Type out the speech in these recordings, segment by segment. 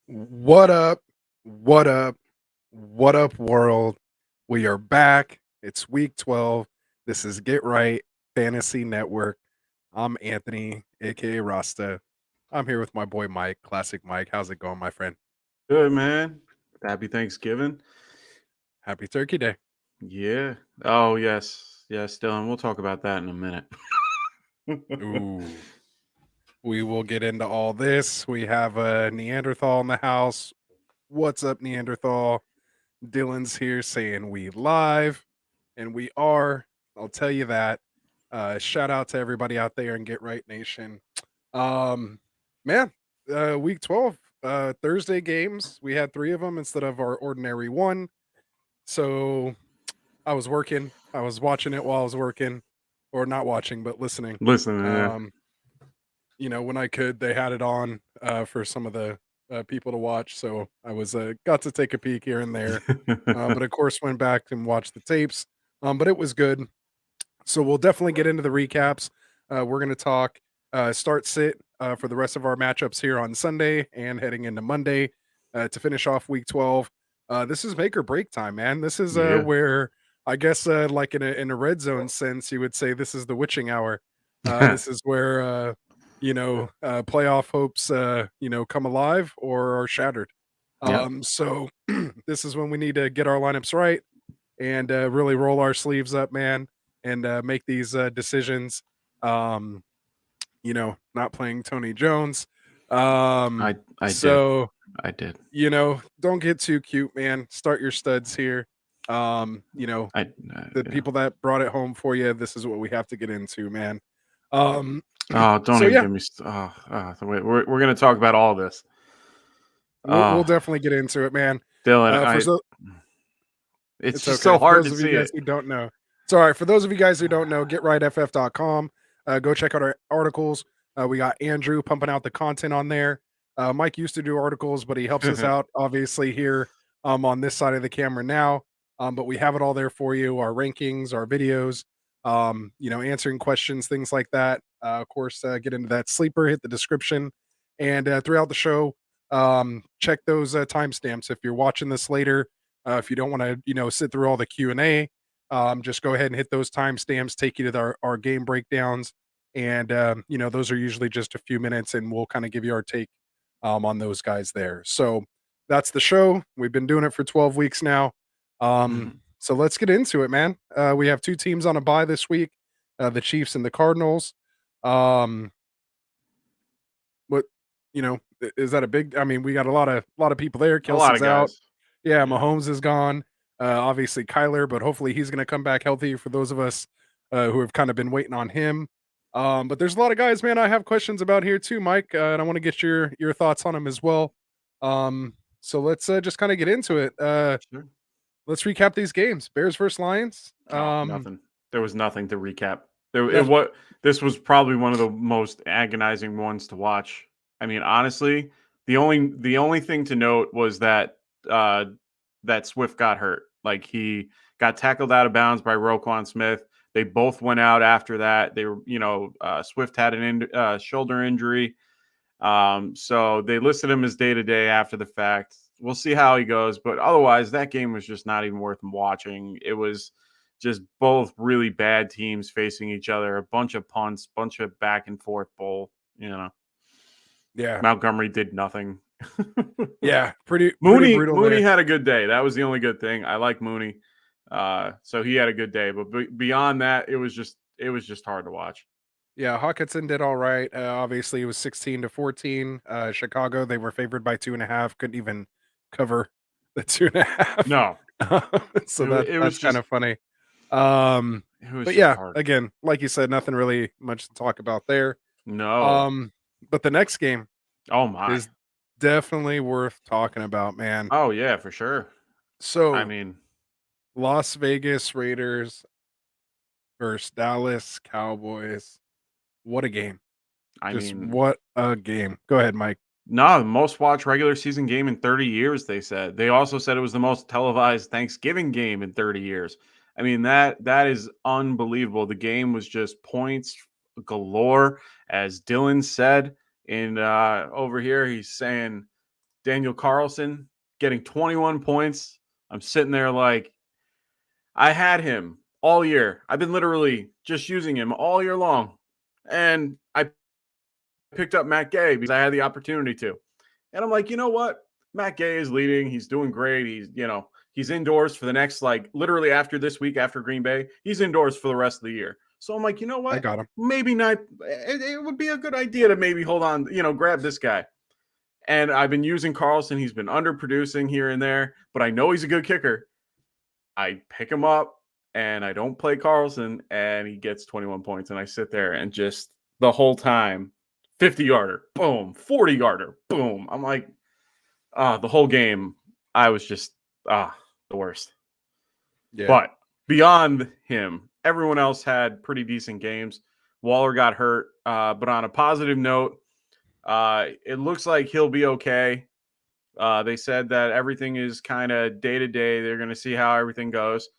What up? What up? What up, world? We are back. It's week 12. This is Get Right Fantasy Network. I'm Anthony, aka Rasta. I'm here with my boy Mike, Classic Mike. How's it going, my friend? Good, man. Happy Thanksgiving. Happy Turkey Day. Yeah. Oh, yes. Yes, Dylan. We'll talk about that in a minute. Ooh. We will get into all this. We have a Neanderthal in the house. What's up, Neanderthal? Dylan's here saying we live, and we are. I'll tell you that. Shout out to everybody out there in Get Right Nation. Um, man, week 12, Thursday games. We had 3 of them instead of our ordinary one. So I was working. I was watching it while I was working, or not watching, but listening. Listen, yeah. When I could, they had it on for some of the people to watch. So I was got to take a peek here and there. But of course, went back and watched the tapes. But it was good. So we'll definitely get into the recaps. We're going to talk start sit for the rest of our matchups here on Sunday and heading into Monday to finish off week 12. This is make or break time, man. This is Yeah. where I guess like in a red zone sense, you would say this is the witching hour. This is where playoff hopes come alive or are shattered. Yep. So this is when we need to get our lineups right and really roll our sleeves up, man, and make these decisions. Not playing Tony Jones. I So did. don't get too cute, man. Start your studs here. The people that brought it home for you, this is what we have to get into, man. Don't so even yeah. get me. We're going to talk about all this. We'll definitely get into it, man. Dylan, it's just okay. so hard for those to of see you guys it. who don't know. It's all right. For those of you guys who don't know, getrightff.com. Go check out our articles. We got Andrew pumping out the content on there. Mike used to do articles, but he helps us out, obviously, here on this side of the camera now. But we have it all there for you, our rankings, our videos, answering questions, things like that. Of course, get into that sleeper, hit the description. And throughout the show, check those timestamps. If you're watching this later, if you don't want to, sit through all the Q&A, just go ahead and hit those timestamps, take you to our game breakdowns. And, those are usually just a few minutes and we'll kind of give you our take on those guys there. So that's the show. We've been doing it for 12 weeks now. So let's get into it, man. We have 2 teams on a bye this week, the Chiefs and the Cardinals. What, is that a big, we got a lot of people there. A lot of Kelsey's out. guys. Yeah, Mahomes is gone. Obviously Kyler, but hopefully he's going to come back healthy for those of us who have kind of been waiting on him. But there's a lot of guys, man, I have questions about here too, Mike, and I want to get your thoughts on them as well. So let's just kind of get into it. Sure. Let's recap these games. Bears versus Lions. Nothing. There was nothing to recap. Nothing. This was probably one of the most agonizing ones to watch. I mean, honestly, the only thing to note was that that Swift got hurt. Like, he got tackled out of bounds by Roquan Smith. They both went out after that. They were, Swift had an shoulder injury. So they listed him as day-to-day after the fact. We'll see how he goes. But otherwise, that game was just not even worth watching. It was just both really bad teams facing each other, a bunch of punts, bunch of back and forth bull, Yeah. Montgomery did nothing. Yeah, pretty Mooney brutal. Mooney had a good day. That was the only good thing. I like Mooney. So he had a good day, but beyond that, it was just hard to watch. Yeah, Hawkinson did all right. Obviously, it was 16-14. Chicago, they were favored by 2.5. Couldn't even cover. the 2.5. No, So it was that's kind just of funny. Um, it was but just yeah, hard. again, like you said, nothing really much to talk about there. No. Um, but the next game Oh my. is definitely worth talking about, man. Oh yeah, for sure. I So mean, Las Vegas Raiders versus Dallas Cowboys. What a game. I Just mean, what a game. Go ahead, Mike. no, the most watched regular season game in 30 years, they said. They also said it was the most televised Thanksgiving game in 30 years. I mean, that is unbelievable. The game was just points galore. As Dylan said in over here, he's saying Daniel Carlson getting 21 points. I'm sitting there like I had him all year. I've been literally just using him all year long. And I picked up Matt Gay because I had the opportunity to. And I'm like, you know what? Matt Gay is leading. He's doing great. He's indoors for the next, like, literally after this week, after Green Bay, he's indoors for the rest of the year. So I'm like, you know I what? got him. Maybe not. It would be a good idea to maybe hold on, grab this guy. And I've been using Carlson. He's been underproducing here and there, but I know he's a good kicker. I pick him up and I don't play Carlson, and he gets 21 points. And I sit there and just the whole time, 50-yarder, boom, 40-yarder, boom. I'm like, the whole game, I was just the worst. Yeah. But beyond him, everyone else had pretty decent games. Waller got hurt, but on a positive note, it looks like he'll be okay. They said that everything is kind of day to day. They're going to see how everything goes.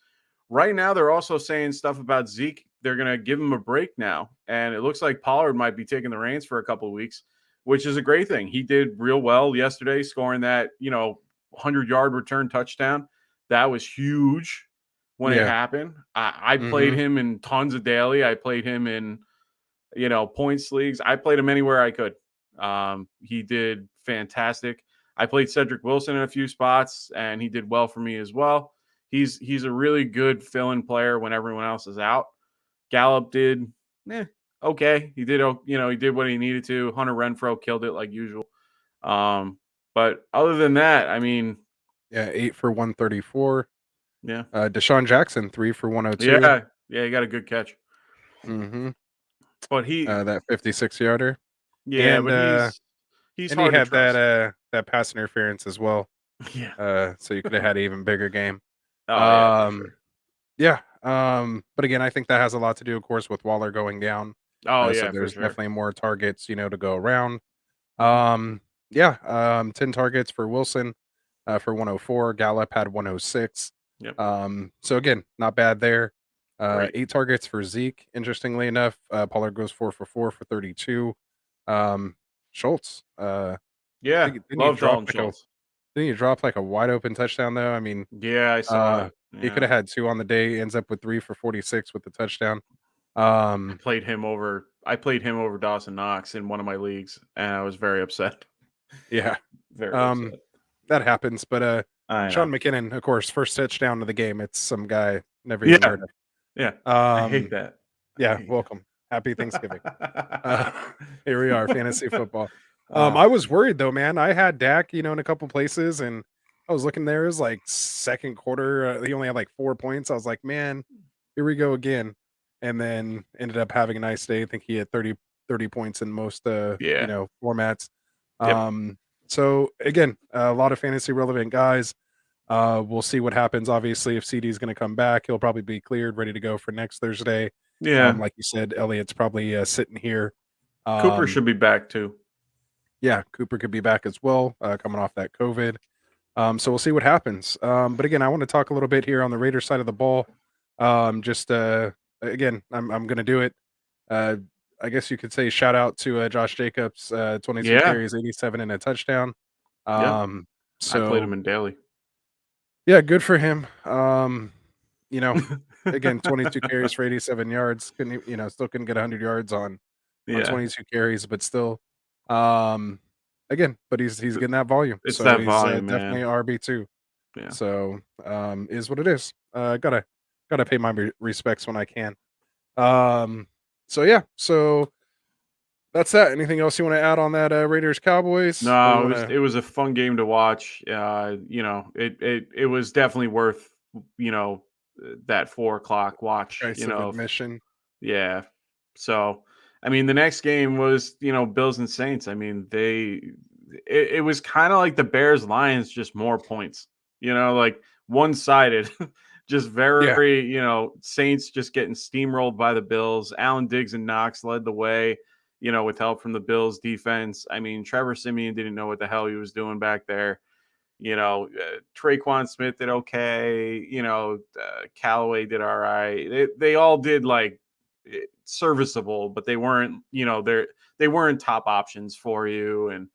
Right now, they're also saying stuff about Zeke. They're going to give him a break now. And it looks like Pollard might be taking the reins for a couple of weeks, which is a great thing. He did real well yesterday, scoring that, 100-yard return touchdown. That was huge when it Yeah. happened. I played Mhm. him in tons of daily. I played him in, points leagues. I played him anywhere I could. He did fantastic. I played Cedric Wilson in a few spots, and he did well for me as well. He's a really good fill-in player when everyone else is out. Gallup did okay. He did he did what he needed to. Hunter Renfro killed it like usual. But other than that, I mean, Yeah, 8 for 134. yeah, Deshaun Jackson, 3 for 102. yeah, yeah. He got a good catch, Mhm. but That 56-yarder. yeah, And but he's he hard to had trust. that pass interference as well. Yeah. So you could have had an even bigger game. Oh yeah, for Um, sure. yeah. But again, I think that has a lot to do, of course, with Waller going down. Oh So yeah, for there's sure. definitely more targets, to go around. Mhm. Yeah. 10 targets for Wilson, for 104. Gallup had 106. Yep. So again, not bad there. Great. 8 targets for Zeke. Interestingly enough, Pollard goes 4 for 32. Um, Schultz, Yeah, love Dalton Schultz. didn't he drop like a wide open touchdown though? I mean, Yeah, I saw it. he could Yeah. have had 2 on the day. Ends up with 3 for 46 with the touchdown. I Um, played him over Dawson Knox in one of my leagues, and I was very upset. yeah. Very Um, upset. that happens. But I Sean know. McKinnon, of course, first touchdown of the game. It's some guy never even Yeah. heard Yeah. of. I hate that. I Yeah, hate welcome. Happy Thanksgiving. Uh, that. here we are, fantasy football. Ah, I was worried though, man. I had Dak, in a couple places, and I was looking there. It was like second quarter. He only had like 4 points. I was like, man, here we go again. And then ended up having a nice day. I think he had 30 points in most, yeah. formats. Yep. So again, a lot of fantasy relevant guys. We'll see what happens. Obviously, if CD is going to come back, he'll probably be cleared, ready to go for next Thursday. Yeah. Like you said, Elliott's probably sitting here. Cooper Um, should be back too. yeah, Cooper could be back as well, coming off that COVID. So we'll see what happens. But again, I want to talk a little bit here on the Raiders side of the ball. Just again, I'm going to do it. Uh, I guess you could say shout out to Josh Jacobs, 22 Yeah. carries, 87 and a touchdown. Yep. Um, I played so him in daily. yeah, good for him. You know, again, 22 carries for 87 yards. Couldn't still couldn't get 100 yards on Yeah. 22 carries, but still, um, again, but he's getting that volume, It's so that he's volume, definitely man. RB2. Yeah. So, is what it is. Gotta pay my respects when I can. Um, so yeah, so that's that. Anything else you want to add on that Raiders Cowboys, or you No, want to? it was a fun game to watch. It was definitely worth that 4 o'clock watch. Price of admission. Yeah. So, I mean, the next game was, Bills and Saints. I mean, it was kind of like the Bears Lions, just more points, like one sided, just Yeah, very, Saints just getting steamrolled by the Bills. Allen Diggs and Knox led the way, with help from the Bills defense. I mean, Trevor Simeon didn't know what the hell he was doing back there. Traquan Smith did okay. Callaway did all right. They all did like serviceable, but they weren't, they weren't top options for you. And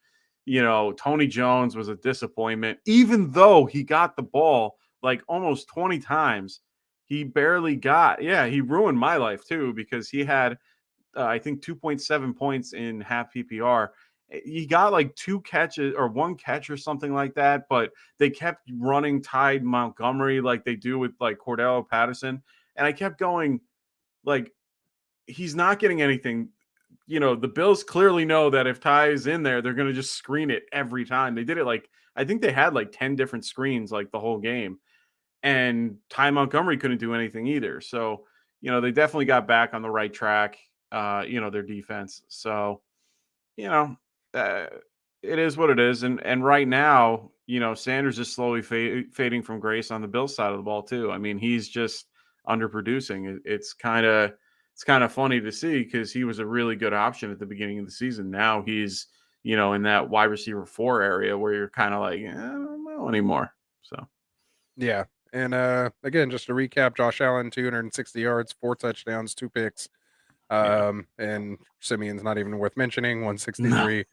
Tony Jones was a disappointment, even though he got the ball like almost 20 times. He barely got. Yeah, he ruined my life too because he had I think 2.7 points in half PPR. He got like 2 catches or 1 catch or something like that, but they kept running Tide Montgomery like they do with like Cordell Patterson. And I kept going, like, he's not getting anything. The Bills clearly know that if Ty is in there, they're going to just screen it every time. They did it like, I think they had like 10 different screens like the whole game. And Ty Montgomery couldn't do anything either. So, they definitely got back on the right track, their defense. So, you know, uh, it is what it is. And right now, Sanders is slowly fading from grace on the Bills side of the ball too. I mean, he's just underproducing. It's kind of funny to see because he was a really good option at the beginning of the season. Now he's, in that wide receiver 4 area where you're kind of like, I don't know anymore. So yeah. And again, just to recap, Josh Allen, 260 yards, 4 touchdowns, 2 picks. yeah, And Simeon's not even worth mentioning, no, 163,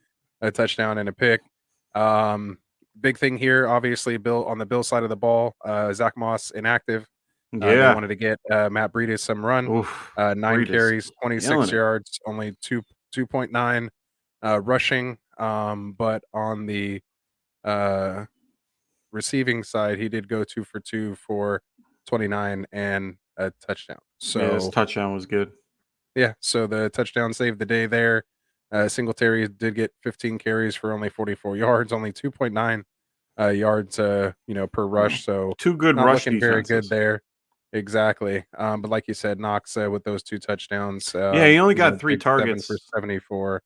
a touchdown and a pick. Um, big thing here, obviously, Bill on the Bill side of the ball, Zach Moss inactive. They yeah, wanted to get Matt Breida some run. oof, 9 Breed carries, 26 killing it. yards, only 2.9 rushing. But on the uh, receiving side, he did go 2 for 2 for 29 and a touchdown. Yeah, his So touchdown was good. yeah, so the touchdown saved the day there. Singletary did get 15 carries for only 44 yards, only 2.9 yards, per Well, rush. So two good not rush looking very good defenses. there. Exactly. But like you said, Knox with those 2 touchdowns, Yeah, he only got three big 7 for targets. 74.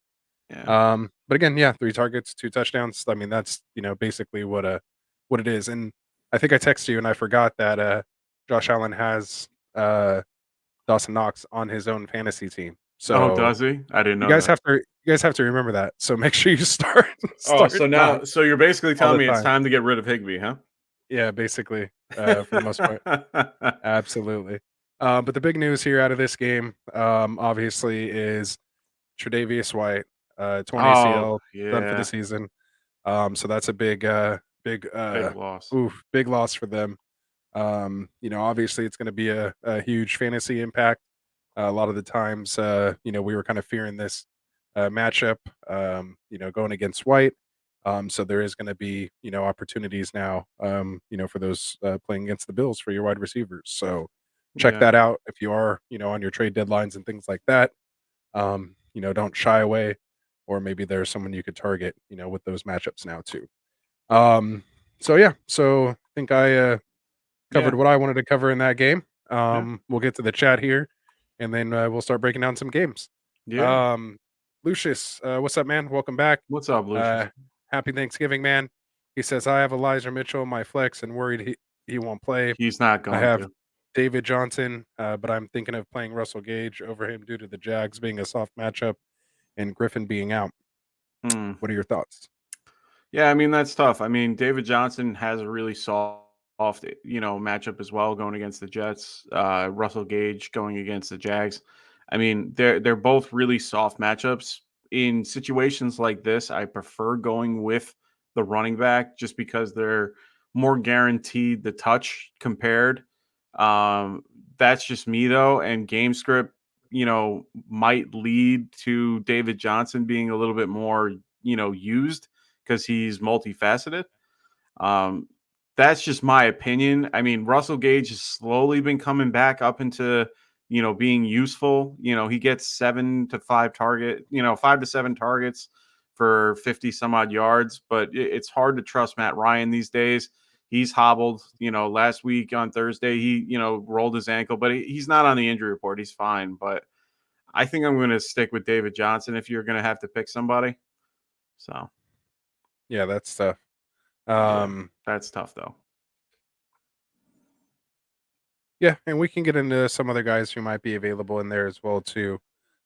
Yeah. But again, yeah, 3 targets, 2 touchdowns. I mean, that's basically what it is. And I think I texted you and I forgot that Josh Allen has Dawson Knox on his own fantasy team. Oh, So does he? I didn't you know guys that. have to remember that. So make sure you start Oh, start so now, Knox so you're basically all telling the me it's time. time to get rid of Higby, huh? Yeah, basically, for the most part. Absolutely. But the big news here out of this game, obviously, is Tre'Davious White, torn Oh, ACL, done for the yeah. season. So that's a Big loss. big loss for them. Obviously, it's going to be a huge fantasy impact. A lot of the times, we were kind of fearing this matchup, going against White. So there is going to be, opportunities now, for those playing against the Bills for your wide receivers. So check Yeah. that out if you are, on your trade deadlines and things like that. Don't shy away, or maybe there's someone you could target, with those matchups now too. Um, so yeah, so I think I covered Yeah. what I wanted to cover in that game. Yeah. We'll get to the chat here, and then we'll start breaking down some games. Yeah. Um, Lucius, what's up, man? Welcome back. What's up, Lucius? Uh, Happy Thanksgiving, man. He says I have Elijah Mitchell, my flex, and worried he won't play. He's not I going have to. David Johnson, but I'm thinking of playing Russell Gage over him due to the Jags being a soft matchup and Griffin being out. Hmm. What are your thoughts? Yeah, I mean that's tough. I mean David Johnson has a really soft, matchup as well going against the Jets. Russell Gage going against the Jags. I mean they're both really soft matchups. In situations like this, I prefer going with the running back just because they're more guaranteed the touch compared. Um, that's just me though, and game script, might lead to David Johnson being a little bit more, used because he's multifaceted. Um, that's just my opinion. I mean, Russell Gage has slowly been coming back up into being useful. He gets 5 to 7 targets for 50 some odd yards, but it's hard to trust Matt Ryan these days. He's hobbled. Last week on Thursday, he, rolled his ankle, but he's not on the injury report. He's fine. But I think I'm going to stick with David Johnson if you're going to have to pick somebody. So, Yeah, that's tough. yeah, that's tough though. Yeah, and we can get into some other guys who might be available in there as well too.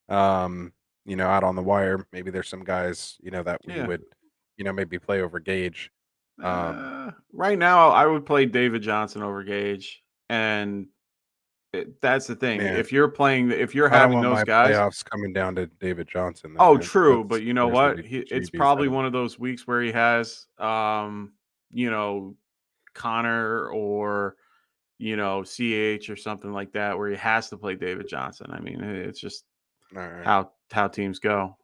Um, out on the wire, maybe there's some guys, that we Yeah. would, maybe play over Gage. Right now, I would play David Johnson over Gage, and that's the thing. Man, If you're I don't having want those my guys, playoffs coming down to David Johnson though, oh, man. true, but That's you know there's gonna what? be It's GBs probably then. one of those weeks where he has, you know, Connor or CH or something like that, where he has to play David Johnson. I mean, it's just All right. how teams go.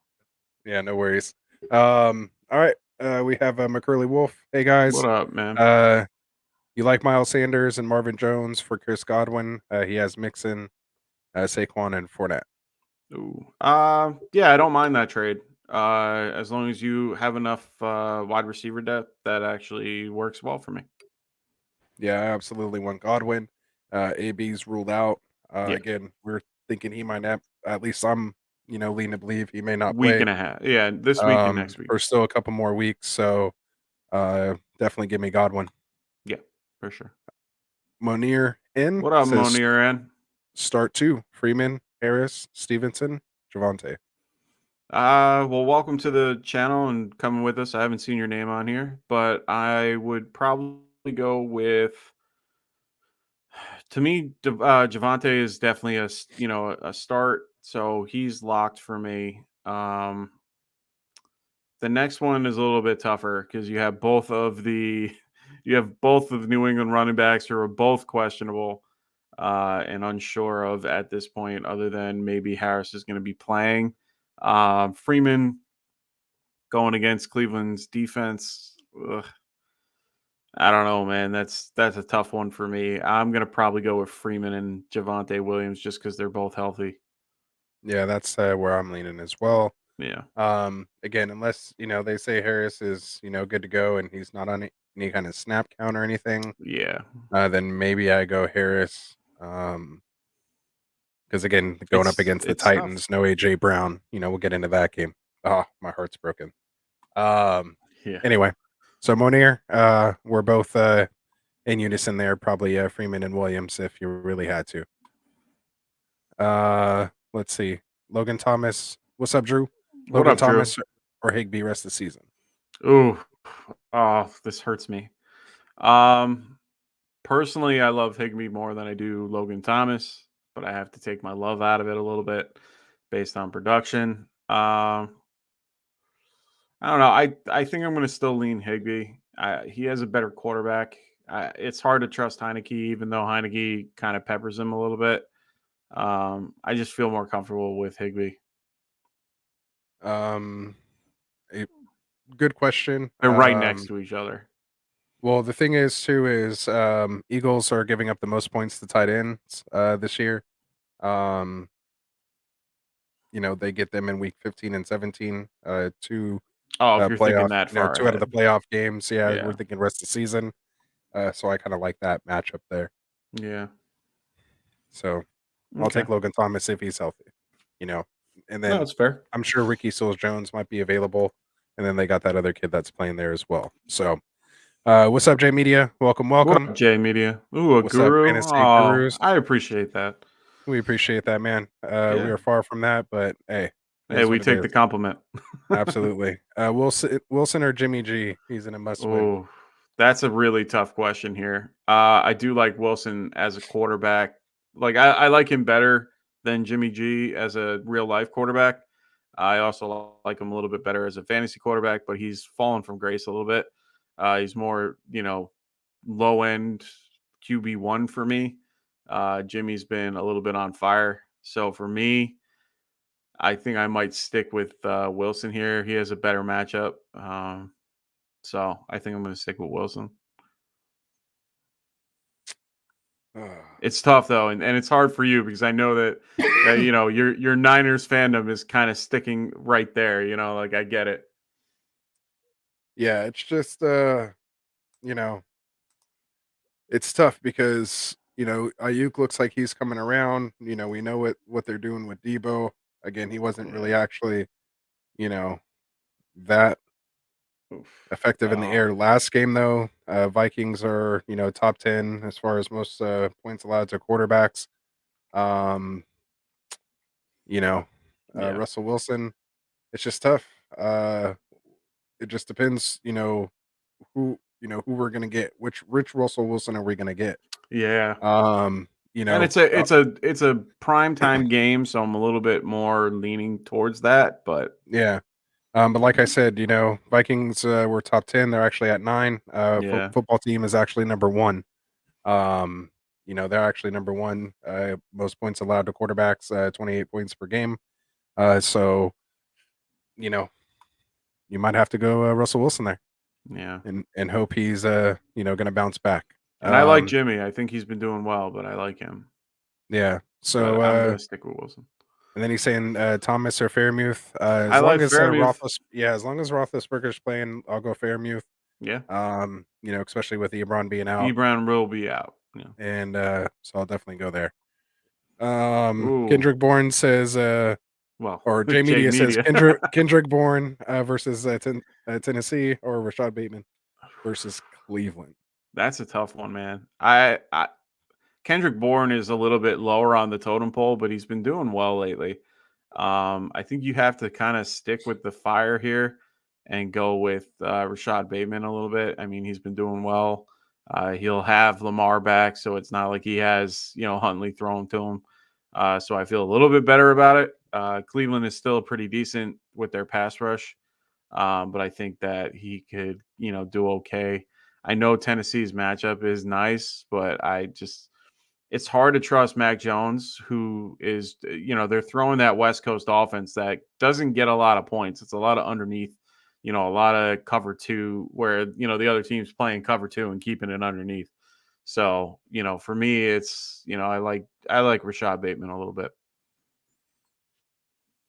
Yeah, no worries. All right. We have McCurley Wolf. Hey What guys. up, man? Uh, you like Miles Sanders and Marvin Jones for Chris Godwin? He has Mixon, Saquon, and Fournette. Ooh. Yeah, I don't mind that trade. As long as you have enough wide receiver depth, that actually works well for me. Yeah, I absolutely want Godwin. AB's ruled out. Yeah, Again, we're thinking he might not. At least I'm, leaning to believe he may not week play and a half. Yeah, this week and next week. for still a couple more weeks. So definitely give me Godwin. Yeah, for sure. Monier in What up, says Monier? start two. Freeman, Harris, Stevenson, Javante. Well, welcome to the channel and coming with us. I haven't seen your name on here, but I would probably go with. To me, Javante is definitely a start, so he's locked for me. The next one is a little bit tougher because you have both of the New England running backs who are both questionable and unsure of at this point, other than maybe Harris is going to be playing. Freeman going against Cleveland's defense. Ugh, I don't know, man. That's a tough one for me. I'm gonna probably go with Freeman and Javante Williams just because they're both healthy. Yeah, that's where I'm leaning as well. Yeah, Again, unless they say Harris is good to go and he's not on any kind of snap count or anything, yeah. then maybe I go Harris. Because again, going up against the It's tough. Titans, no AJ Brown. We'll get into that game. Oh, my heart's broken. Um, Yeah. anyway, so Monier, we're both in unison there. Probably Freeman and Williams if you really had to. Let's see. Logan Thomas. What's up, Drew? What Logan up, Drew? Thomas or Higby rest of the season? Ooh, oh, this hurts me. Um, Personally, I love Higby more than I do Logan Thomas, but I have to take my love out of it a little bit based on production. I don't know. I think I'm going to still lean Higby. He has a better quarterback. It's hard to trust Heineke, even though Heineke kind of peppers him a little bit. I just feel more comfortable with Higby. Um, a good question. They're right next to each other. Well, the thing is too is Eagles are giving up the most points to tight ends this year. Um, they get them in week 15 and 17, two Oh, if you're thinking playoff, that far two out of the ahead. playoff games. Yeah, we're Yeah. thinking rest of the season. So I kind of like that matchup there. Yeah. So I'll Okay. take Logan Thomas if he's healthy, you know. And No, then it's fair. I'm sure Ricky Seals Jones might be available. And then they got that other kid that's playing there as well. So what's up, J Media? Welcome, What welcome. up, J Media? Ooh, a What's up, guru? Fantasy Oh, Gurus? I appreciate that. We appreciate that, man. We Yeah. are far from that, but hey, it Hey, is we what it take the is. compliment. Absolutely. Wilson or Jimmy G? He's in a must win. Oh, that's a really tough question here. I do like Wilson as a quarterback. Like I like him better than Jimmy G as a real life quarterback. I also like him a little bit better as a fantasy quarterback, but he's fallen from grace a little bit. He's more, low end QB1 for me. Jimmy's been a little bit on fire. So for me, I think I might stick with Wilson here. He has a better matchup. So I think I'm going to stick with Wilson. It's tough though, and it's hard for you because I know that your Niners fandom is kind of sticking right there. Like I get it. Yeah, it's just you know, it's tough because, Ayuk looks like he's coming around. We know what they're doing with Debo. Again, he wasn't really Yeah. actually, you know, that Oof. effective in the Oh, air last game though. Vikings are, top 10 as far as most points allowed to quarterbacks. Um, you know, yeah. Russell Wilson, it's just tough. It just depends, who we're gonna get. Which Rich Russell Wilson are we gonna get? Yeah. Um, you And know, it's a prime time game, so I'm a little bit more leaning towards that. But yeah. But like I said, Vikings were top 10. They're actually at 9. yeah, Football team is actually number 1. Um, they're actually number 1. Most points allowed to quarterbacks, 28 points per game. So you know, you might have to go Russell Wilson there yeah. and hope he's going to bounce back. And I like Um, Jimmy. I think he's been doing well, but I like him. yeah. But So I'm gonna stick with Wilson. and then he's saying Thomas or Fairmouth. I like Fairmouth. As long as Roethlisberger's playing, I'll go Fairmouth. Yeah. Especially with Ebron being out, Ebron will be out. Yeah. and so I'll definitely go there. Ooh. Kendrick Bourne says, Well, or J Jay Media says Media. Kendrick Bourne versus Tennessee, or Rashad Bateman versus Cleveland. That's a tough one, man. I Kendrick Bourne is a little bit lower on the totem pole, but he's been doing well lately. I think you have to kind of stick with the fire here and go with Rashad Bateman a little bit. I mean, he's been doing well. He'll have Lamar back, so it's not like he has Huntley thrown to him. So I feel a little bit better about it. Cleveland is still pretty decent with their pass rush, but I think that he could do okay. I know Tennessee's matchup is nice, but it's hard to trust Mac Jones, who is, they're throwing that West Coast offense that doesn't get a lot of points. It's a lot of underneath, a lot of cover two, where, the other team's playing cover two and keeping it underneath. So, for me, it's, I like Rashad Bateman a little bit.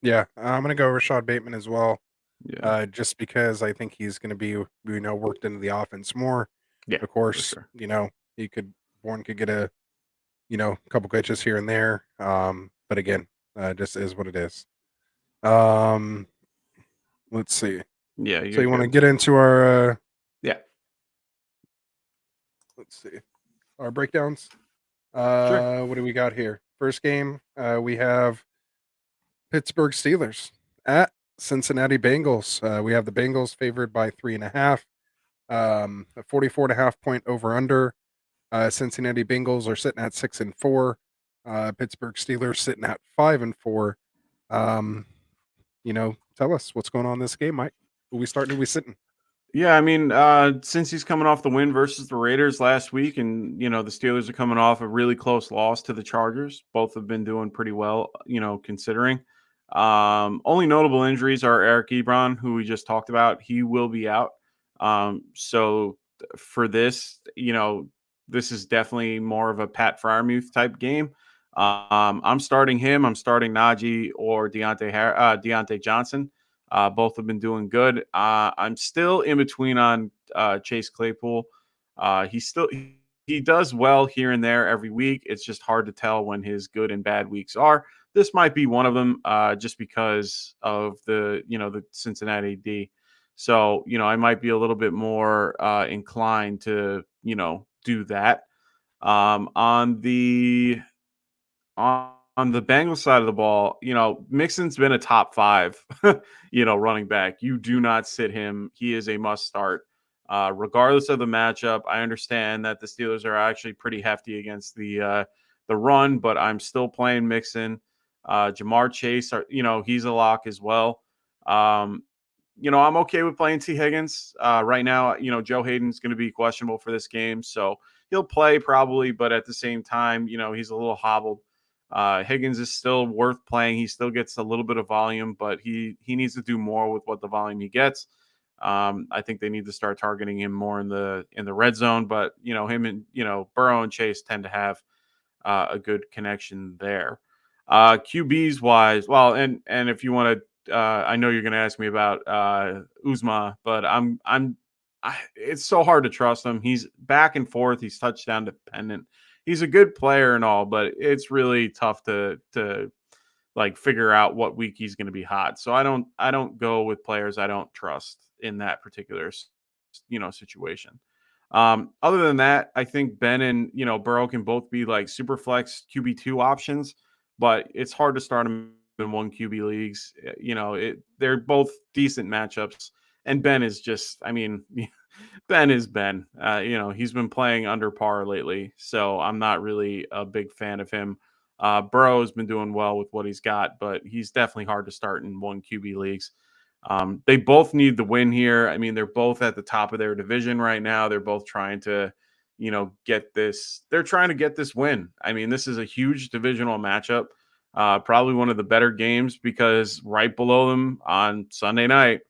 Yeah, I'm gonna go Rashad Bateman as well. Yeah. Just because I think he's gonna be worked into the offense more. Yeah, Of for course, sure. he could Bourne could get a couple glitches here and there. But again, just is what it is. Um, let's see. Yeah, So you're you want to good. get into our Yeah, let's see our breakdowns. sure. What do we got here? First game, we have Pittsburgh Steelers at Cincinnati Bengals. We have the Bengals favored by 3.5. A 44.5 point over under. Cincinnati Bengals are sitting at 6-4. Pittsburgh Steelers sitting at 5-4. Um, tell us what's going on in this game, Mike. Who we starting? Who we sitting? Yeah, I mean, since he's coming off the win versus the Raiders last week, and the Steelers are coming off a really close loss to the Chargers, both have been doing pretty well, considering. Only notable injuries are Eric Ebron, who we just talked about. He will be out. So for this, this is definitely more of a Pat Freiermuth type game. I'm starting him. I'm starting Najee or Deontay Johnson. Both have been doing good. I'm still in between on Chase Claypool. He does well here and there every week. It's just hard to tell when his good and bad weeks are. This might be one of them, just because of the Cincinnati D. So I might be a little bit more inclined to do that. On the Bengals side of the ball, Mixon's been a top 5, running back. You do not sit him. He is a must start. Regardless of the matchup, I understand that the Steelers are actually pretty hefty against the run, but I'm still playing Mixon. Jamar Chase, he's a lock as well. Um, I'm okay with playing T. Higgins. Right now, Joe Hayden's going to be questionable for this game, so he'll play probably, but at the same time, he's a little hobbled. Higgins is still worth playing. He still gets a little bit of volume, but he needs to do more with what the volume he gets. I think they need to start targeting him more in the red zone. But him and Burrow and Chase tend to have a good connection there. QBs wise, well, and if you want to, I know you're going to ask me about Uzma, but it's so hard to trust him. He's back and forth. He's touchdown dependent. He's a good player and all, but it's really tough to like figure out what week he's going to be hot. So I don't go with players I don't trust in that particular situation. Other than that, I think Ben and Burrow can both be like super flex QB2 options, but it's hard to start them in one QB leagues. They're both decent matchups, and Ben is just, I mean, Ben is Ben. He's been playing under par lately, so I'm not really a big fan of him. Burrow's been doing well with what he's got, but he's definitely hard to start in one QB leagues. They both need the win here. I mean, they're both at the top of their division right now. They're both trying to, get this. They're trying to get this win. I mean, this is a huge divisional matchup. Probably one of the better games because right below them on Sunday night,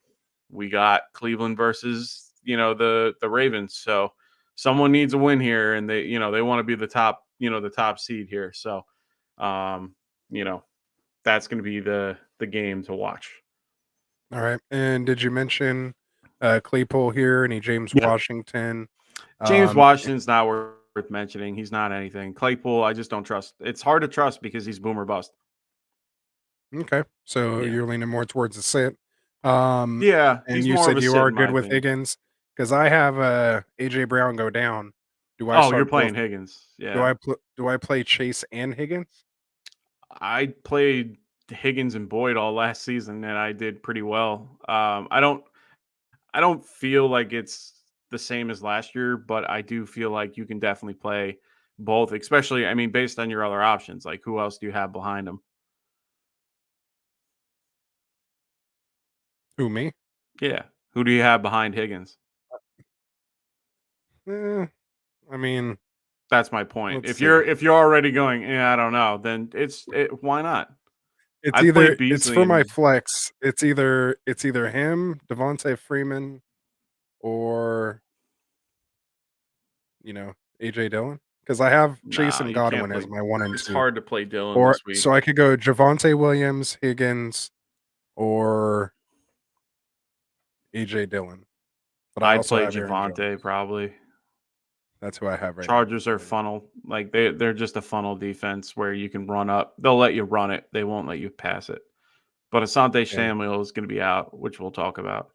we got Cleveland versus the Ravens. So someone needs a win here, and they want to be the top seed here. So um, that's going to be the game to watch. All right. And did you mention Claypool here? Any James Yeah, Washington? James Um, Washington's not worth mentioning. He's not anything. Claypool, I just don't trust. It's hard to trust because he's boomer bust. okay. So Yeah, you're leaning more towards the sit. Um, yeah, and he's you more of said a you sit are in my good with opinion. Higgins because I have AJ Brown go down. Do I Oh, you're start both? playing Higgins. Do Yeah, I play Chase and Higgins? I played Higgins and Boyd all last season, and I did pretty well. I don't feel like it's the same as last year, but I do feel like you can definitely play both, especially, I mean, based on your other options. Like, who else do you have behind him? Who me? Yeah, who do you have behind Higgins? Eh, I mean, That's my point. let's If see. you're already going, yeah, I don't know, then why not? I've played It's Beasley for my and flex. It's either him, Devontae Freeman, or AJ Dillon because I have Chase nah, and you can't Godwin play. as my one and It's two. hard to play Dylan Or this week. so I could go Javonte Williams, Higgins, or AJ Dillon. But I I'd also play have Aaron Javante Jones. probably. That's who I have right now. Chargers are funnel. Like they're just a funnel defense where you can run up. They'll let you run it. They won't let you pass it. But Asante Yeah. Samuel is going to be out, which we'll talk about.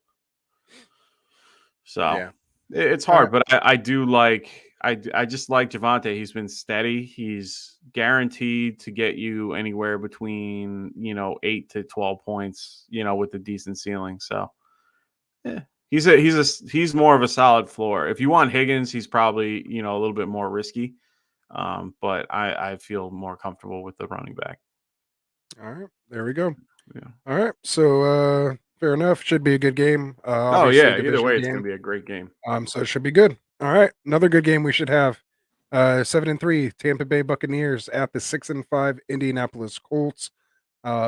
So Yeah. it's All right. hard, but I do like I just like Javante. He's been steady. He's guaranteed to get you anywhere between 8 to 12 points. With a decent ceiling. So yeah, he's more of a solid floor. If you want Higgins, he's probably a little bit more risky. But I feel more comfortable with the running back. All right. There we go. Yeah. All right. So fair enough. Should be a good game. Oh Obviously yeah. Either division way, it's going game. to be a great game. So it should be good. All right. Another good game we should have. 7-3 Tampa Bay Buccaneers at the 6-5 Indianapolis Colts.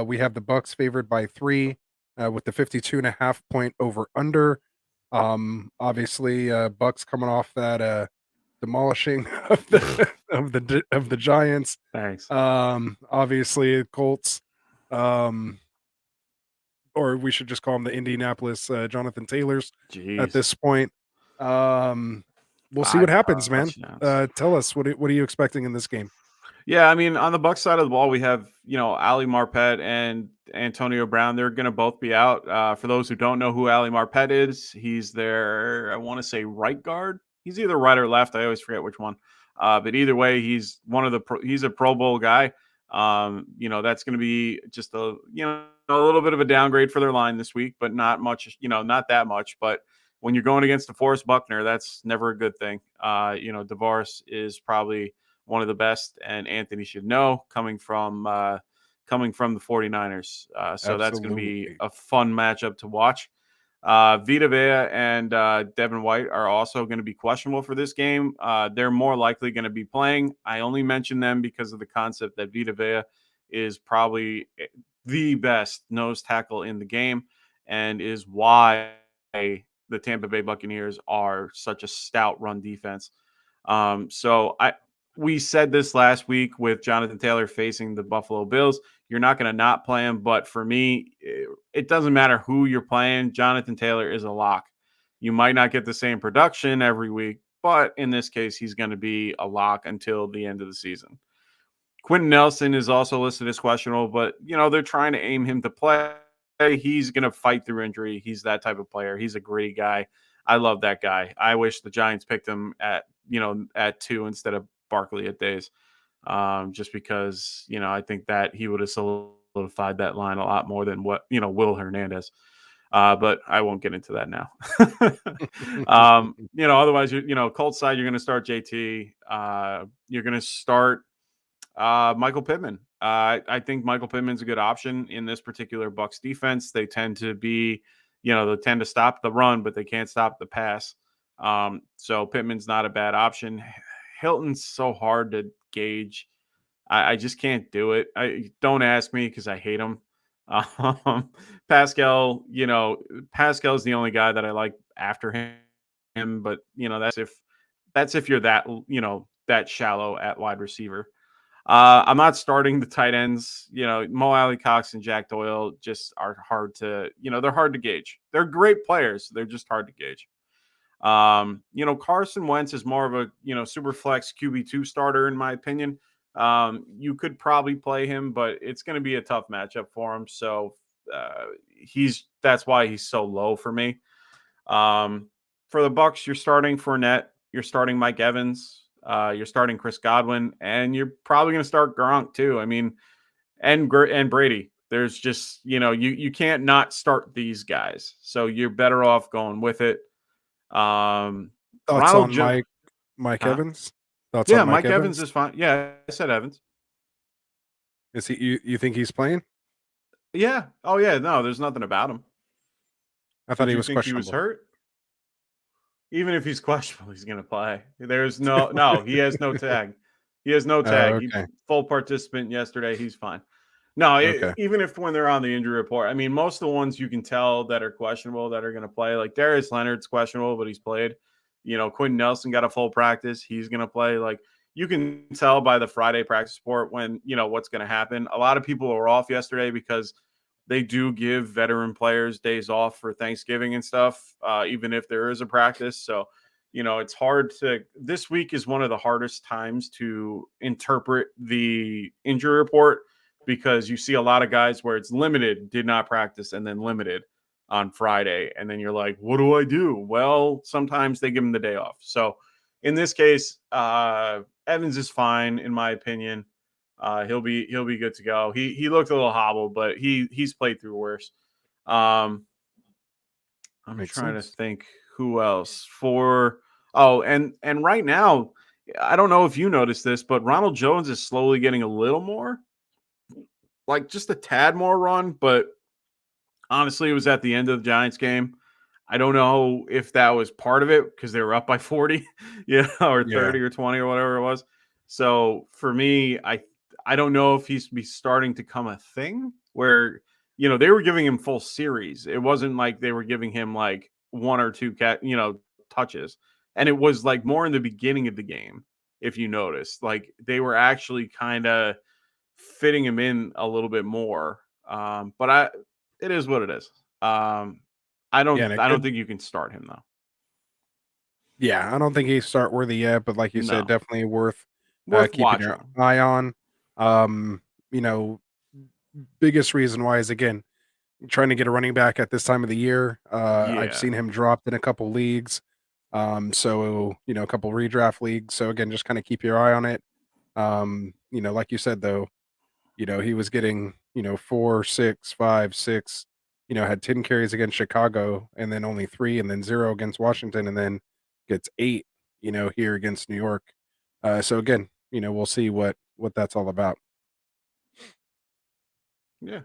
We have the Bucks favored by 3 with the 52.5 point over under. Obviously Bucks coming off that demolishing of the Giants. Thanks. Obviously Colts um or we should just call them the Indianapolis Jonathan Taylors at Jeez. this point. Um we'll see what 5 happens, man. touchdowns. Tell us what are you expecting in this game? Yeah, I mean, on the Bucks side of the ball, we have Ali Marpet and Antonio Brown. They're going to both be out. For those who don't know who Ali Marpet is, he's their, I want to say, right guard. He's either right or left. I always forget which one. But either way, he's he's a Pro Bowl guy. That's going to be just a little bit of a downgrade for their line this week, but not much. Not that much. But when you're going against DeForest Buckner, that's never a good thing. DeVaris is probably one of the best, and Anthony should know coming from the 49ers. So that's going to be Absolutely. a fun matchup to watch. Vita Vea and Devin White are also going to be questionable for this game. They're more likely going to be playing. I only mention them because of the concept that Vita Vea is probably the best nose tackle in the game and is why the Tampa Bay Buccaneers are such a stout run defense. So we said this last week with Jonathan Taylor facing the Buffalo Bills. You're not going to not play him, but for me, it doesn't matter who you're playing. Jonathan Taylor is a lock. You might not get the same production every week, but in this case, he's going to be a lock until the end of the season. Quentin Nelson is also listed as questionable, but they're trying to aim him to play. He's going to fight through injury. He's that type of player. He's a gritty guy. I love that guy. I wish the Giants picked him at 2 instead of Barkley at days, just because I think that he would have solidified that line a lot more than what Will Hernandez. But I won't get into that now. Otherwise, Colts side, you're going to start JT. You're going to start Michael Pittman. I think Michael Pittman's a good option in this particular Bucs defense. They tend to be, they tend to stop the run, but they can't stop the pass. So Pittman's not a bad option. Hilton's so hard to gauge. I just can't do it. Don't ask me because I hate him. Pascal, Pascal's the only guy that I like after him, but that's if you're that shallow at wide receiver. I'm not starting the tight ends. Mo Alley Cox and Jack Doyle just are hard to, they're hard to gauge. They're great players. They're just hard to gauge. Carson Wentz is more of a, super flex QB2 starter, in my opinion. You could probably play him, but it's going to be a tough matchup for him. So that's why he's so low for me. For the Bucs, you're starting Fournette, you're starting Mike Evans, you're starting Chris Godwin, and you're probably going to start Gronk too. I mean, and Brady. There's just, you can't not start these guys. So you're better off going with it. Thoughts Ronald on Mike Evans? Thoughts Yeah, on Mike Evans is fine. Yeah, I said Evans. Is he? You think he's playing? Yeah. Oh yeah. No, there's nothing about him. I thought Did he you was think he was questionable. hurt? Even if he's questionable, he's going to play. There's no. He has no tag. He has no tag. He Okay. full participant yesterday. He's fine. No, Okay. even if when they're on the injury report, I mean, most of the ones you can tell that are questionable that are going to play, like Darius Leonard's questionable, but he's played. Quentin Nelson got a full practice. He's going to play. Like, you can tell by the Friday practice report when, what's going to happen. A lot of people were off yesterday because they do give veteran players days off for Thanksgiving and stuff, even if there is a practice. So, it's hard this week is one of the hardest times to interpret the injury report because you see a lot of guys where it's limited, did not practice, and then limited on Friday. And then you're like, what do I do? Well, sometimes they give him the day off. So in this case, Evans is fine, in my opinion. He'll be good to go. He looked a little hobbled, but he's played through worse. I'm Makes trying to sense. think who else and right now, I don't know if you noticed this, but Ronald Jones is slowly getting a little more, like just a tad more run, but honestly, it was at the end of the Giants game. I don't know if that was part of it because they were up by 40, or Yeah. 30 or 20 or whatever it was. So for me, I don't know if he's be starting to come a thing where, they were giving him full series. It wasn't like they were giving him like one or two touches. And it was like more in the beginning of the game, if you noticed. Like they were actually kind of fitting him in a little bit more. But it is what it is. I Yeah, and it don't could. think you can start him though. Yeah, I don't think he's start worthy yet, but like you said, No, definitely worth worth keeping your watching. eye on. You know, biggest reason why is again trying to get a running back at this time of the year. I've Yeah, seen him dropped in a couple leagues. So a couple redraft leagues. So again, just kind of keep your eye on it. Like you said though, he was getting, 4, 6, 5, 6, had 10 carries against Chicago and then only 3 and then 0 against Washington and then gets 8, here against New York. So again, we'll see what that's all about. yeah.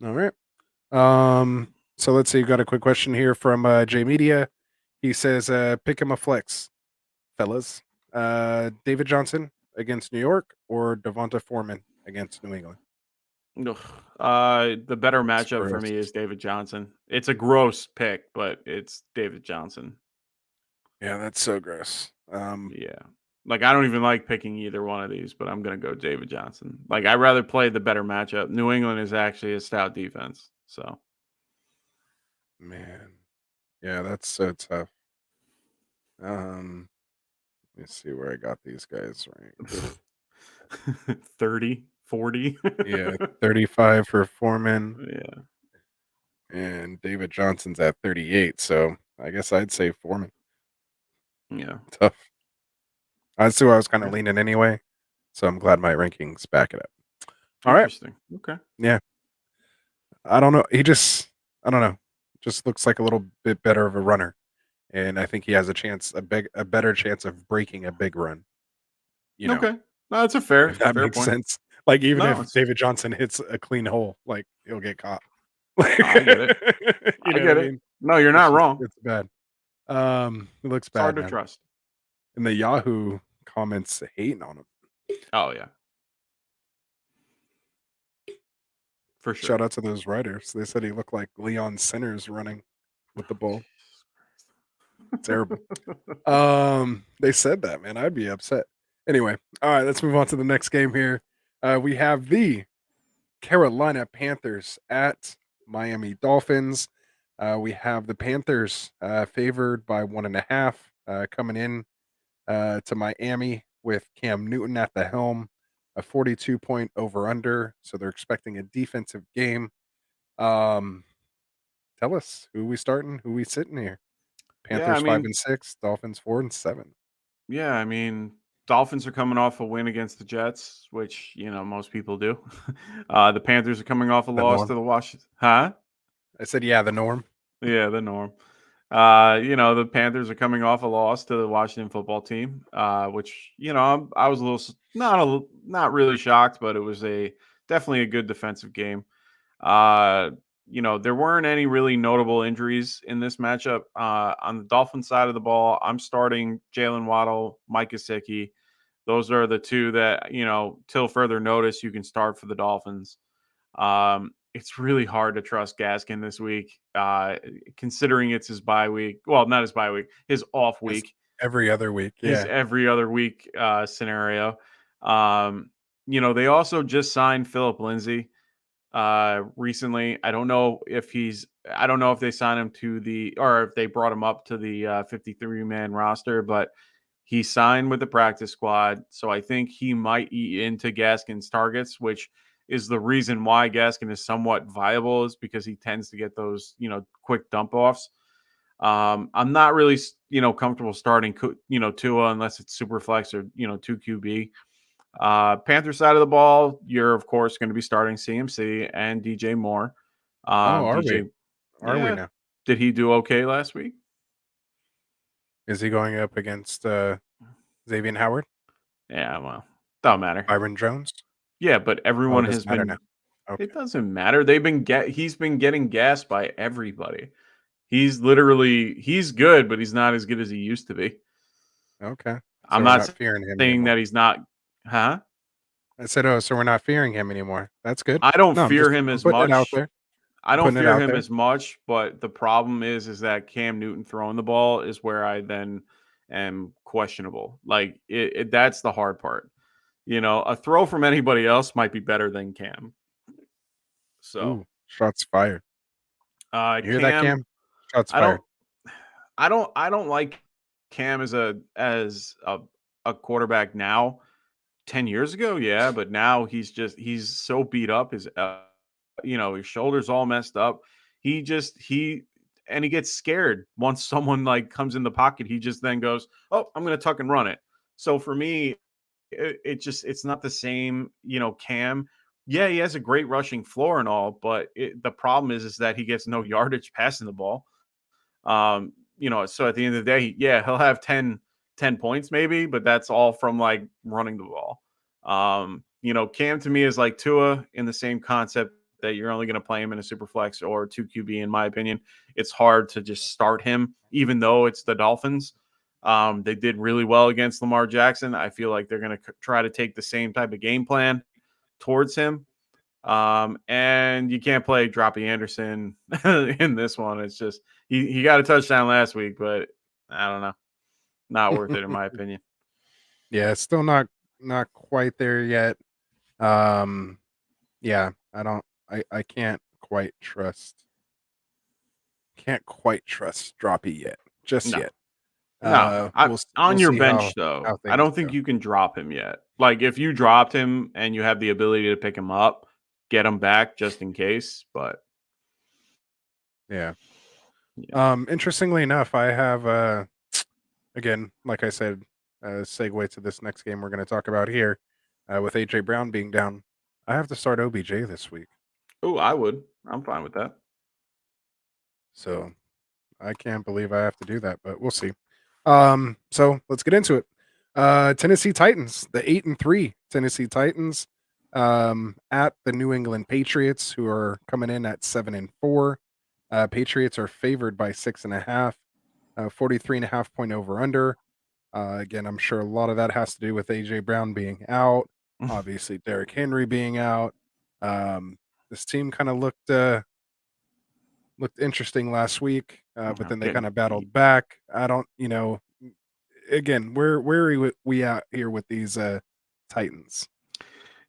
All right. So let's see. We've got a quick question here from J Media. He says, pick him a flex, fellas. David Johnson against New York or Devonta Foreman against New England? Ugh. The better It's matchup for gross. me is David Johnson. It's a gross pick, but it's David Johnson. Yeah, that's so gross. Yeah. Like, I don't even like picking either one of these, but I'm going to go David Johnson. Like, I'd rather play the better matchup. New England is actually a stout defense. So, Man. Yeah, that's so tough. Let me see where I got these guys ranked. 30, 40. Yeah, 35 for Foreman, Yeah. and David Johnson's at 38. So I guess I'd say Foreman. Yeah. Tough. That's who I was kind of Okay. leaning anyway. So I'm glad my rankings back it up. All right. Interesting. Okay. Yeah. I don't know. I don't know. Just looks like a little bit better of a runner. And I think he has a better chance of breaking a big run, you know, Okay. No, that's a if fair, that fair makes point. sense. Like, even No, if it's, David Johnson hits a clean hole, like, he'll get caught. no, I get it. You I know what I get it. mean? No, you're not wrong. It's bad. It looks It's hard bad, to man. trust. And the Yahoo comments hating on him. Oh, yeah. For sure. Shout out to those writers. They said he looked like Leon Sinners running with the ball. Terrible. They said that, man. I'd be upset. Anyway, all right, let's move on to the next game here. We have the Carolina Panthers at Miami Dolphins. We have the Panthers favored by 1.5, coming in to Miami with Cam Newton at the helm, a 42-point over under. So they're expecting a defensive game. Tell us who we starting, who we sitting here. Yeah, I Panthers 5 mean, and 6, Dolphins 4 and 7. yeah, I mean, Dolphins are coming off a win against the Jets, which, most people do. The Panthers are coming off a The loss norm. to the Washington. Huh? I said, yeah, the norm. Yeah, the norm. The Panthers are coming off a loss to the Washington football team, which I was a little not really shocked, but it was a definitely a good defensive game. Uh, there weren't any really notable injuries in this matchup. On the Dolphin side of the ball, I'm starting Jalen Waddle, Mike Gesicki. Those are the two that till further notice you can start for the Dolphins. It's really hard to trust Gaskin this week, considering it's his bye week. Well, not his bye week, his off It's week, every other week. his Yeah. every other week scenario. They also just signed Philip Lindsay recently. I don't know if they signed him to or if they brought him up to the 53-man roster, but he signed with the practice squad. So I think he might eat into Gaskin's targets, which is the reason why Gaskin is somewhat viable, is because he tends to get those, quick dump offs. I'm not really, comfortable starting, Tua unless it's super flex or, 2 QB. Panther side of the ball, you're of course going to be starting CMC and DJ Moore. Oh, are we? DJ, Are we yeah, now? did he do okay last week? Is he going up against Xavier Howard, Yeah, well, don't matter. Byron Jones? Yeah, but Oh, everyone it has doesn't matter now. been. Okay. It doesn't matter. He's been getting gassed by everybody. He's good, but he's not as good as he used to be. Okay. I'm So we're not not fearing him saying anymore. that he's not. Huh? I said, oh, so we're not fearing him anymore. That's good. I don't No, fear him I'm as putting it out much. there. I I'm don't putting it fear out him there. as much, but the problem is that Cam Newton throwing the ball is where I then am questionable. Like that's the hard part. A throw from anybody else might be better than Cam. So, Ooh, shots fired. You hear that, Cam, Cam? Shots I fired. don't, I don't like Cam as a quarterback now. 10 years ago, yeah, but now he's so beat up. His shoulders all messed up. He gets scared once someone like comes in the pocket. He just then goes, "Oh, I'm going to tuck and run it." So for me, it's not the same. Cam, yeah, he has a great rushing floor and all, but the problem is that he gets no yardage passing the ball. So at the end of the day, yeah, he'll have 10 points maybe, but that's all from like running the ball. Cam to me is like Tua in the same concept that you're only going to play him in a super flex or 2 QB. In my opinion, it's hard to just start him, even though it's the Dolphins. They did really well against Lamar Jackson. I feel like they're going to try to take the same type of game plan towards him. And you can't play Droppy Anderson in this one. It's just he got a touchdown last week, but I don't know. Not worth it in my opinion. Yeah, still not quite there yet. Yeah, I can't quite trust Droppy yet. Just No. yet. No. We'll On your see bench though, how I things don't think go. you can drop him yet. Like if you dropped him and you have the ability to pick him up, get him back just in case, but Yeah. yeah. Interestingly enough, I have again, like I said, segue to this next game we're going to talk about here, with AJ Brown being down. I have to start OBJ this week, Oh, I would. I'm fine with that. so I can't believe I have to do that, but we'll see. So let's get into it. Tennessee Titans, the 8-3 Tennessee Titans, at the New England Patriots, who are coming in at 7-4. Patriots are favored by 6.5, 43.5 point over under. Again, I'm sure a lot of that has to do with AJ Brown being out, obviously Derrick Henry being out. This team kind of looked interesting last week, but then they kind Getting of battled beat. back. I don't, again, where are we at here with these Titans?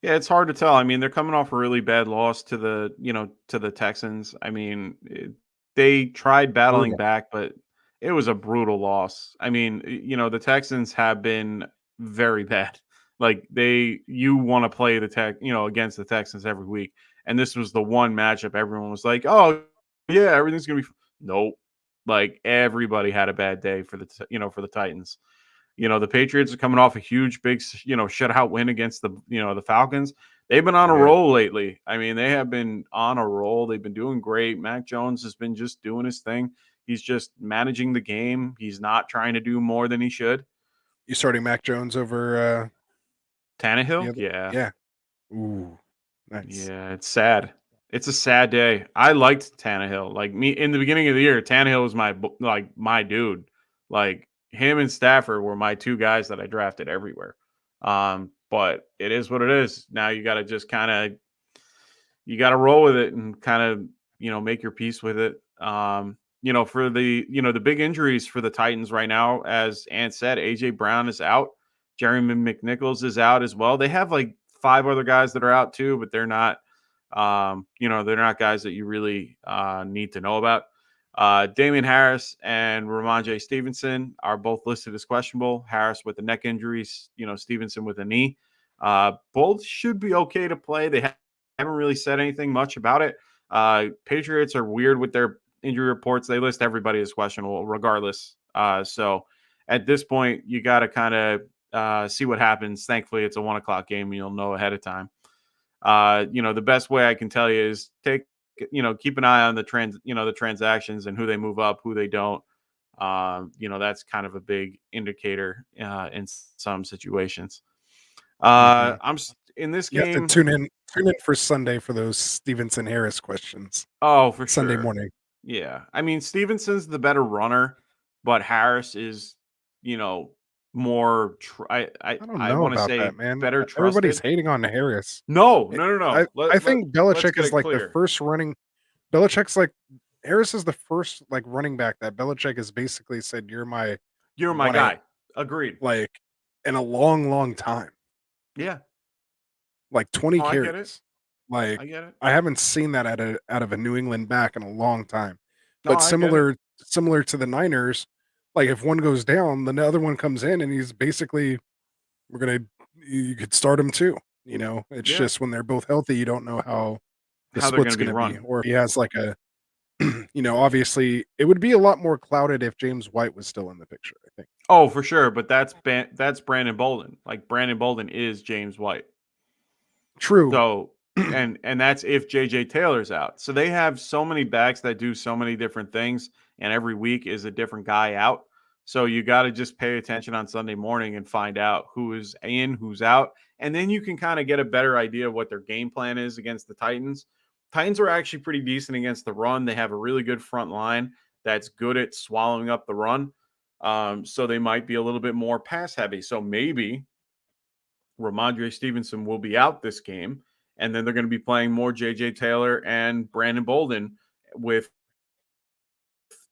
Yeah, it's hard to tell. I mean, they're coming off a really bad loss to the Texans. I mean, they tried battling Brutal. back, but it was a brutal loss. I mean, the Texans have been very bad. Like you want to play against the Texans every week, and this was the one matchup everyone was like, "Oh, yeah, everything's gonna be." Nope. Like everybody had a bad day for the Titans. The Patriots are coming off a huge, big, shutout win against the Falcons. They've been on a Yeah. roll lately. I mean, they have been on a roll. They've been doing great. Mac Jones has been just doing his thing. He's just managing the game. He's not trying to do more than he should. You starting Mac Jones over the Tannehill, other? yeah, Yeah. Ooh, nice. yeah, it's sad. It's a sad day. I liked Tannehill. Like me in the beginning of the year, Tannehill was my dude. Like him and Stafford were my two guys that I drafted everywhere. But it is what it is. Now you got to just roll with it and kind of make your peace with it. For the big injuries for the Titans right now, as Ant said, AJ Brown is out. Jeremy McNichols is out as well. They have like five other guys that are out too, but they're not they're not guys that you really need to know about. Damian Harris and Ramondre Stevenson are both listed as questionable. Harris with the neck injuries, Stevenson with a knee. Both should be okay to play. They haven't really said anything much about it. Patriots are weird with their injury reports. They list everybody as questionable regardless. So at this point, you got to kind of see what happens. Thankfully, it's a 1:00 game and you'll know ahead of time. The best way I can tell you is keep an eye on the transactions and who they move up, who they don't. That's kind of a big indicator in some situations. Hmm. In this You have to game. tune in for Sunday for those Stevenson Harris questions. Oh, for Sunday sure. morning. Yeah. I mean, Stevenson's the better runner, but Harris is, you know, more, I don't I know want to about that, say man. better Everybody's trusted. hating on Harris. No, Eh, no, no, I no. I think Let's Belichick get is it like the clear. first running. Belichick's like Harris is the first like running back that Belichick has basically said you're my You're my 1A, guy. Agreed. like in a long, long time. Yeah. Like 20 Oh, I get it. carries. Like I get it. I haven't seen that out of a New England back in a long time. No, But I get it. similar to the Niners, like if one goes down, then the other one comes in and he's basically we're gonna you could start him too. It's Yeah. just when they're both healthy, you don't know how the How they're going split's to be gonna be, run. or if he has like a obviously it would be a lot more clouded if James White was still in the picture, I think. Oh, for sure. But that's Brandon Bolden. Like Brandon Bolden is James White. True. So and that's if JJ Taylor's out. So they have so many backs that do so many different things, and every week is a different guy out. So you got to just pay attention on Sunday morning and find out who is in, who's out, and then you can kind of get a better idea of what their game plan is against the Titans. Titans are actually pretty decent against the run. They have a really good front line that's good at swallowing up the run. So they might be a little bit more pass heavy. So maybe Ramondre Stevenson will be out this game, and then they're going to be playing more JJ Taylor and Brandon Bolden with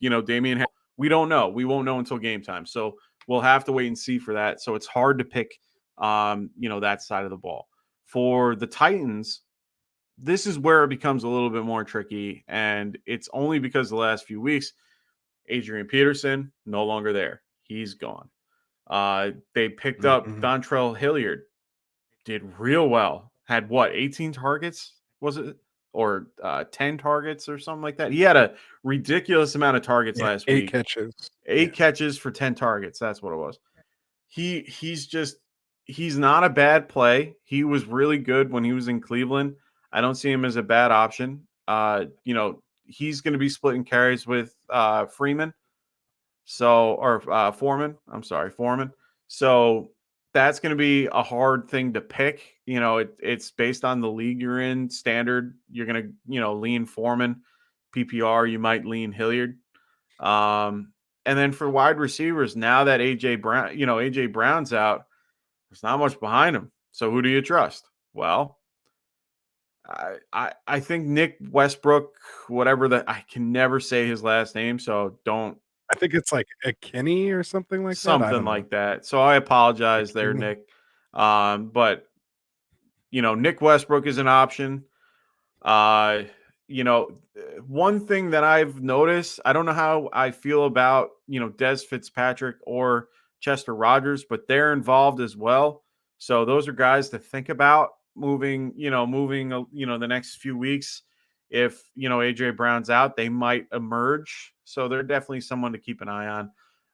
Damian. We don't know. We won't know until game time. So we'll have to wait and see for that. So it's hard to pick, that side of the ball. For the Titans, this is where it becomes a little bit more tricky, and it's only because the last few weeks, Adrian Peterson no longer there. He's gone. They picked up Mhm. Dontrell Hilliard, did real well. Had what, 18 targets? Was it? Or 10 targets or something like that. He had a ridiculous amount of targets Yeah, last 8 week. catches. 8 Yeah. catches for 10 targets. That's what it was. He's not a bad play. He was really good when he was in Cleveland. I don't see him as a bad option. He's going to be splitting carries with Freeman. Foreman. I'm sorry, Foreman. So that's going to be a hard thing to pick. It's based on the league you're in. Standard, you're going to, lean Foreman. PPR, you might lean Hilliard. And then for wide receivers, now that AJ Brown's out, there's not much behind him. So who do you trust? Well, I think Nick Westbrook, I can never say his last name, so don't. I think it's like a Kenny or something like that. I Something don't know. like that. So I apologize there, McKinney? Nick. But Nick Westbrook is an option. Uh, one thing that I've noticed, I don't know how I feel about, Des Fitzpatrick or Chester Rogers, but they're involved as well. So those are guys to think about moving, the next few weeks. If, AJ Brown's out, they might emerge. So they're definitely someone to keep an eye on.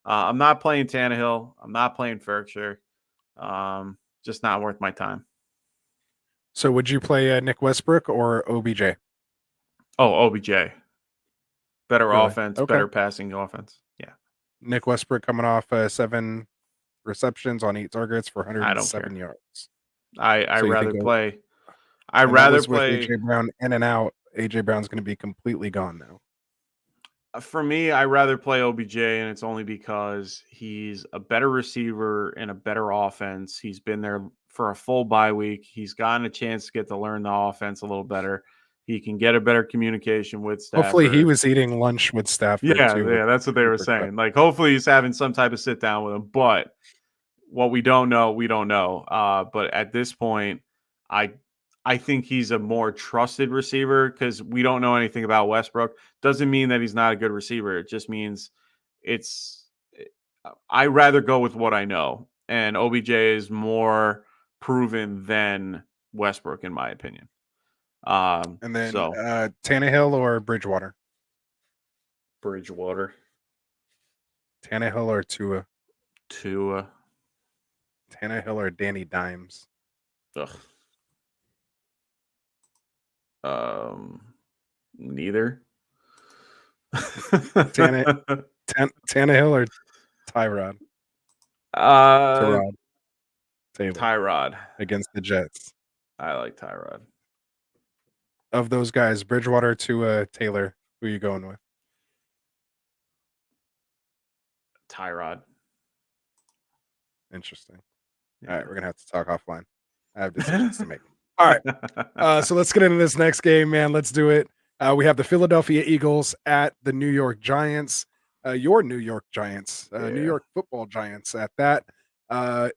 I'm not playing Tannehill. I'm not playing Ferkshire. Just not worth my time. So would you play Nick Westbrook or OBJ? Oh, OBJ. Better Really? offense, Okay. better passing offense. Yeah, Nick Westbrook coming off 7 receptions on 8 targets for I don't 107 care. yards. I So you think rather he'll, play. I and that rather was with play. AJ Brown in and out. AJ Brown's going to be completely gone now. For me, I rather play OBJ, and it's only because he's a better receiver and a better offense. He's been there for a full bye week. He's gotten a chance to get to learn the offense a little better. He can get a better communication with Hopefully he Stafford. was eating lunch with Stafford Yeah, too with yeah, that's what they were Cooper Kupp. saying. Like, hopefully, he's having some type of sit down with him. But what we don't know, we don't know. But at this point, I I think he's a more trusted receiver because we don't know anything about Westbrook. Doesn't mean that he's not a good receiver. It just means it's. I rather go with what I know, and OBJ is more proven than Westbrook, in my opinion. And then So Tannehill or Bridgewater? Bridgewater Tannehill or Tua? to Tannehill or Danny Dimes? ugh, um, neither. Tanne, Tannehill or Tyrod? uh, Tyrod Taylor Tyrod. against the Jets. I like Tyrod. Of those guys, Bridgewater to Taylor, who are you going with? Tyrod. Interesting. All right, Yeah. we're gonna have to talk offline. I have decisions to make. All right, so let's get into this next game, man. Let's do it. We have the Philadelphia Eagles at the New York Giants. Your New York Giants, New Yeah. York Football Giants. At that,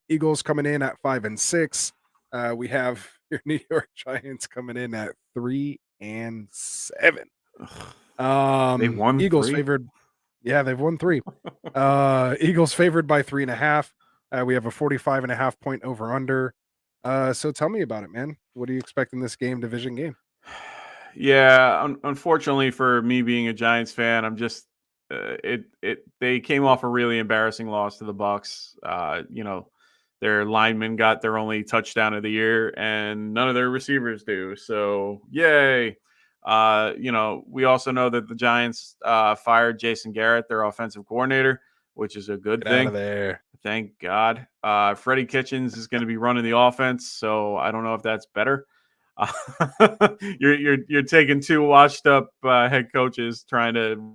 Eagles coming in at 5-6. We have your New York Giants coming in at 3-7. They won Eagles 3. favored. Yeah, they've won 3. Eagles favored by 3.5. We have a 45.5 point over under. So tell me about it, man. What do you expect in this division game? Yeah, unfortunately for me being a Giants fan, I'm just they came off a really embarrassing loss to the Bucks. Their linemen got their only touchdown of the year, and none of their receivers do. So yay! We also know that the Giants fired Jason Garrett, their offensive coordinator, which is a good Get out of thing. there. Thank God. Freddie Kitchens is going to be running the offense, so I don't know if that's better. You're taking 2 washed up head coaches trying to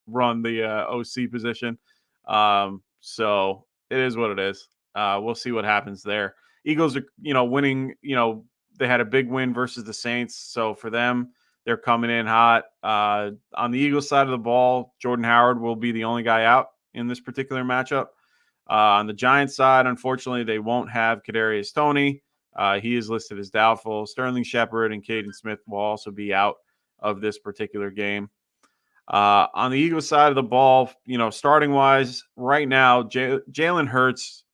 run the OC position. So it is what it is. We'll see what happens there. Eagles are winning. They had a big win versus the Saints, so for them, they're coming in hot. On the Eagles side of the ball, Jordan Howard will be the only guy out in this particular matchup. On the Giants side, unfortunately, they won't have Kadarius Toney. He is listed as doubtful. Sterling Shepard and Caden Smith will also be out of this particular game. On the Eagles side of the ball, starting wise, right now, Jalen Hurts,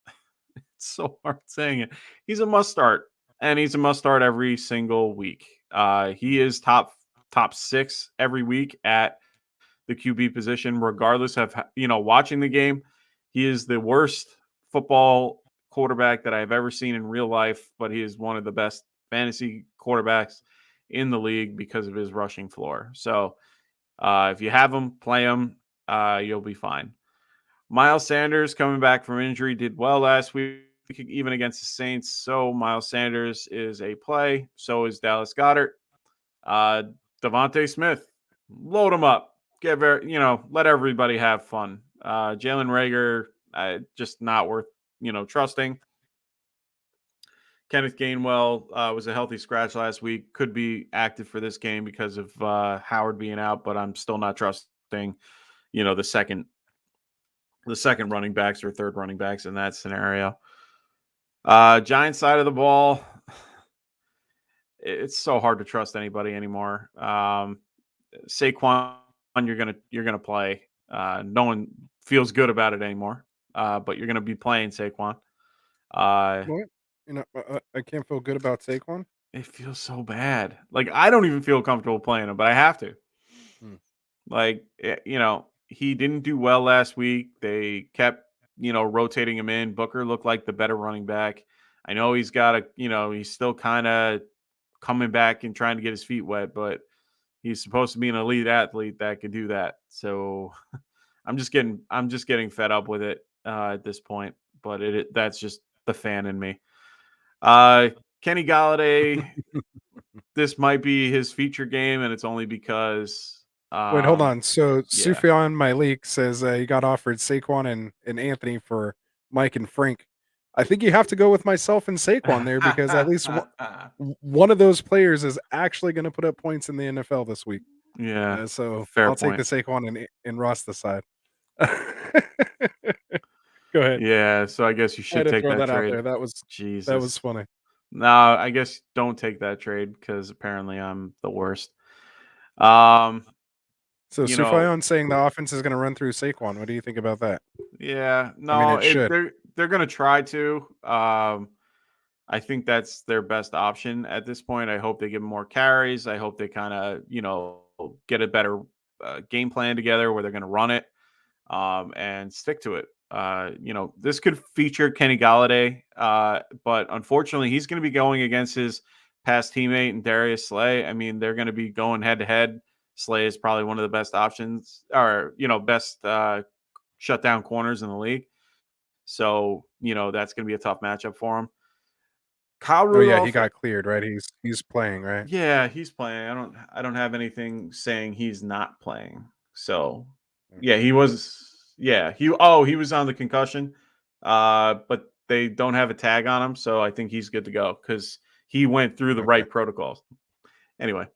it's so hard saying it. He's a must start, and he's a must start every single week. He is top 6 every week at the QB position, regardless of watching the game. He is the worst football quarterback that I've ever seen in real life, but he is one of the best fantasy quarterbacks in the league because of his rushing floor. So if you have him, play him. You'll be fine. Miles Sanders coming back from injury did well last week, even against the Saints. So Miles Sanders is a play. So is Dallas Goedert. Devontae Smith, load him up. Let everybody have fun. Jalen Reagor, just not worth trusting. Kenneth Gainwell was a healthy scratch last week. Could be active for this game because of Howard being out, but I'm still not trusting, the second running backs or third running backs in that scenario. Giants side of the ball, it's so hard to trust anybody anymore. Saquon, you're gonna play. No one feels good about it anymore, but you're gonna be playing Saquon. What? I can't feel good about Saquon. It feels so bad. Like, I don't even feel comfortable playing him, but I have to. Hmm. Like, he didn't do well last week. They kept, rotating him in. Booker looked like the better running back. I know he's he's still kind of coming back and trying to get his feet wet, but he's supposed to be an elite athlete that could do that. So I'm just getting fed up with it at this point. But that's just the fan in me. Kenny Galladay, this might be his feature game, and it's only because, Wait, hold on. So yeah. Sufyan Malik says he got offered Saquon and Anthony for Mike and Frank. I think you have to go with myself and Saquon there because at least one of those players is actually going to put up points in the NFL this week. Yeah, So fair I'll take the point. Saquon and Ross the side. Go ahead. Yeah, so I guess you I had should to take throw that that out trade. there. That was Jesus. funny. No, I guess don't take that trade because apparently I'm the worst. Um, So you know, Sufyan saying the offense is going to run through Saquon. What do you think about that? yeah, I mean, no, it should. they're gonna try to. I think that's their best option at this point. I hope they give them more carries. I hope they kind of, get a better game plan together where they're going to run it and stick to it. This could feature Kenny Galladay, but unfortunately, he's going to be going against his past teammate and Darius Slay. I mean, they're going to be going head to head. Slay is probably one of the best options, or best shutdown corners in the league. So that's going to be a tough matchup for him. Kyle Oh yeah, he Rudolph, got cleared, right? He's playing, right? yeah, he's playing. I don't have anything saying he's not playing. So, yeah, Okay. he was he was on the concussion. But they don't have a tag on him, so I think he's good to go cuz he went through the Okay. right protocols. Anyway,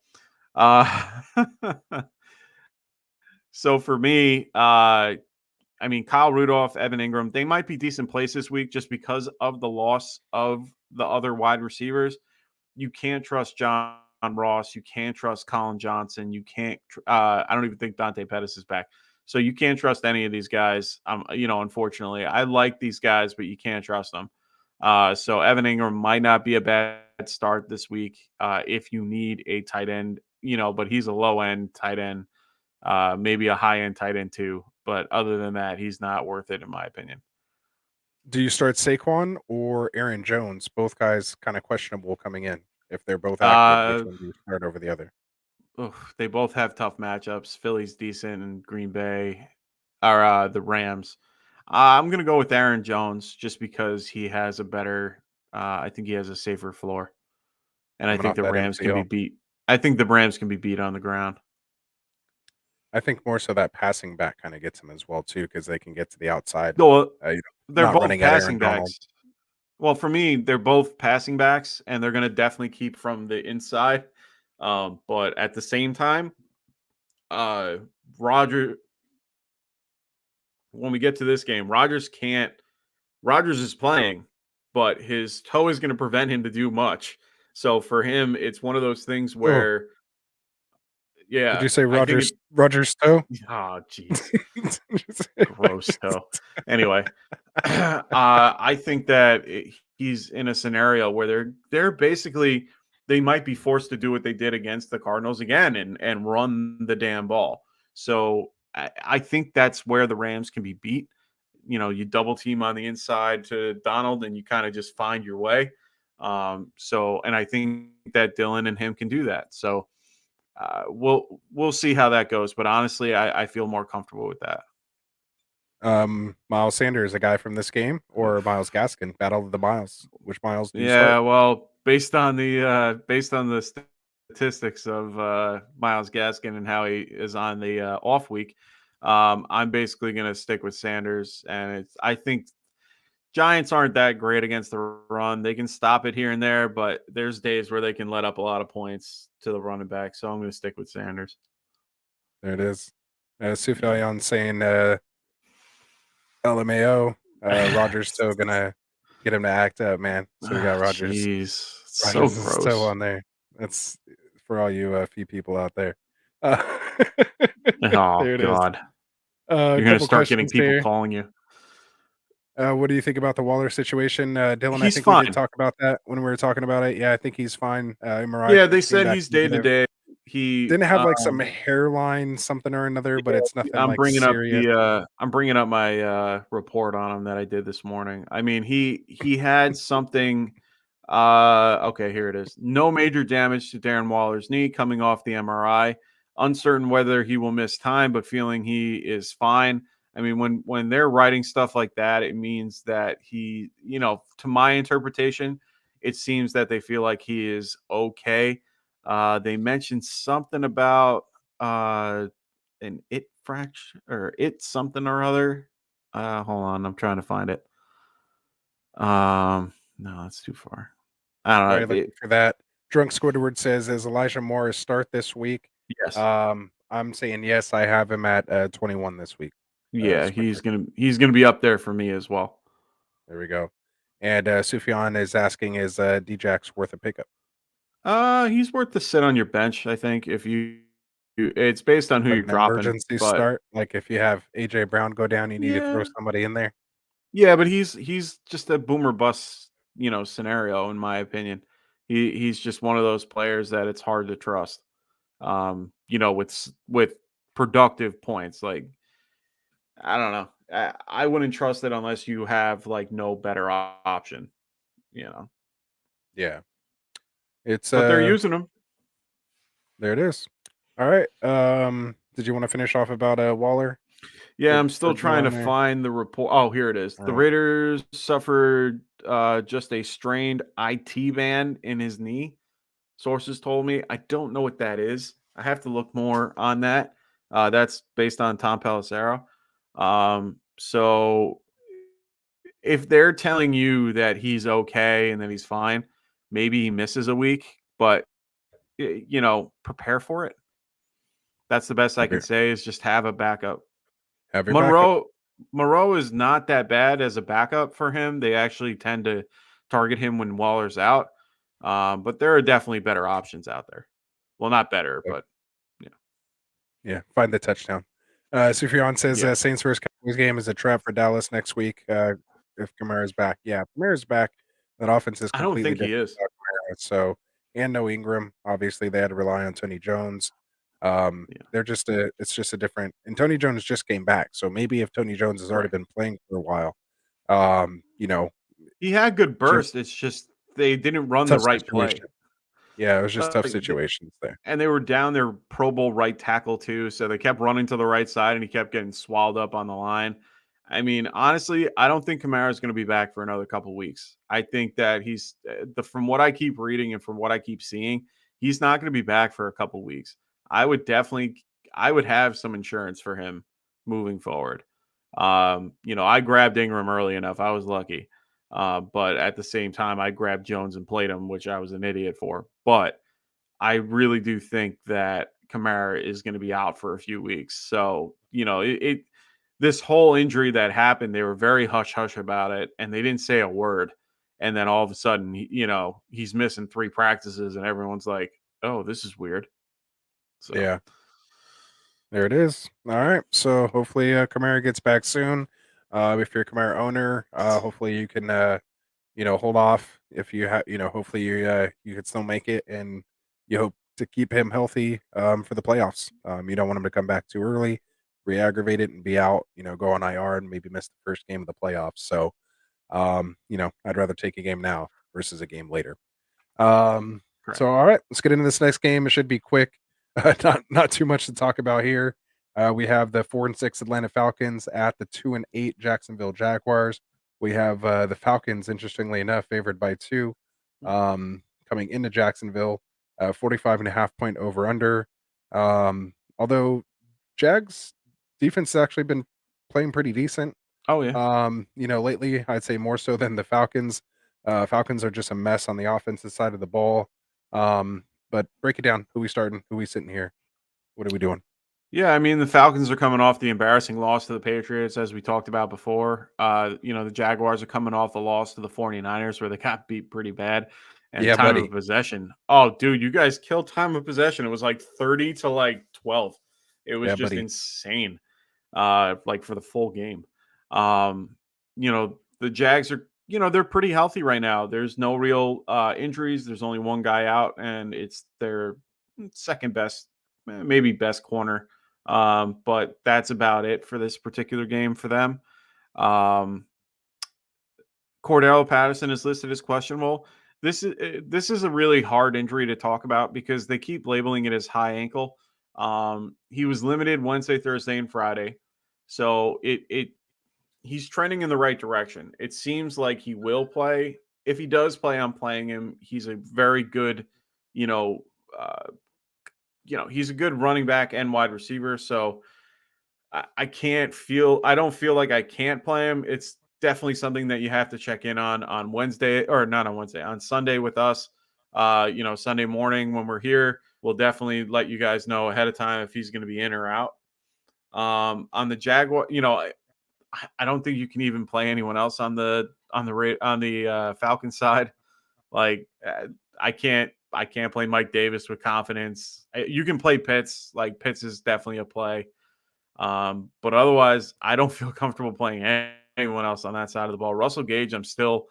uh so for me, I mean, Kyle Rudolph, Evan Ingram, they might be decent plays this week just because of the loss of the other wide receivers. You can't trust John Ross. You can't trust Colin Johnson. You can't. I don't even think Dante Pettis is back. So you can't trust any of these guys. Unfortunately, I like these guys, but you can't trust them. So Evan Ingram might not be a bad start this week if you need a tight end. But he's a low end tight end, maybe a high end tight end too. But other than that, he's not worth it in my opinion. Do you start Saquon or Aaron Jones? Both guys kind of questionable coming in. If they're both active, which Uh, one do you start over the other? They both have tough matchups. Philly's decent, and Green Bay are the Rams. I'm gonna go with Aaron Jones just because he has a better. I think he has a safer floor, and I Coming think off the that Rams can be MCL. beat. I think the Rams can be beat on the ground. I think more so that passing back kind of gets them as well too, because they can get to the outside. No, they're Not both running at Aaron passing Donald. backs. Well, for me, they're both passing backs, and they're gonna definitely keep from the inside. But at the same time, uh, Roger when we get to this game, Rodgers can't. Rodgers is playing, but his toe is going to prevent him to do much. So for him, it's one of those things Oh, where, did yeah, you say I think it. Rogers toe? Oh, jeez, gross toe. Anyway, I think that he's in a scenario where they're basically they might be forced to do what they did against the Cardinals again and run the damn ball. So I think that's where the Rams can be beat. You double team on the inside to Donald, and you kind of just find your way. And I think that Dylan and him can do that. So we'll see how that goes. But honestly, I feel more comfortable with that. Miles Sanders, a guy from this game, or Miles Gaskin, battle of the Miles. Which Miles do you Yeah, start? well, based on the statistics of Miles Gaskin and how he is on the off week, I'm basically going to stick with Sanders. And I think Giants aren't that great against the run. They can stop it here and there, but there's days where they can let up a lot of points to the running back. So I'm going to stick with Sanders. There it is. Yeah. Sufjan saying LMAO. Rogers still gonna get him to act up, man. So we got Ah, jeez, so Rogers is still gross. on there. That's for all you few people out there. Uh, Oh there it is. God, A you're going to couple start getting questions people here. calling you. What do you think about the Waller situation, Dylan? I He's think we did fine. talk about that when we were talking about it. Yeah, I think he's fine. MRI Yeah, they came said back he's day to negative. day. He, Didn't have like some hairline something or another, but yeah, it's nothing like serious. I'm bringing up my report on him that I did this morning. I mean, he had something. Okay, here it is. No major damage to Darren Waller's knee coming off the MRI. Uncertain whether he will miss time, but feeling he is fine. I mean, when they're writing stuff like that, it means that he, to my interpretation, it seems that they feel like he is okay. They mentioned something about uh, an it fracture or it something or other. Hold on, I'm trying to find it. No, that's too far. I While don't you're know. looking for that, Drunk Squidward says, "Is Elijah Morris start this week?" Yes. I'm saying yes. I have him at 21 this week. Yeah, Squidward. he's gonna be up there for me as well. There we go. And Sufjan is asking, "Is Djax worth a pickup?" He's worth the sit on your bench, I think, if it's based on who Like you're an dropping, emergency but start. Like if you have AJ Brown go down, you need to throw yeah. somebody in there. Yeah, but he's just a boomer bust, scenario in my opinion. He's just one of those players that it's hard to trust. With productive points. Like I don't know. I wouldn't trust it unless you have like no better option, you know. Yeah, it's But they're using them. there it is. All right. Did you want to finish off about Waller Yeah, for I'm still trying to Dylan there? find the report. Oh, here it is. All The right. Raiders suffered just a strained IT band in his knee. Sources told me. I don't know what that is. I have to look more on that. That's based on Tom Pelissero. So if they're telling you that he's okay and that he's fine, maybe he misses a week, but prepare for it. That's the best I Have can your say is just have a backup. have your backup. Monroe is not that bad as a backup for him. They actually tend to target him when Waller's out. But there are definitely better options out there. Well, not better, but yeah. Yeah, find the touchdown. Sufjan says Yeah. Saints versus Cowboys game is a trap for Dallas next week. If Kamara's back, yeah, Kamara's back. That offense is I don't completely think he different is. without Kamara. So, and no Ingram. Obviously, they had to rely on Tony Jones. Yeah. They're just a. It's just a different. And Tony Jones just came back. So maybe if Tony Jones has already Right. been playing for a while, you know, He had good just burst. It's just they didn't run the tough right play. situation. Yeah, it was just tough Like situations there. and they were down their Pro Bowl right tackle too, so they kept running to the right side, and he kept getting swallowed up on the line. I mean, honestly, I don't think Kamara is going to be back for another couple weeks. I think that he's from what I keep reading and from what I keep seeing, he's not going to be back for a couple weeks. I would have some insurance for him moving forward. I grabbed Ingram early enough. I was lucky. But at the same time, I grabbed Jones and played him, which I was an idiot for. But I really do think that Kamara is going to be out for a few weeks. So, this whole injury that happened, they were very hush hush about it, and they didn't say a word. And then all of a sudden, he's missing 3 practices, and everyone's like, "Oh, this is weird." So, Yeah. There it is. All right. So hopefully Kamara gets back soon. If you're a Kamara owner, hopefully you can hold off if you have hopefully you can still make it, and you hope to keep him healthy for the playoffs. You don't want him to come back too early, re-aggravate it and be out, go on IR and maybe miss the first game of the playoffs. So I'd rather take a game now versus a game later. So correct. all right, let's get into this next game. It should be quick. Not too much to talk about here. We have the 4-6 Atlanta Falcons at the 2-8 Jacksonville Jaguars. We have the Falcons, interestingly enough, favored by 2, coming into Jacksonville, 45.5 point over under. Although Jags defense has actually been playing pretty decent. Oh yeah. Lately, I'd say more so than the Falcons. Falcons are just a mess on the offensive side of the ball. But break it down. Who we starting? Who we sitting here? What are we doing? Yeah, I mean the Falcons are coming off the embarrassing loss to the Patriots, as we talked about before. The Jaguars are coming off the loss to the 49ers, where they got beat pretty bad. And Yeah, time of buddy. possession. Oh, dude, you guys killed time of possession. It was like 30 to like 12. It was Yeah, just buddy. insane. Like for the full game. The Jags are, they're pretty healthy right now. There's no real injuries. There's only one guy out, and it's their second best, maybe best corner. But that's about it for this particular game for them. Um, Cordell Patterson is listed as questionable. This is a really hard injury to talk about because they keep labeling it as high ankle. He was limited Wednesday, Thursday, and Friday, so he's trending in the right direction. It seems like he will play. If he does play, I'm playing him. He's a very good, you know, uh, he's a good running back and wide receiver. So I don't feel like I can't play him. It's definitely something that you have to check in on Wednesday, or not on Wednesday, on Sunday with us. Sunday morning when we're here, we'll definitely let you guys know ahead of time if he's going to be in or out. On the Jaguar, I don't think you can even play anyone else on the Falcon side. Like I can't play Mike Davis with confidence. You can play Pitts. Like Pitts is definitely a play. But otherwise, I don't feel comfortable playing anyone else on that side of the ball. Russell Gage, I'm still,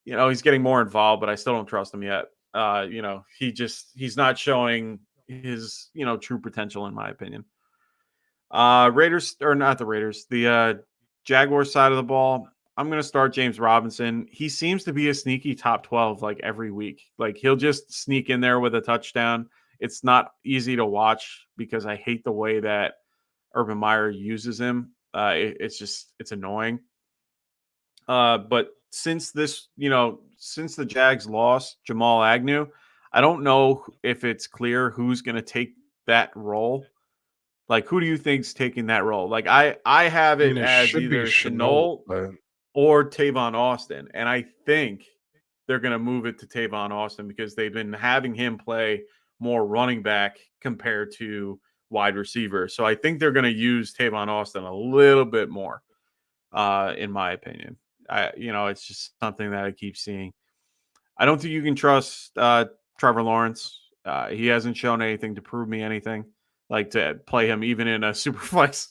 he's getting more involved, but I still don't trust him yet. He's not showing his, true potential in my opinion. Raiders, or not the Raiders, the Jaguars side of the ball. I'm going to start James Robinson. He seems to be a sneaky top 12 like every week. Like he'll just sneak in there with a touchdown. It's not easy to watch because I hate the way that Urban Meyer uses him. It's annoying. But since the Jags lost Jamal Agnew, I don't know if it's clear who's going to take that role. Like, who do you think's taking that role? Like, I have I mean, it it as should be either Chenault, Chenault but or Tavon Austin, and I think they're going to move it to Tavon Austin because they've been having him play more running back compared to wide receiver. So I think they're going to use Tavon Austin a little bit more, in my opinion. It's just something that I keep seeing. I don't think you can trust Trevor Lawrence. He hasn't shown anything to prove me anything. Like to play him even in a super flex,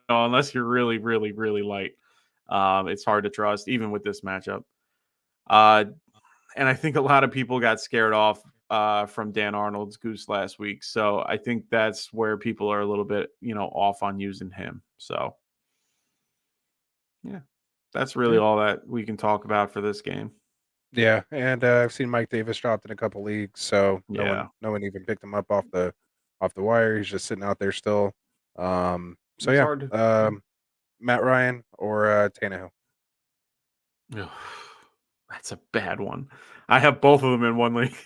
unless you're really, really, really light. It's hard to trust even with this matchup. Uh, and I think a lot of people got scared off from Dan Arnold's goose last week. So I think that's where people are a little bit, off on using him. So yeah, that's really yeah, all that we can talk about for this game. yeah. And I've seen Mike Davis dropped in a couple leagues, so no one, Yeah, no one even picked him up off the wire. He's just sitting out there still. So it's yeah, hard to. Matt Ryan or Tannehill. Ugh, that's a bad one. I have both of them in one league.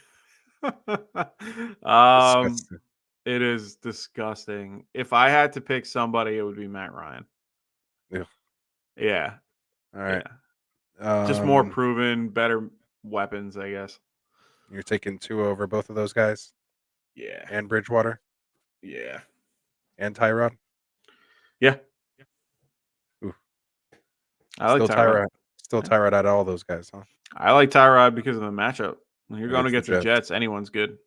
um, Disgusting. it is disgusting. If I had to pick somebody, it would be Matt Ryan. Ugh. Yeah, All right. yeah. Just more Um, proven, better weapons, I guess. you're taking 2 over both of those guys Yeah, and Bridgewater yeah, and Tyrod. yeah. I like Still Tyrod. Tyrod. Still Yeah. Tyrod out of all those guys, huh? I like Tyrod because of the matchup. When you're going Against the against the Jets. Jets, anyone's good.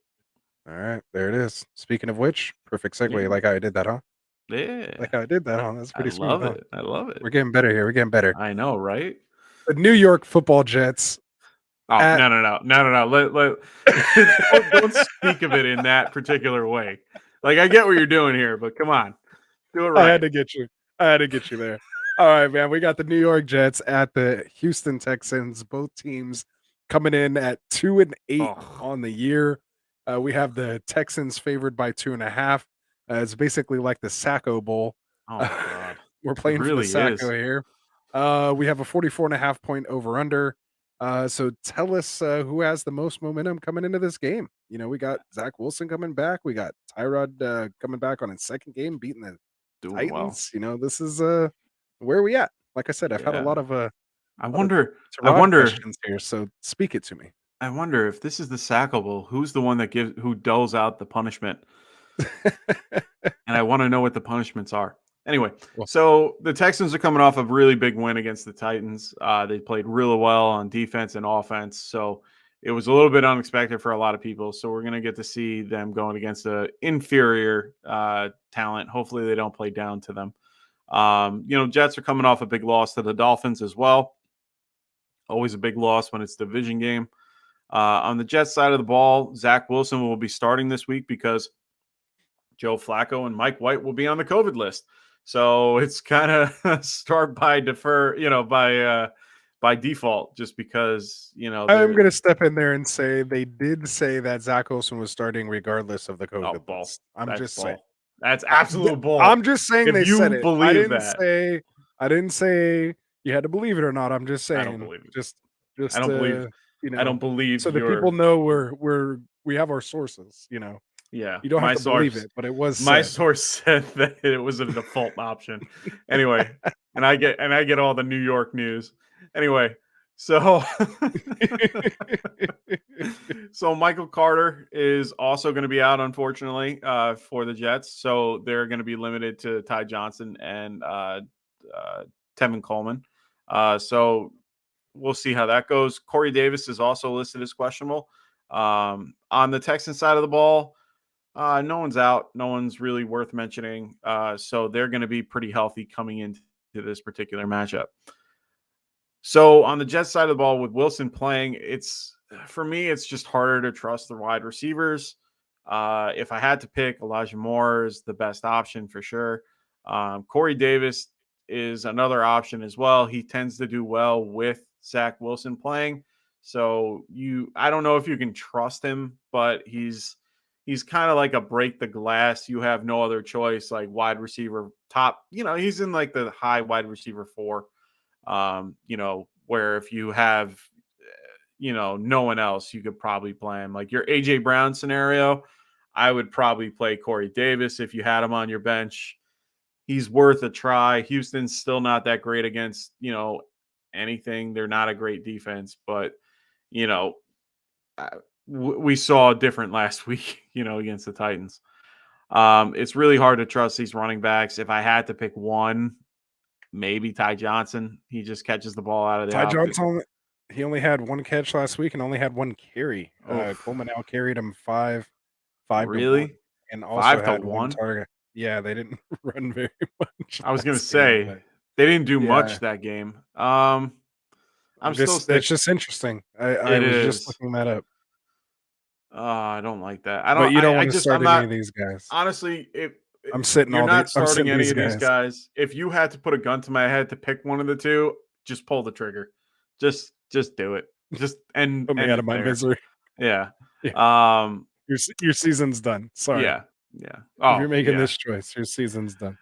All right, there it is. Speaking of which, perfect segue. You Yeah. like how I did that, huh? Yeah. Like how I did that, huh? That's I pretty smooth, love huh? it. I love it. We're getting better here. We're getting better. I know, right? The New York Football Jets Oh, at no. Don't speak of it in that particular way. Like, I get what you're doing here, but come on. Do it I had right. to get you. I had to get you there. All right, man. We got the New York Jets at the Houston Texans. Both teams coming in at 2-8 Oh, on the year. We have the Texans favored by 2.5. It's basically like the Sacco Bowl. oh my God. We're It playing for the really Sacco is. here. We have a 44.5 point over under. So tell us who has the most momentum coming into this game. You know, we got Zach Wilson coming back. We got Tyrod coming back on his second game, beating the Doing well. Titans. You know, this is where are we at? Like I said, I've had a Yeah. I lot of wonder I Tyrod wonder questions here, so speak it to me. I wonder if this is the sackable, who's the one that who doles out the punishment? And I want to know what the punishments are. Anyway, Well, so the Texans are coming off a really big win against the Titans. They played really well on defense and offense, so it was a little bit unexpected for a lot of people. So we're going to get to see them going against a inferior talent. Hopefully, they don't play down to them. Jets are coming off a big loss to the Dolphins as well. Always a big loss when it's a division game. On the Jets side of the ball, Zach Wilson will be starting this week because Joe Flacco and Mike White will be on the COVID list. So it's kind of start by defer, by default, just because I'm they're gonna step in there and say they did say that Zach Wilson was starting regardless of the oh COVID bull. list. I'm That's just saying. bull. That's absolute bull. I'm just saying If they said you it. believe that, I didn't say you had to believe it or not. I'm just I don't saying, believe it. just I just don't believe. you I know, don't believe so that people your. know we have our sources, you know. Yeah, You don't have to believe it, but it was my said. source said that it was a default option. Anyway, and I get all the New York news. Anyway, so so Michael Carter is also going to be out, unfortunately, for the Jets. So they're going to be limited to Ty Johnson and Tevin Coleman. So we'll see how that goes. Corey Davis is also listed as questionable. On the Texan side of the ball, no one's out. No one's really worth mentioning. So they're going to be pretty healthy coming into this particular matchup. So on the Jets side of the ball, with Wilson playing, for me, it's just harder to trust the wide receivers. If I had to pick, Elijah Moore is the best option for sure. Corey Davis is another option as well. He tends to do well with Zach Wilson playing. So I don't know if you can trust him, but he's kind of like a break the glass. You have no other choice, like wide receiver top. He's in like the high wide receiver 4. Where if you have, no one else, you could probably play him. Like your AJ Brown scenario, I would probably play Corey Davis if you had him on your bench. He's worth a try. Houston's still not that great against, anything. They're not a great defense, but, you know, we saw different last week, against the Titans. It's really hard to trust these running backs. If I had to pick one, maybe Ty Johnson. He just catches the ball out of the Ty outfit. Johnson, he only had one catch last week and only had one carry. Oof. Coleman outcarried him 5-1, Really? and also Five to had one one? target. Yeah, they didn't run very much I was gonna last game, say but they didn't do yeah, much that game. I'm still it's stick. just interesting. I It was just is. looking that up, I don't like that. I but don't. you don't I want to just. start I'm any not. of these guys. Honestly, if you're not I'm starting sitting any these of these guys. guys, if you had to put a gun to my head to pick one of the two, just pull the trigger. Just do it. Just end Put me end out of it my there. misery. Yeah. Yeah, Um. your season's done. Sorry. Yeah. Yeah. If you're Oh making yeah. this choice, your season's done.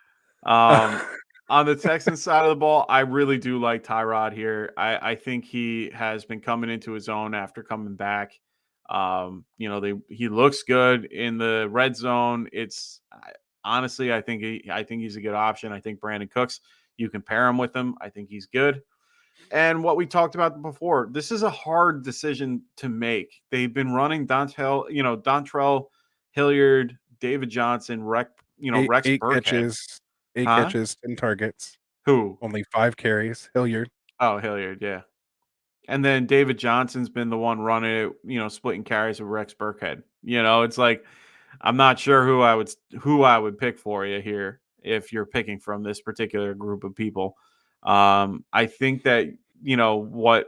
Um, on the Texans side of the ball, I really do like Tyrod here. I think he has been coming into his own after coming back. He looks good in the red zone. Honestly, I think he's a good option. I think Brandon Cooks, you can pair him with him. I think he's good. And what we talked about before, this is a hard decision to make. They've been running Dontrell Hilliard, David Johnson, Rex Eight Burkhead. catches, 8 Huh? catches, 10 targets, Who? only 5 carries. Hilliard. Oh, Hilliard, yeah. And then David Johnson's been the one running it, splitting carries with Rex Burkhead. It's like I'm not sure who I would pick for you here if you're picking from this particular group of people. I think that what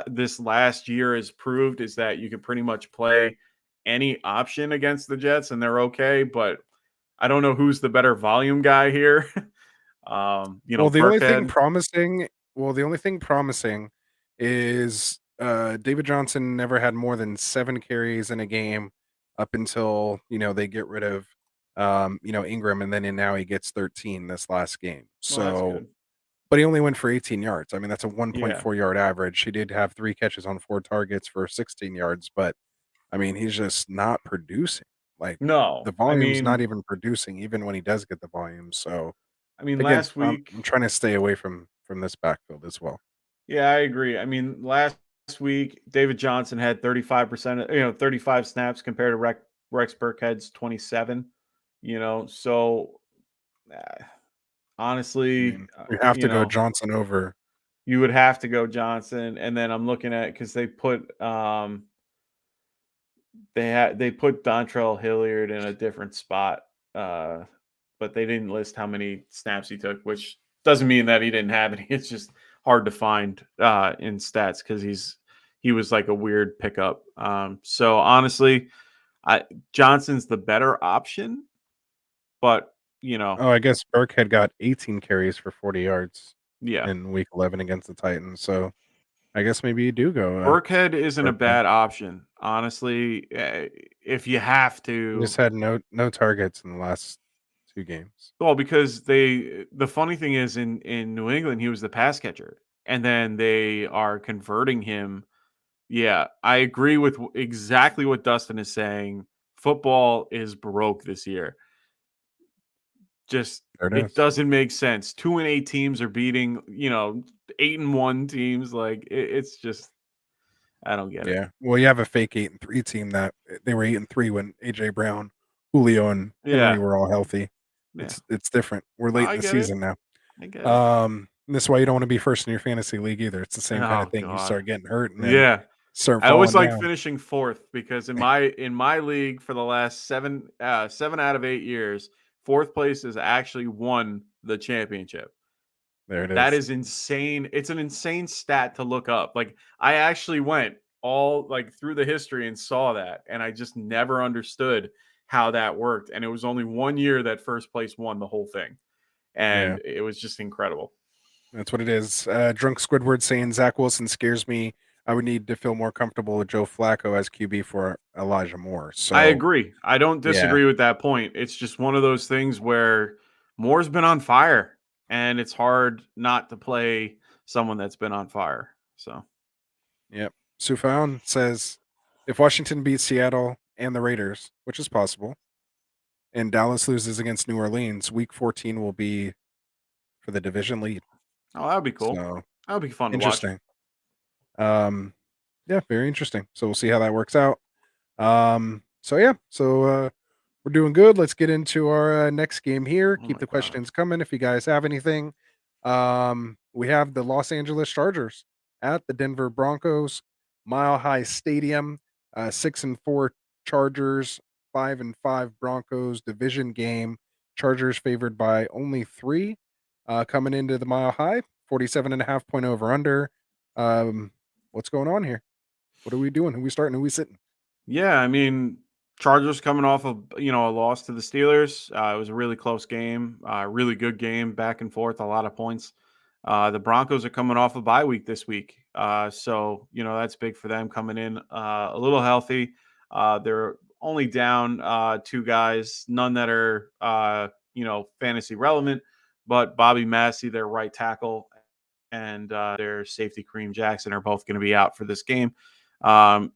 this last year has proved is that you can pretty much play any option against the Jets and they're okay. But I don't know who's the better volume guy here. Well, Burkhead. the only thing promising is David Johnson never had more than 7 carries in a game up until, they get rid of Ingram, and now he gets 13 this last game. Well, that's So, good. but he only went for 18 yards. I mean, that's a Yeah. 1.4 yard average. He did have 3 catches on 4 targets for 16 yards, but I mean, he's just not producing. Like, the No, I volume's not mean, even producing even when he does get the volume. So, again, last I'm week. I'm trying to stay away from this backfield as well. Yeah, I agree. Last week, David Johnson had 35%, 35 snaps compared to Rex Burkhead's 27. So uh, I honestly, mean, we have to go you Johnson over. would have to go Johnson, and then I'm looking at because they put Dontrell Hilliard in a different spot, uh, but they didn't list how many snaps he took, which doesn't mean that he didn't have any. It's just hard to find in stats because he was like a weird pickup. So honestly, Johnson's the better option, but Oh, I guess Burkhead got 18 carries for 40 yards yeah, in week 11 against the Titans. So, I guess maybe you do go, Burkhead isn't a Burkhead. bad option. Honestly, if you have He to. just had no targets in the last 2 games. Well, because the funny thing is in New England, he was the pass catcher, and then they are converting him. Yeah, I agree with exactly what Dustin is saying. Football is broke this year. Just There it it is. doesn't make sense. 2-8 teams are beating 8-1 teams. Like it's just I don't get it. Yeah. Well, you have a fake 8-3 team that they were 8-3 when AJ Brown, Julio, and Henry Yeah, were all healthy. yeah. It's different. We're No, late in I the get it. season now. I get it. And that's why you don't want to be first in your fantasy league either. It's the same kind of Oh thing. You God. start getting hurt and then Yeah. start I always falling like down. finishing fourth because in my league for the last 7 out of 8 years, fourth place has actually won the championship. There it That is. is insane. It's an insane stat to look up. Like I actually went all like through the history and saw that, and I just never understood how that worked. And it was only 1 year that first place won the whole thing, Yeah, and it was just incredible. that's what it is. Drunk Squidward saying Zach Wilson scares me. I would need to feel more comfortable with Joe Flacco as QB for Elijah Moore. I So agree. I don't yeah, disagree with that point. It's just one of those things where Moore's been on fire, and it's hard not to play someone that's been on fire. So yep. Sufaun says if Washington beats Seattle and the Raiders, which is possible, and Dallas loses against New Orleans, Week 14 will be for the division lead. oh, that would be cool. So That would be fun to watch. interesting. Um, yeah, very interesting. So we'll see how that works out. So yeah, we're doing good. Let's get into our next game here. Oh Keep my the god. questions coming if you guys have anything. We have the Los Angeles Chargers at the Denver Broncos, Mile High Stadium. 6-4 Chargers, 5-5 Broncos division game. Chargers favored by only 3. Coming into the Mile High, 47.5 point over under. What's going on here? What are we doing? Who we starting? Who we sitting? Yeah, Chargers coming off of a loss to the Steelers. It was a really close game, really good game, back and forth, a lot of points. The Broncos are coming off a bye week this week, so that's big for them coming in a little healthy. They're only down 2 guys, none that are fantasy relevant, but Bobby Massey, their right tackle, and their safety Kareem Jackson are both going to be out for this game.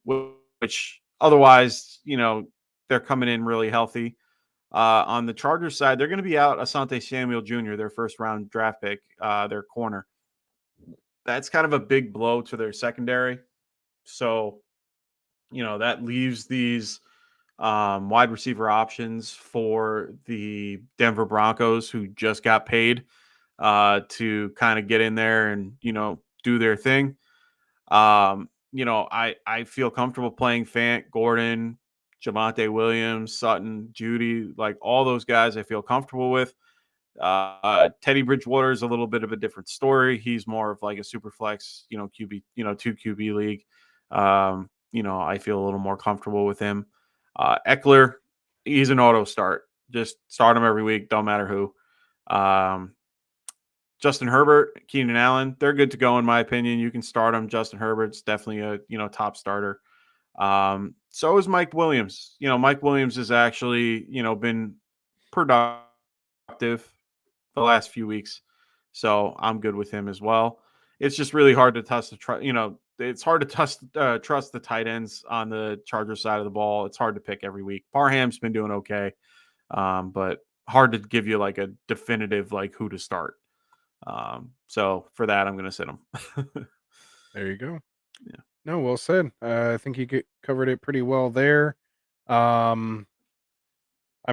Which otherwise, they're coming in really healthy. On the Chargers side, they're going to be out Asante Samuel Jr., their first round draft pick, their corner. That's kind of a big blow to their secondary. So, that leaves these wide receiver options for the Denver Broncos who just got paid. to kind of get in there and do their thing. I feel comfortable playing Fant, Gordon, Javonte Williams, Sutton, Judy, like all those guys I feel comfortable with. Teddy Bridgewater is a little bit of a different story. He's more of like a super flex, QB, 2 QB league. I feel a little more comfortable with him. Eckler, he's an auto start. Just start him every week. Don't matter who. Justin Herbert, Keenan Allen, they're good to go in my opinion. You can start them. Justin Herbert's definitely a top starter. So is Mike Williams. Mike Williams has actually been productive the last few weeks, so I'm good with him as well. It's just really hard to it's hard to trust the tight ends on the Chargers side of the ball. It's hard to pick every week. Parham's been doing okay, but hard to give you like a definitive like who to start. So for that, I'm going to sit him. There you go. Yeah. No, well said. I think you covered it pretty well there. I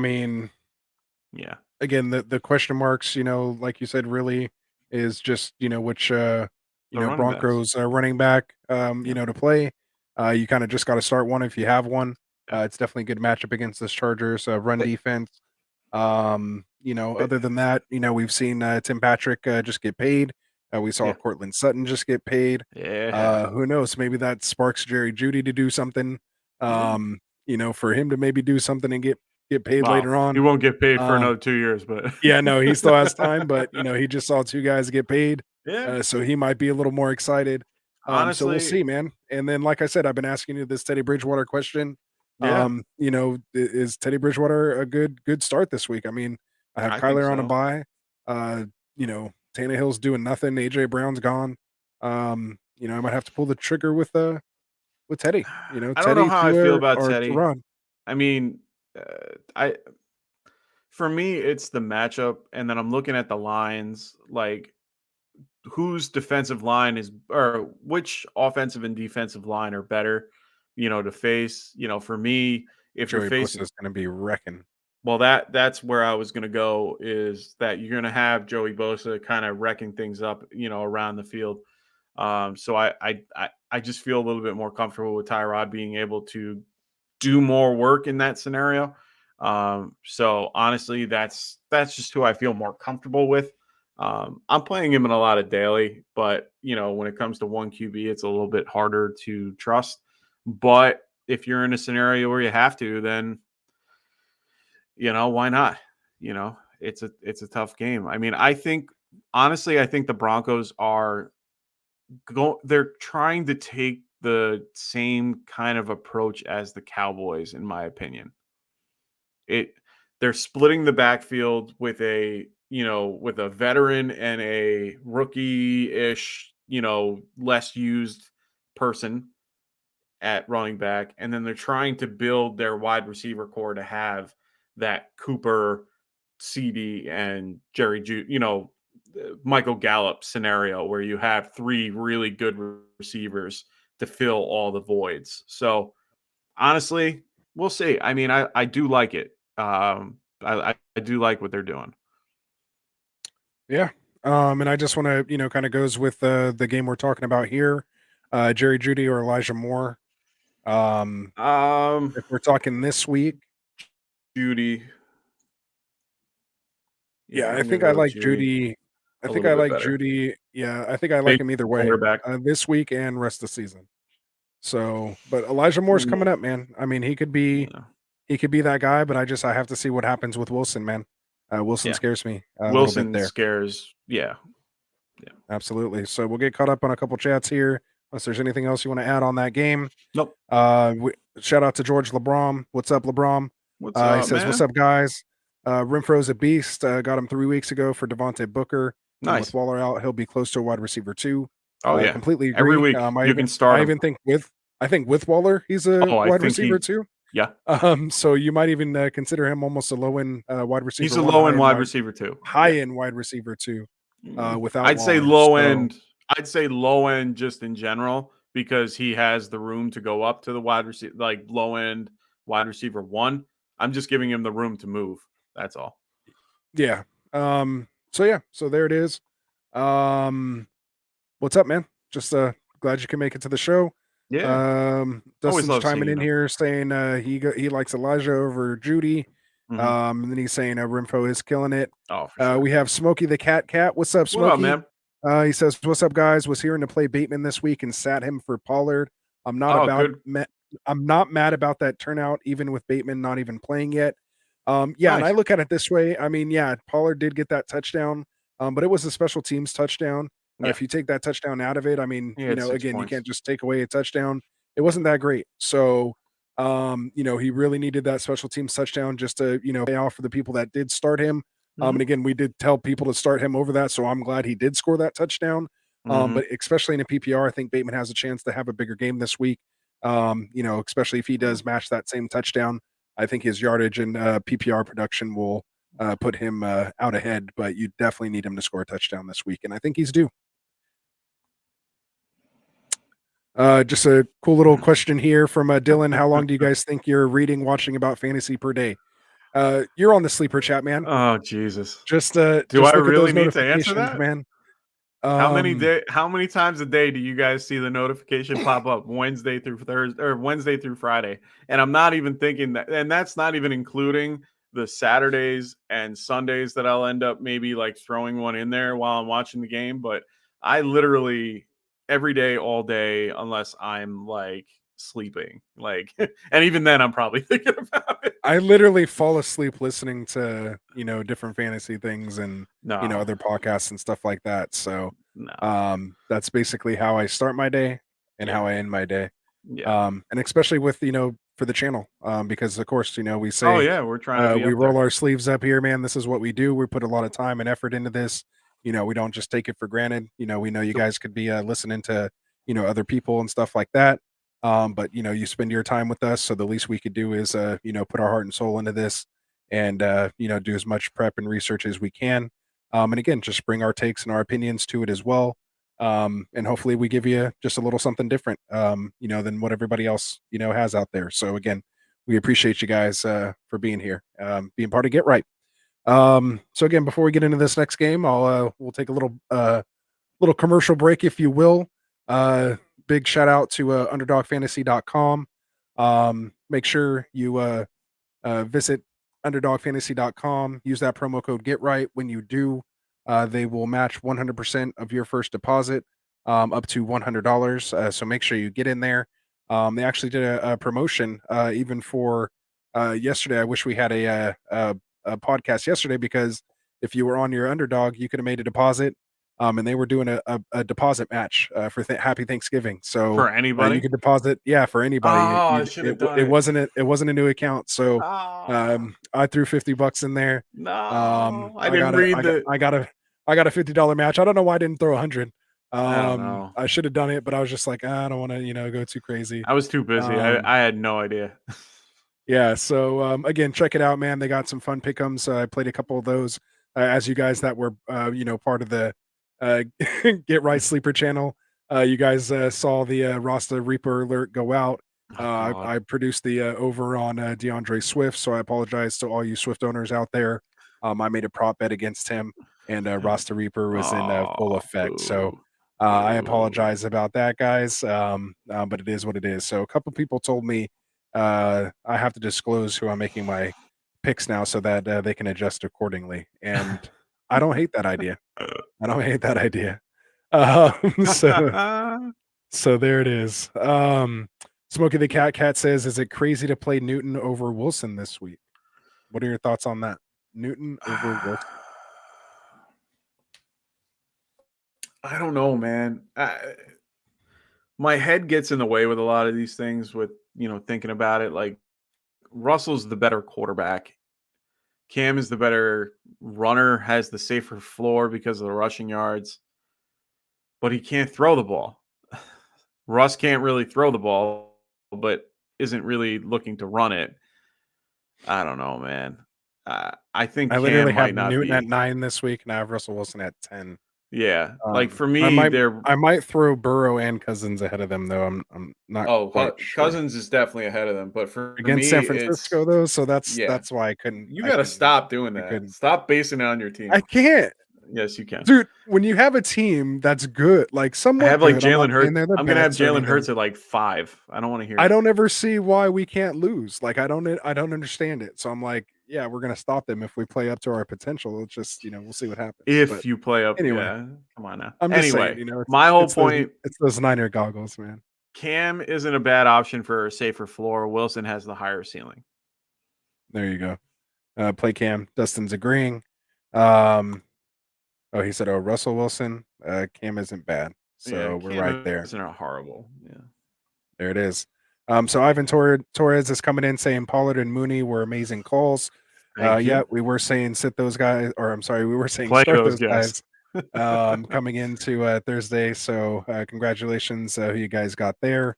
mean, Yeah. again, the question marks, like you said, really is just, which, running Broncos running back, Yeah. to play. You kind of just got to start one if you have one. Yeah. It's definitely a good matchup against this Chargers run Hey. defense. Other than that, we've seen Tim Patrick just get paid. We saw Yeah. Cortland Sutton just get paid. Yeah. Who knows? Maybe that sparks Jerry Judy to do something. Yeah. For him to maybe do something and get paid Wow. later on. He won't get paid for another 2 years, but Yeah, no, he still has time, but he just saw two guys get paid. yeah. So he might be a little more excited. So we'll Honestly, see, man. And then, like I said, I've been asking you this Teddy Bridgewater question. yeah, Is Teddy Bridgewater a good start this week? I mean, I have I think Kyler on a so. bye. Tannehill's doing nothing. AJ Brown's gone. I might have to pull the trigger with Teddy. I don't know Teddy how I feel about or Teddy. Ron. I mean, I for me, it's the matchup, and then I'm looking at the lines, like whose defensive line is, or which offensive and defensive line are better, to face. For me, if you're Joey facing, Bosa is going to be wrecking. well, that's where I was going to go, is that you're going to have Joey Bosa kind of wrecking things up, around the field. So I just feel a little bit more comfortable with Tyrod being able to do more work in that scenario. So honestly, that's just who I feel more comfortable with. I'm playing him in a lot of daily, but when it comes to one QB, it's a little bit harder to trust. But if you're in a scenario where you have to, then why not? It's a tough game. I mean, I think the Broncos are they're trying to take the same kind of approach as the Cowboys, in my opinion. They're splitting the backfield with a veteran and a rookie-ish, less used person at running back, and then they're trying to build their wide receiver core to have that Cooper, CD, and Michael Gallup scenario where you have three really good receivers to fill all the voids. So honestly, we'll see. I mean, I do like it. I do like what they're doing. Yeah. And I just want to, kind of goes with the game we're talking about here. Jerry Judy or Elijah Moore. Um, If we're talking this week, Judy. yeah, Yeah, I I'm gonna think I go with like Judy Judy. I a think little I bit like better. Judy. Yeah, I think I like Maybe him either way. quarterback. This week and rest of the season. So, but Elijah Moore's Mm, coming up, man. I mean, he could be yeah. that guy, but I have to see what happens with Wilson, man. Wilson Yeah. scares me a little bit Wilson there. scares. Yeah. Yeah. Absolutely. So we'll get caught up on a couple chats here. Unless there's anything else you want to add on that game. Nope. Shout out to George LeBron. What's up, LeBron? What's He up, says, man? "What's up, guys? Renfro's a beast. Got him 3 weeks ago for Devontae Booker, and with Nice. Waller out, he'll be close to a wide receiver too. Oh yeah. Completely Every agree. week you can start I him. even think with Waller, he's a Oh, I wide think receiver too. yeah. So you might even consider him almost a low end wide receiver. He's a one, low end wide receiver too. high end wide receiver too. Without I'd say Waller. low So, end. I'd say low end just in general, because he has the room to go up to the wide receiver, like low end wide receiver one. I'm just giving him the room to move. That's all. yeah. So yeah, so there it is. What's up, man? Just glad you can make it to the show. Yeah. Always Dustin's love chiming seeing in them. here saying he likes Elijah over Judy. Mhm. And then he's saying Rimfo is killing it. Oh, for sure. We have Smokey the Cat. What's up, What up, Smokey? man? He says, "What's up, guys? Was hearing to play Bateman this week and sat him for Pollard. I'm not Oh, about good. I'm not mad about that turnout, even with Bateman not even playing yet. Yeah, and I Nice. look at it this way. I mean, yeah, Pollard did get that touchdown, but it was a special teams touchdown. Yeah. If you take that touchdown out of it, I mean, He had 6 again, you points. can't just take away a touchdown. It wasn't that great. So, he really needed that special teams touchdown just to, pay off for the people that did start him. And Mhm. again, we did tell people to start him over that, so I'm glad he did score that touchdown. But Mhm. especially in a PPR, I think Bateman has a chance to have a bigger game this week. Especially if he does match that same touchdown. I think his yardage and PPR production will put him out ahead, but you definitely need him to score a touchdown this week, and I think he's due. Just a cool little question here from Dylan. How long do you guys think you're reading, watching about fantasy per day? You're on the sleeper chat, man. Oh, Jesus. Do I Just look at really those need to answer notifications, that? man. Um, How many times a day do you guys see the notification pop up Wednesday through Thursday or Wednesday through Friday? And I'm not even thinking that, and that's not even including the Saturdays and Sundays that I'll end up maybe like throwing one in there while I'm watching the game. But I literally every day, all day, unless I'm like sleeping, like, and even then I'm probably thinking about it. I literally fall asleep listening to, different fantasy things and, No, other podcasts and stuff like that. So, no, that's basically how I start my day and how yeah, I end my day. yeah. And especially with, for the channel, because of course, we Oh say, yeah, we're trying to be we up roll there. our sleeves up here, man. This is what we do. We put a lot of time and effort into this. We don't just take it for granted. We know you So, guys could be listening to, other people and stuff like that. But you spend your time with us, so the least we could do is put our heart and soul into this and do as much prep and research as we can. And again, just bring our takes and our opinions to it as well. And hopefully we give you just a little something different, than what everybody else, has out there. So again, we appreciate you guys for being here, being part of Get Right. So again, before we get into this next game, we'll take a little commercial break, if you will. Uh, Big shout out to underdogfantasy.com. Make sure you visit underdogfantasy.com. Use that promo code Get Right. When you do, they will match 100% of your first deposit, up to $100. So make sure you get in there. They actually did a promotion even for yesterday. I wish we had a podcast yesterday, because if you were on your underdog, you could have made a deposit. And they were doing a deposit match for Happy Thanksgiving. So for you anybody? could deposit, yeah, for anybody. Oh, I should have done it. It wasn't a new account, so Oh, I threw $50 in there. no. I I didn't got a read I got the I got a I got a $50 match. I don't know why I didn't throw 100. I don't know. I should have done it, but I was just like, I don't want to, go too crazy. I was too busy. Um, I had no idea. yeah, so again, check it out, man. They got some fun pick'ems. I played a couple of those as you guys that were part of the uh, Get Right Sleeper channel. You guys saw the Rasta Reaper alert go out. Oh god. I produced the over on DeAndre Swift, so I apologize to all you Swift owners out there. I made a prop bet against him, and Rasta Reaper was in full Oh, effect. So boo. I Boo. apologize about that, guys. But it is what it is. So a couple people told me I have to disclose who I'm making my picks now, so that they can adjust accordingly. And I don't hate that idea. I don't hate that idea. So there it is. Smokey the Cat says, "Is it crazy to play Newton over Wilson this week?" What are your thoughts on that? Newton over Wilson. I don't know, man. My head gets in the way with a lot of these things with, thinking about it. Like Russell's the better quarterback. Cam is the better runner, has the safer floor because of the rushing yards, but he can't throw the ball. Russ can't really throw the ball, but isn't really looking to run it. I don't know, man. I think I Cam literally have might not Newton at be. 9 this week, and I have Russell Wilson at 10. Yeah, like for I me, might they're. I might throw Burrow and Cousins ahead of them, though. I'm not Oh, quite sure. Cousins is definitely ahead of them, but for Against me, San it's Francisco, though, so yeah. that's why You got to stop doing I that. couldn't. Stop basing it on your I team. can't. Yes, you can. Dude, when you have a team that's good, like I somewhat have like good, I'm not Jalen saying Hurts. they're the I'm gonna have best or Jalen anything. Hurts at like 5. I don't want to hear I it. don't ever see why we can't lose. Like I don't understand it. So I'm like, yeah, we're gonna stop them if we play up to our potential. It's just, we'll see what happens. But If you play up, anyway, yeah. Come on now. I'm just saying, Anyway, my whole point: it's those Niner goggles, man. Cam isn't a bad option for a safer floor. Wilson has the higher ceiling. There you go. Play Cam. Dustin's agreeing. Um, oh, he said, oh, Russell Wilson. Cam isn't bad. Yeah, So we're right Cam there. isn't a horrible. Yeah. There it is. So Ivan Torres is coming in saying Pollard and Mooney were amazing calls. Thank Yeah, you. we were saying sit those guys, or I'm sorry, we were saying Play start those those guys. guys coming into Thursday. So congratulations, who you guys got there.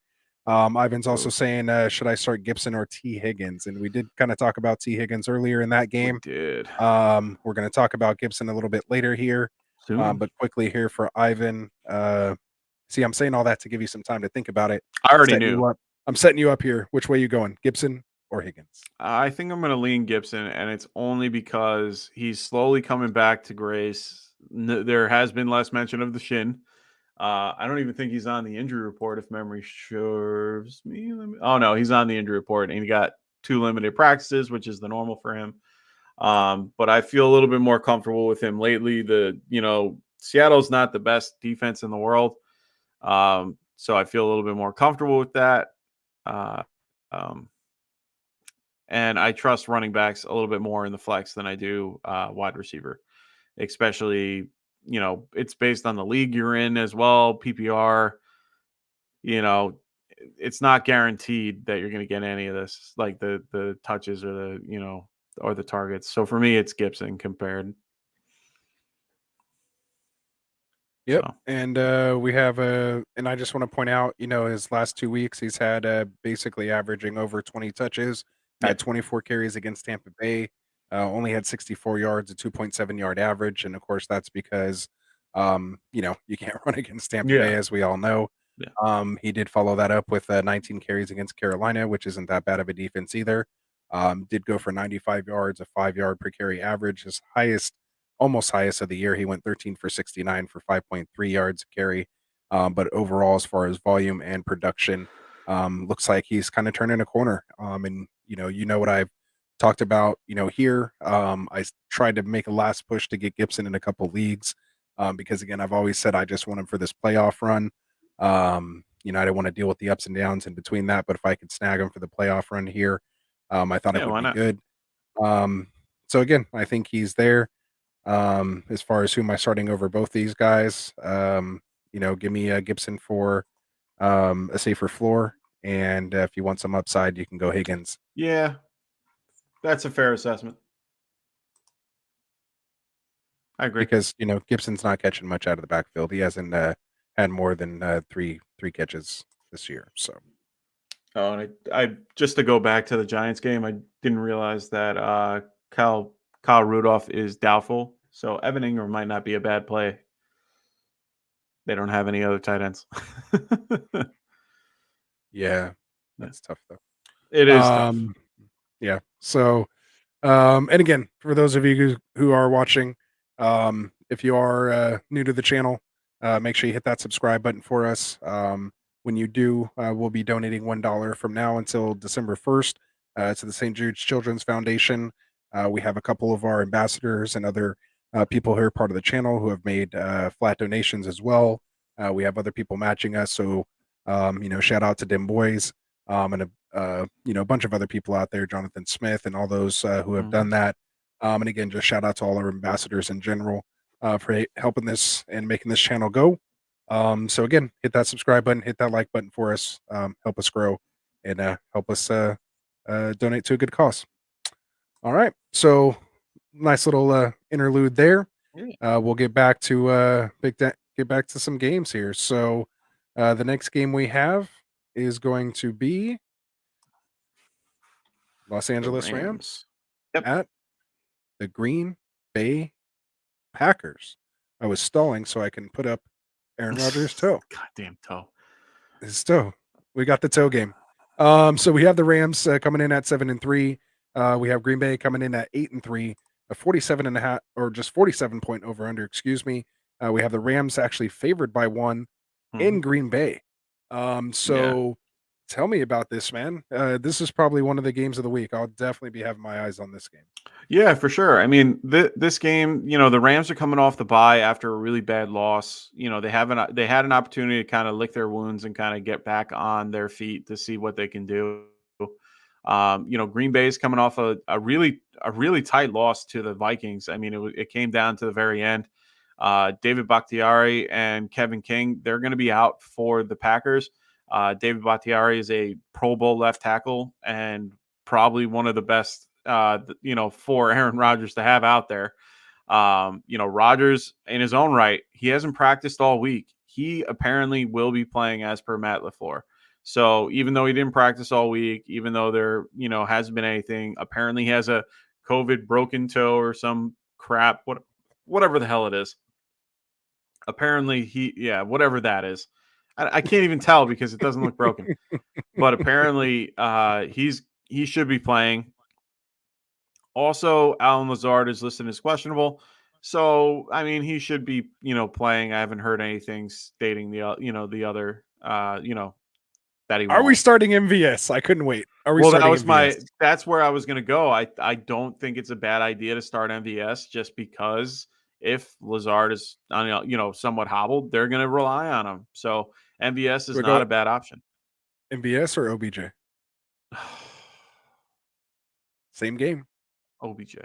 Ivan's also Oof, saying, should I start Gibson or T. Higgins? And we did kind of talk about T. Higgins earlier in that we game. did. We're going to talk about Gibson a little bit later here, Soon. but quickly here for Ivan. See, I'm saying all that to give you some time to think about it. I already Setting knew. you up. I'm setting you up here. Which way you going, Gibson or Higgins? I think I'm going to lean Gibson, and it's only because he's slowly coming back to grace. There has been less mention of the shin. I don't even think he's on the injury report, if memory serves me. Oh no, he's on the injury report, and he got 2 limited practices, which is the normal for him. But I feel a little bit more comfortable with him lately. Seattle's not the best defense in the world, so I feel a little bit more comfortable with that. Uh, um, and I trust running backs a little bit more in the flex than I do wide receiver, especially, it's based on the league you're in as well. PPR, you know, it's not guaranteed that you're going to get any of this, like the touches or or the targets. So for me, it's Gibson compared. Yep. So And we have and I just want to point out, his last 2 weeks, he's had basically averaging over 20 touches, yeah, had 24 carries against Tampa Bay, only had 64 yards, a 2.7 yard average. And of course, that's because, you can't run against Tampa yeah, Bay, as we all know. yeah. He did follow that up with 19 carries against Carolina, which isn't that bad of a defense either. Did go for 95 yards, a 5 yard per carry average, his almost highest of the year. He went 13 for 69 for 5.3 yards a carry. But overall, as far as volume and production, looks like he's kind of turning a corner. And what I've talked about, here. Tried to make a last push to get Gibson in a couple leagues. Because again, I've always said I just want him for this playoff run. I don't want to deal with the ups and downs in between that, but if I could snag him for the playoff run here, I thought it Yeah, would why be not? good. So again, I think he's there. As far as who am I starting over both these guys, give me Gibson for a safer floor, and if you want some upside, you can go Higgins Yeah, that's a fair assessment. I agree. because Gibson's not catching much out of the backfield. He hasn't had more than three catches this year. So Oh, and I just to go back to the Giants game, I didn't realize that Kyle Rudolph is doubtful. So Evan Ingram might not be a bad play. They don't have any other tight ends. yeah, Yeah, that's tough though. it is tough. Um, yeah. So and again, for those of you who are watching, if you are new to the channel, make sure you hit that subscribe button for us. When you do, we'll be donating $1 from now until December 1st to the St. Jude's Children's Foundation. We have a couple of our ambassadors and other people who are part of the channel who have made flat donations as well. We have other people matching us, so shout out to Dim Boys and a bunch of other people out there, Jonathan Smith and all those who have Mhm. done that. And again, just shout out to all our ambassadors in general for helping this and making this channel go. So again, hit that subscribe button, hit that like button for us, help us grow, and help us donate to a good cause. All right, so nice little interlude there. Yeah. We'll get back to get back to some games here. So the next game we have is going to be Los The Angeles Rams Rams. Yep. at the Green Bay Packers. I was stalling so I can put up Aaron Rodgers' toe. Goddamn toe. His toe. We got the toe game. So we have the Rams coming in at 7-3. We have Green Bay coming in at 8-3. a 47.5 or just 47 point over under, excuse me. We have the Rams actually favored by 1 Mhm. in Green Bay. Yeah. So tell me about this, man. This is probably one of the games of the week. I'll definitely be having my eyes on this game. Yeah, for sure. I mean, this game, the Rams are coming off the bye after a really bad loss. They had an opportunity to kind of lick their wounds and kind of get back on their feet to see what they can do. Green Bay is coming off a really tight loss to the Vikings. I mean, it came down to the very end. David Bakhtiari and Kevin King, they're going to be out for the Packers. David Bakhtiari is a Pro Bowl left tackle and probably one of the best, for Aaron Rodgers to have out there. Rodgers in his own right, he hasn't practiced all week. He apparently will be playing as per Matt LaFleur. So even though he didn't practice all week, even though there, hasn't been anything, apparently he has a COVID broken toe or some crap, whatever the hell it is. Apparently whatever that is. I can't even tell because it doesn't look broken. But apparently he should be playing. Also, Alan Lazard is listed as questionable. So, I mean, he should be, playing. I haven't heard anything stating the other, that he Are we won't. starting MVS? I couldn't wait. Are we Well, starting MVS? that's where I was going to go. I don't think it's a bad idea to start MVS just because if Lazard is, somewhat hobbled, they're going to rely on him. So MVS Do is we not go a bad option. MVS or OBJ? Same game. OBJ.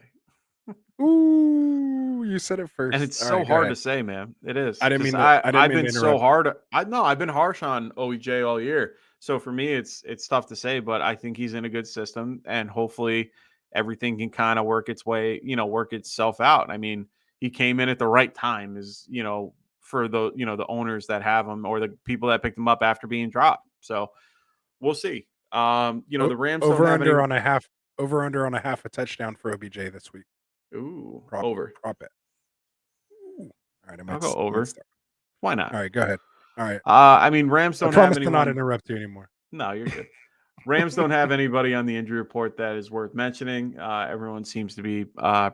Ooh, you said it And first. it's All so right, go hard ahead. to say, man. It is I didn't because mean to. I didn't I've mean to been so interrupt. hard. I've been harsh on OEJ all year. So for me, it's tough to say, but I think he's in a good system, and hopefully everything can kind of work itself out. I mean, he came in at the right time, for the owners that have him or the people that picked him up after being dropped. So we'll see. The Rams don't Over have any. under on a half. Over under on a half a touchdown for OBJ this week. Ooh, Prop over. prop it. Ooh. All right, I'll go I'm gonna over. start. Why not? All right, go ahead. All right. I mean, Rams I don't have promise to not anyone. interrupt you anymore. No, you're good. Rams don't have anybody on the injury report that is worth mentioning. Everyone seems to be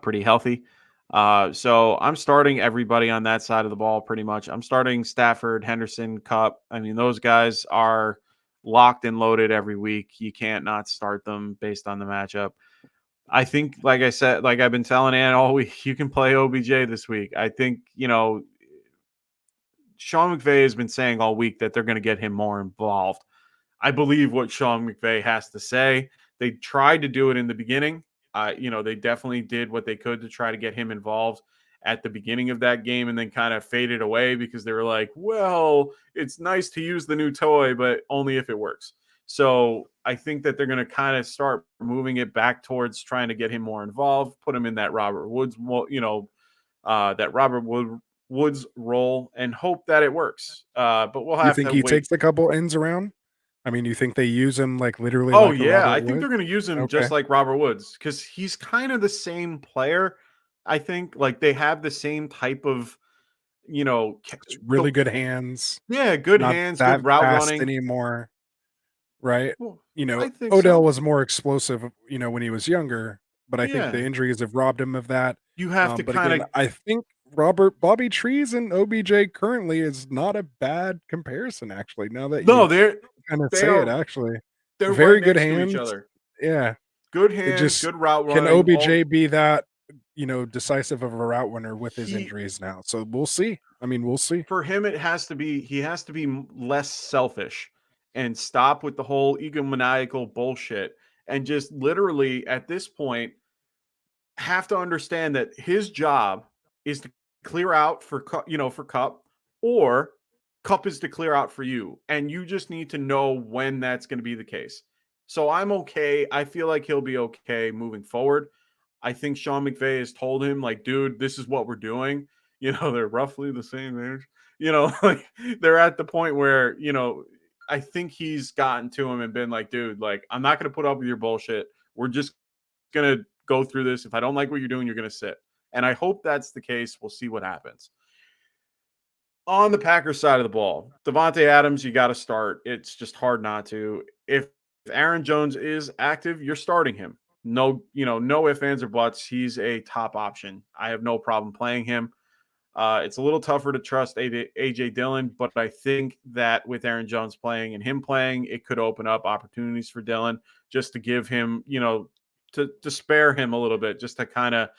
pretty healthy. So I'm starting everybody on that side of the ball pretty much. I'm starting Stafford, Henderson, Cup. I mean, those guys are locked and loaded every week. You can't not start them based on the matchup. I think, like I said, like I've been telling Ann all week, you can play OBJ this week. I think, Sean McVay has been saying all week that they're going to get him more involved. I believe what Sean McVay has to say. They tried to do it in the beginning. They definitely did what they could to try to get him involved at the beginning of that game and then kind of faded away because they were like, well, it's nice to use the new toy, but only if it works. So I think that they're going to kind of start moving it back towards trying to get him more involved, put him in that Robert Woods, Woods role and hope that it works. But we'll You have think to he wait. takes a couple ends around? I mean, you think they use him like literally Oh like a yeah, Robert I think Wood? they're going to use him Okay. just like Robert Woods because he's kind of the same player. I think like they have the same type of Just the really good hands, good not hands, that good route fast running. anymore, right? Well, You know, I think Odell so. was more explosive, when he was younger, but I think the Yeah, injuries have robbed him of that. you have to But kind again, of I think Bobby Trees and OBJ currently is not a bad comparison, actually. Now that no. you They're kind of they say it, are actually, they're right very good next to each hands. other. Yeah, Good it hands, just good route can running. OBJ be that decisive of a route runner with his He injuries now? So we'll see. I mean, we'll see. For him, he has to be less selfish and stop with the whole egomaniacal bullshit and just literally at this point have to understand that his job is to clear out for Cup, or Cup is to clear out for you, and you just need to know when that's going to be the case. So I'm okay. I feel like he'll be okay moving forward. I think Sean McVay has told him, like, dude, this is what we're doing. They're roughly the same age. Like they're at the point where, I think he's gotten to him and been like, dude, like, I'm not going to put up with your bullshit. We're just going to go through this. If I don't like what you're doing, you're going to sit. And I hope that's the case. We'll see what happens. On the Packers side of the ball, Devontae Adams, you got to start. It's just hard not to. If Aaron Jones is active, you're starting him. No, no ifs, ands, or buts. He's a top option. I have no problem playing him. It's a little tougher to trust AJ Dillon, but I think that with Aaron Jones playing and him playing, it could open up opportunities for Dillon just to give him, to spare him a little bit, just to kind of,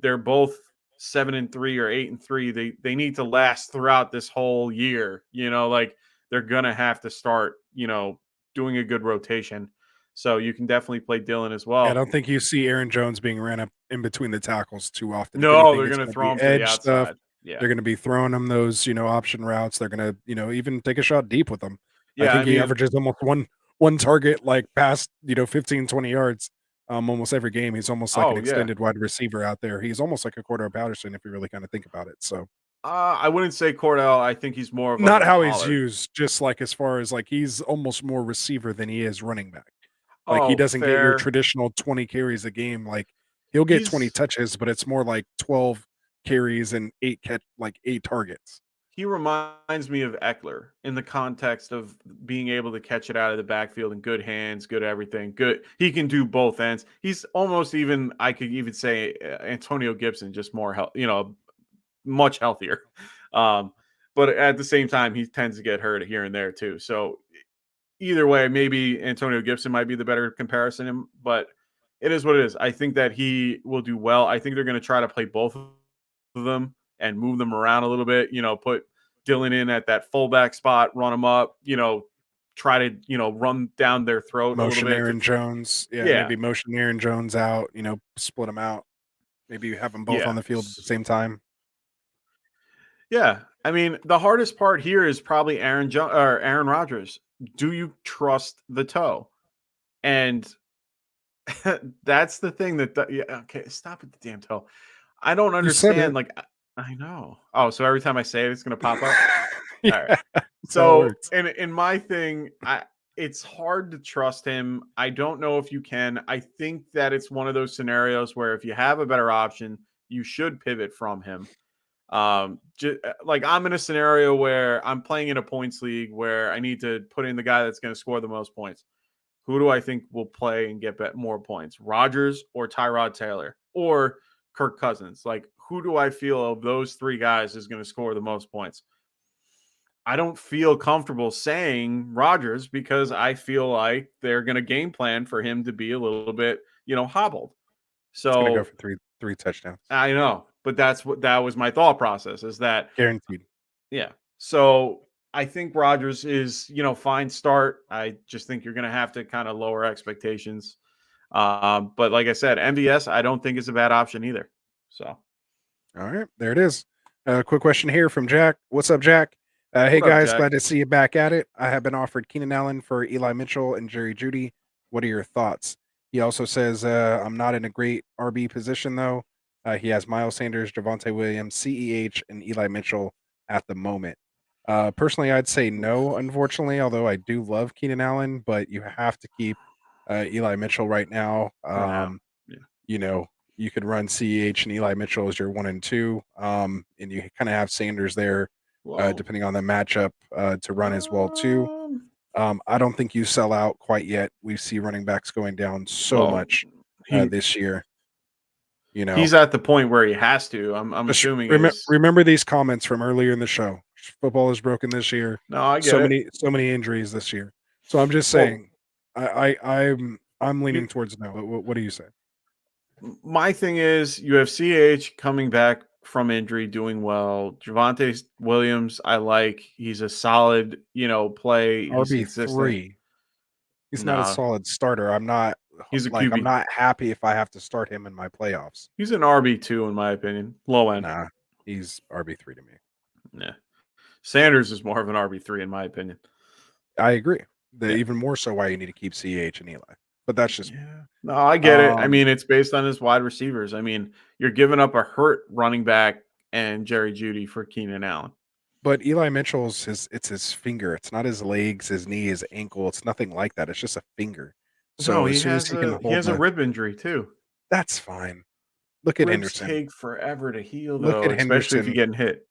they're both 7-3 or 8-3. They need to last throughout this whole year. Like they're gonna have to start, doing a good rotation. So you can definitely play Dillon as Yeah, I well. don't think you see Aaron Jones being ran up in between the tackles too often. If No, anything, they're it's gonna going to throw be him to the edge stuff. outside. Yeah. They're going to be throwing him those, option routes. They're going to, even take a shot deep with them. I Yeah, think I he mean, averages almost one target like past, 15, 20 yards almost every game. He's almost like an oh yeah. extended wide receiver out there. He's almost like a Cordell Patterson if you really kind of think about it. So I wouldn't say Cordell. I think he's more of like not a how he's Pollard. used, just like as far as like he's almost more receiver than he is running back. Like, he Oh, doesn't get your fair. traditional 20 carries a game, like, he'll get 20 He's touches, but it's more like 12 carries and 8 targets. he reminds me of Eckler in the context of being able to catch it out of the backfield in good hands, good everything. Good. He can do both ends. He's almost even, I could even say, Antonio Gibson, just more much healthier. Um, but at the same time, he tends to get hurt here and there too. So either way, maybe Antonio Gibson might be the better comparison, but it is what it is. I think that he will do well. I think they're going to try to play both of them and move them around a little bit. Put Dylan in at that fullback spot, run them up. Try to run down their throat a little Motion bit. Aaron Jones. Yeah, Yeah, maybe motion Aaron Jones out, split them out. Maybe have them both on yeah, the field at the same time. yeah. I mean, the hardest part here is probably Aaron Rodgers. Do you trust the toe? And that's the thing yeah, okay, stop at the damn toe. I don't You said understand, it. like, I know. Oh, so every time I say it, it's gonna pop up? Alright. Yeah, that's how it So, works. in my thing, it's hard to trust him. I don't know if you can. I think that it's one of those scenarios where if you have a better option, you should pivot from him. Like I'm in a scenario where I'm playing in a points league where I need to put in the guy that's gonna score the most points. Who do I think will play and get more points? Rodgers or Tyrod Taylor or Kirk Cousins? Like, who do I feel of those three guys is going to score the most points? I don't feel comfortable saying Rodgers because I feel like they're going to game plan for him to be a little bit, hobbled. It's gonna go So for three touchdowns. I know, but that was my thought process is that Guaranteed. yeah. So I think Rodgers is, fine start. I just think you're going to have to kind of lower expectations. But like I said, MVS, I don't think is a bad option either. So, All right, there it is. Quick question here from Jack. What's up, Jack? Hey what up, guys, Jack? glad to see you back at it. I have been offered Keenan Allen for Eli Mitchell and Jerry Judy. What are your thoughts? He also says, I'm not in a great RB position though. He has Miles Sanders, Javonte Williams, CEH, and Eli Mitchell at the moment. Personally, I'd say no, unfortunately, although I do love Keenan Allen, but you have to keep Eli Mitchell right now. Yeah. Yeah. You know, you could run CEH and Eli Mitchell as your 1 and 2, and you kind of have Sanders there, Whoa. depending on the matchup, to run as well too. Um, I don't think you sell out quite yet. We see running backs going down so well, much he this year. You know, he's at the point where he has to. I'm just assuming is remember these comments from earlier in the show. Football is broken this year. no, I get it. So many injuries this year. So I'm just Well, saying, I'm you, leaning towards no. What do you say? my thing is you have CH coming back from injury, doing well. Javante Williams, I like. He's a solid, play. He's RB consistent. 3. He's not a No, solid starter. I'm not he's a like I'm QB. not happy if I have to start him in my playoffs. He's an RB2 in my opinion. Low end. Nah, he's RB3 to me. Yeah. Sanders is more of an RB3 in my opinion. I agree. Yeah. Even more so why you need to keep CH and Eli. But that's just me. Yeah. No, I get it. I mean, it's based on his wide receivers. I mean, you're giving up a hurt running back and Jerry Judy for Keenan Allen. But Eli Mitchell's his finger. It's not his legs, his knee, his ankle. It's nothing like that. It's just a finger. No, So as soon as he can he hold has a the rib injury too. that's fine. Look at Ribs Henderson. take forever to heal Look though, at especially if you're Henderson. getting hit.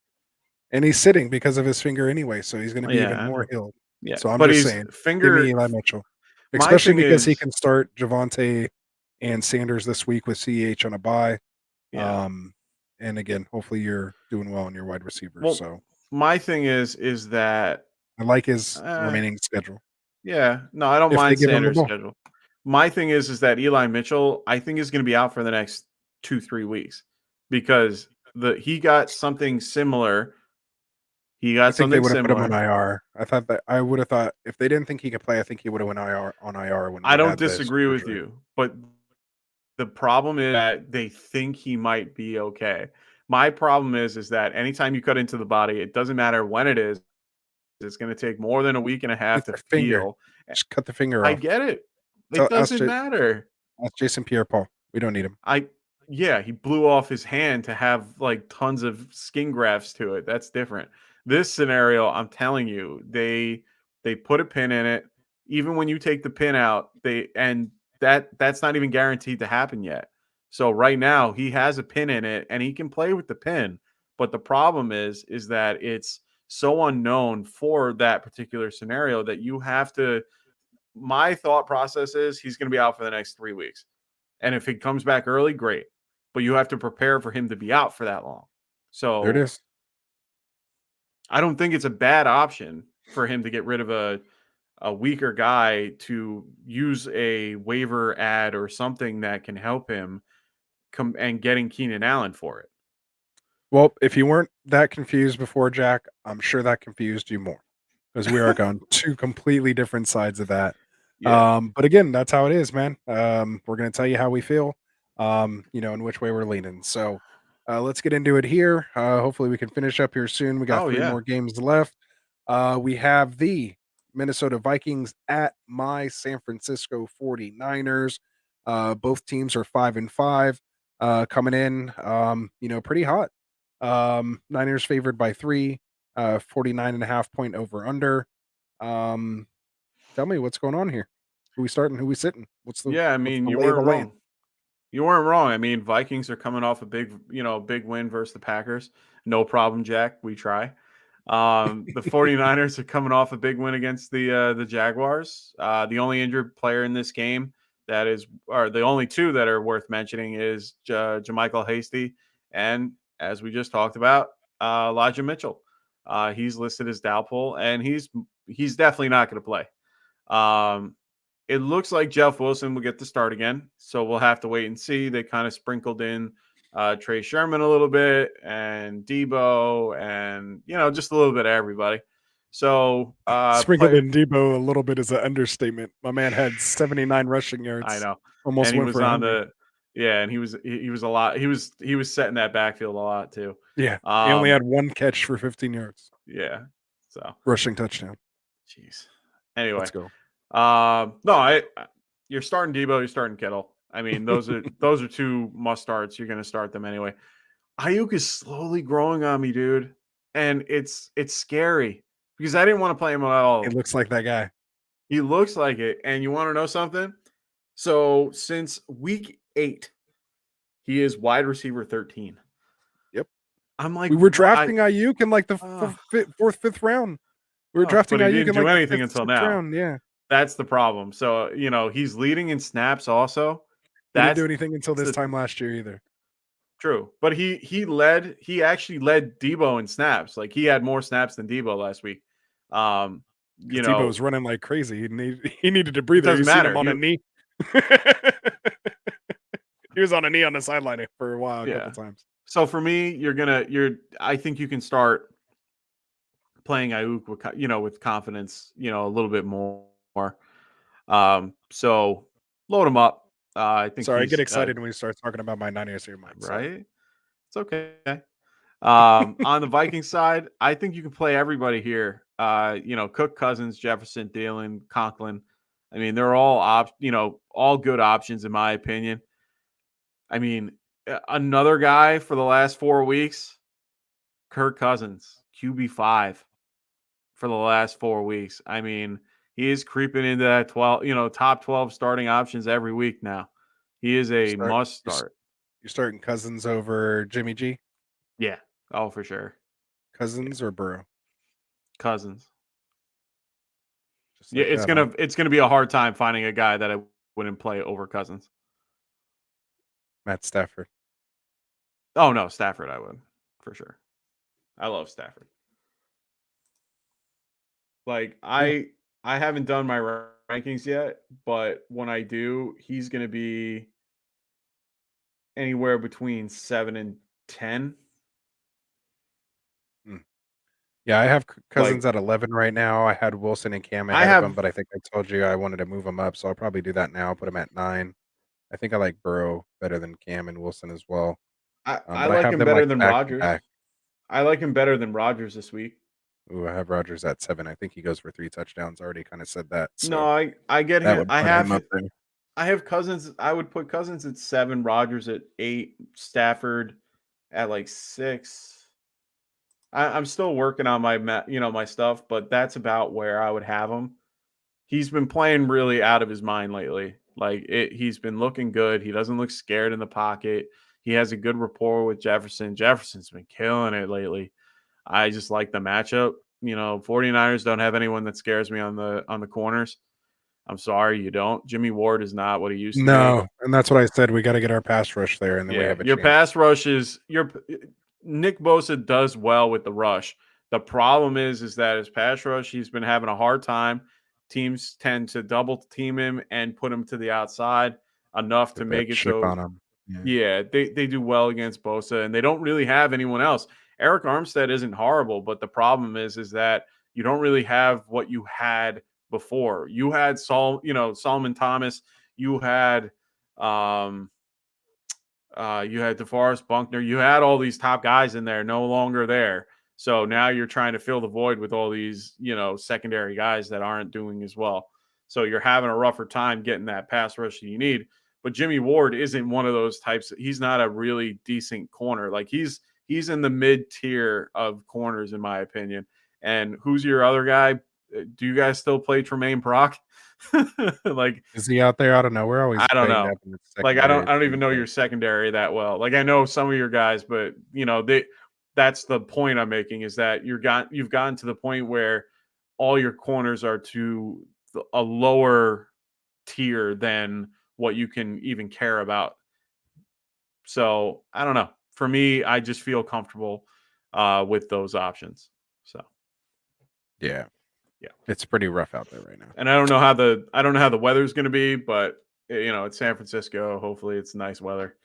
And he's sitting because of his finger anyway, so he's gonna be even Yeah, I more know. healed. Yeah, So I'm but just he's saying, give me finger. Eli Mitchell. My Especially thing because he is, can start Javonte and Sanders this week with CH on a bye. Yeah. And again, hopefully you're doing well in your wide receivers. Well, So my thing is that I like his uh, remaining schedule yeah, no, I don't if they mind give him the Sanders' ball. schedule. My thing is that Eli Mitchell, I think, is going to be out for the next 2-3 weeks because he got something similar. He I got think they something would have put him on similar. IR. I would have thought if they didn't think he could play, I think he would have went IR when I we don't had this disagree with surgery. you, but the problem is that they think he might be okay. My problem is that anytime you cut into the body, it doesn't matter when it is. It's going to take more than a week and a half It's to a finger. heal. Just cut the finger I off. get it. It Tell doesn't matter. ask Jason Pierre-Paul. We don't need him. Yeah, he blew off his hand to have like tons of skin grafts to it. That's different. This scenario, I'm telling you, they put a pin in it. Even when you take the pin out, that's not even guaranteed to happen yet. So right now he has a pin in it and he can play with the pin. But the problem is that it's so unknown for that particular scenario that you have to. My thought process is he's going to be out for the next 3 weeks. And if he comes back early, great. But you have to prepare for him to be out for that long. There it So is. I don't think it's a bad option for him to get rid of a weaker guy to use a waiver ad or something that can help him come and getting Keenan Allen for it. Well, if you weren't that confused before, Jack, I'm sure that confused you more because we are on two completely different sides of that. Yeah. But again, that's how it is, man. We're going to tell you how we feel, and which way we're leaning. So let's get into it here. Hopefully, we can finish up here soon. We got Oh three yeah. more games left. We have the Minnesota Vikings at my San Francisco 49ers. Both teams are 5-5 coming in, pretty hot. Niners favored by 3, 49.5 point over under. Um, Tell me what's going on here. Who we starting? Who we sitting? Yeah, I What's mean, the you lay of the weren't land? wrong. You weren't wrong. I mean, Vikings are coming off a big win versus the Packers. No problem, Jack. We try. The 49ers are coming off a big win against the Jaguars. The only injured player in this game or the only two that are worth mentioning is Jermichael Hasty and, as we just talked about, Elijah Mitchell. He's listed as doubtful, and he's definitely not going to play. Um, it looks like Jeff Wilson will get the start again, so we'll have to wait and see. They kind of sprinkled in Trey Sherman a little bit and Debo and just a little bit of everybody. So Sprinkled player, in Debo a little bit is an understatement. My man had 79 rushing I yards, know, almost and he went was for on 100. the and he was a lot. He was setting that backfield a lot too. Yeah, he only Um, had one catch for 15 yards, yeah. So, rushing touchdown. jeez. Anyway, Let's go. no, you're starting Debo, you're starting Kittle. I mean, those are two must starts. You're going to start them anyway. Ayuk is slowly growing on me, dude, and it's scary because I didn't want to play him at It all. looks like that guy. He looks like it, and you want to know something? So since week 8, he is wide receiver 13. Yep. I'm like, We were why? drafting Ayuk in like the fourth, fifth round. We were drafting But he Ayuk didn't in do like the anything fifth, until sixth now. round. Yeah. That's the problem. So he's leading in snaps also. He didn't That's do anything until this the time last year either. True, but he actually led Debo in snaps. Like he had more snaps than Debo last week. Um, Because you Debo know, was running like crazy. He needed a it breather. You doesn't seen him matter. on a knee? He was on a knee on the sideline for a while, a couple Yeah. times. So for me, I think you can start playing Ayuk with confidence, a little bit more. So load him up. I think Sorry, I get he's excited when we start talking about my Niners here, Mike. Sorry. right. It's okay. On the Viking side, I think you can play everybody here. Cook, Cousins, Jefferson, Thielen, Conklin. I mean, they're all good options in my opinion. I mean, another guy for the last 4 weeks, Kirk Cousins, QB5 for the last 4 weeks. I mean, he is creeping into that 12, top 12 starting options every week now. He is You a start must you're, start. you're starting Cousins over Jimmy G. Yeah. Oh, for sure. Cousins or Burrow, Cousins. just Yeah, like it's that, huh? gonna be a hard time finding a guy that I wouldn't play over Cousins. Matt Stafford. Oh no, Stafford I would for sure. I love Stafford. Like Yeah. I haven't done my rankings yet, but when I do, he's going to be anywhere between 7 and 10. Mm. Yeah, I have Cousins Like at 11 right now. I had Wilson and Cam I ahead of him, have but I think I told you I wanted to move him up, so I'll probably do that now. Put him at 9. I think I like Burrow better than Cam and Wilson as well. I But I like have him them better like than back to Rodgers. back. I like him better than Rodgers this week. Ooh, I have Rodgers at 7. I think he goes for 3 touchdowns. Already kind of said that, so No, I get that him. would put him up there. I have Cousins. I would put Cousins at 7, Rodgers at 8, Stafford at like 6. I'm still working on my stuff, but that's about where I would have him. He's been playing really out of his mind lately. He's been looking good. He doesn't look scared in the pocket. He has a good rapport with Jefferson. Jefferson's been killing it lately. I just like the matchup. 49ers don't have anyone that scares me on the corners. I'm sorry, you don't. Jimmy Ward is not what he used to be. No, and that's what I said. We got to get our pass rush there, and then we Yeah, have a your chance. pass rush is your Nick Bosa does well with the rush. The problem is that his pass rush, he's been having a hard time. Teams tend to double team him and put him to the outside enough to Put that make it chip so on him. Yeah, yeah, they do well against Bosa, and they don't really have anyone else. Eric Armstead isn't horrible, but the problem is that you don't really have what you had before. You had Solomon Thomas, you had you had DeForest Buckner. You had all these top guys in there, no longer there. So now you're trying to fill the void with all these, secondary guys that aren't doing as well. So you're having a rougher time getting that pass rush that you need. But Jimmy Ward isn't one of those types. He's not a really decent corner. Like he's in the mid tier of corners, in my opinion. And who's your other guy? Do you guys still play Tremaine Brock? like is he out there? I don't know. We're I always don't banged know. up in the Like secondary. It I don't even seems know like your secondary that well. Like I know some of your guys, but that's the point I'm making is that you've gotten to the point where all your corners are to a lower tier than what you can even care about. So I don't know. For me, I just feel comfortable with those options. So yeah, yeah. it's pretty rough out there right now. And I don't know how the weather's going to be, but it's San Francisco. Hopefully, it's nice weather.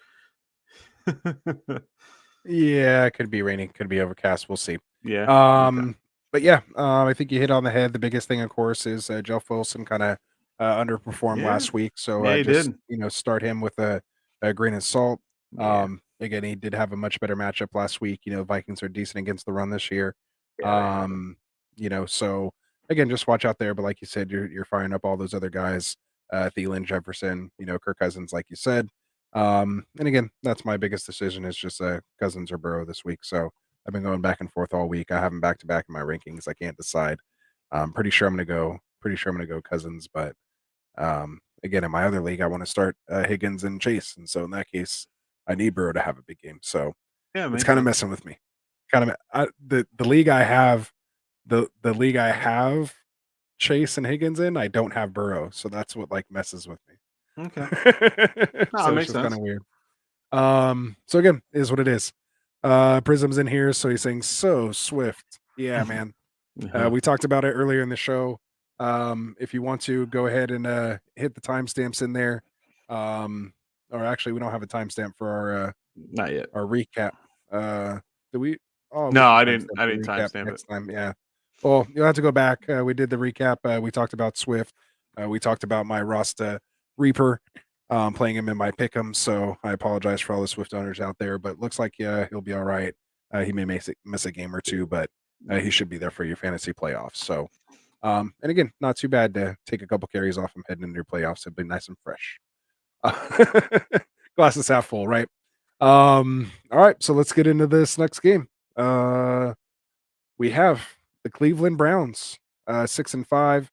Yeah, it could be raining, could be overcast. We'll see. Yeah. Okay. Um, but yeah, I think you hit on the head. The biggest thing, of course, is Jeff Wilson kind of underperformed Yeah. last week. So Yeah, he just did. start him with a grain of salt. Yeah. Again, he did have a much better matchup last week. Vikings are decent against the run this year. Yeah, they have him. So again, just watch out there. But like you said, you're firing up all those other guys, Thielen, Jefferson, Kirk Cousins, like you said. And again, that's my biggest decision is just Cousins or Burrow this week. So I've been going back and forth all week. I have them back to back in my rankings. I can't decide. I'm pretty sure I'm gonna go. Pretty sure I'm gonna go Cousins, but again, in my other league, I want to start Higgins and Chase, and so in that case, I need Burrow to have a big game. So Yeah, it's makes kind of sense. messing with me. The league I have, the league I have Chase and Higgins in, I don't have Burrow, so that's what like messes with me. Okay. No, it So it's makes just kind sense. of weird. So again, is what it is. Prism's in here, so he's saying so Swift. Yeah, man. Uh-huh. We talked about it earlier in the show. If you want to go ahead and hit the timestamps in there. Or actually we don't have a timestamp for Not yet. our recap. Do we we No, can I didn't timestamp I the didn't recap timestamp it. next time. Yeah. Well, you'll have to go back. We did the recap. We talked about Swift. We talked about my Rasta Reaper. Playing him in my pick'em, so I apologize for all the Swift owners out there, but looks like he'll be all right. He may miss a game or two, but he should be there for your fantasy playoffs. So, and again, not too bad to take a couple carries off him heading into your playoffs. It'd be nice and fresh. Glass is half full, right? All right, so let's get into this next game. We have the Cleveland Browns, 6-5,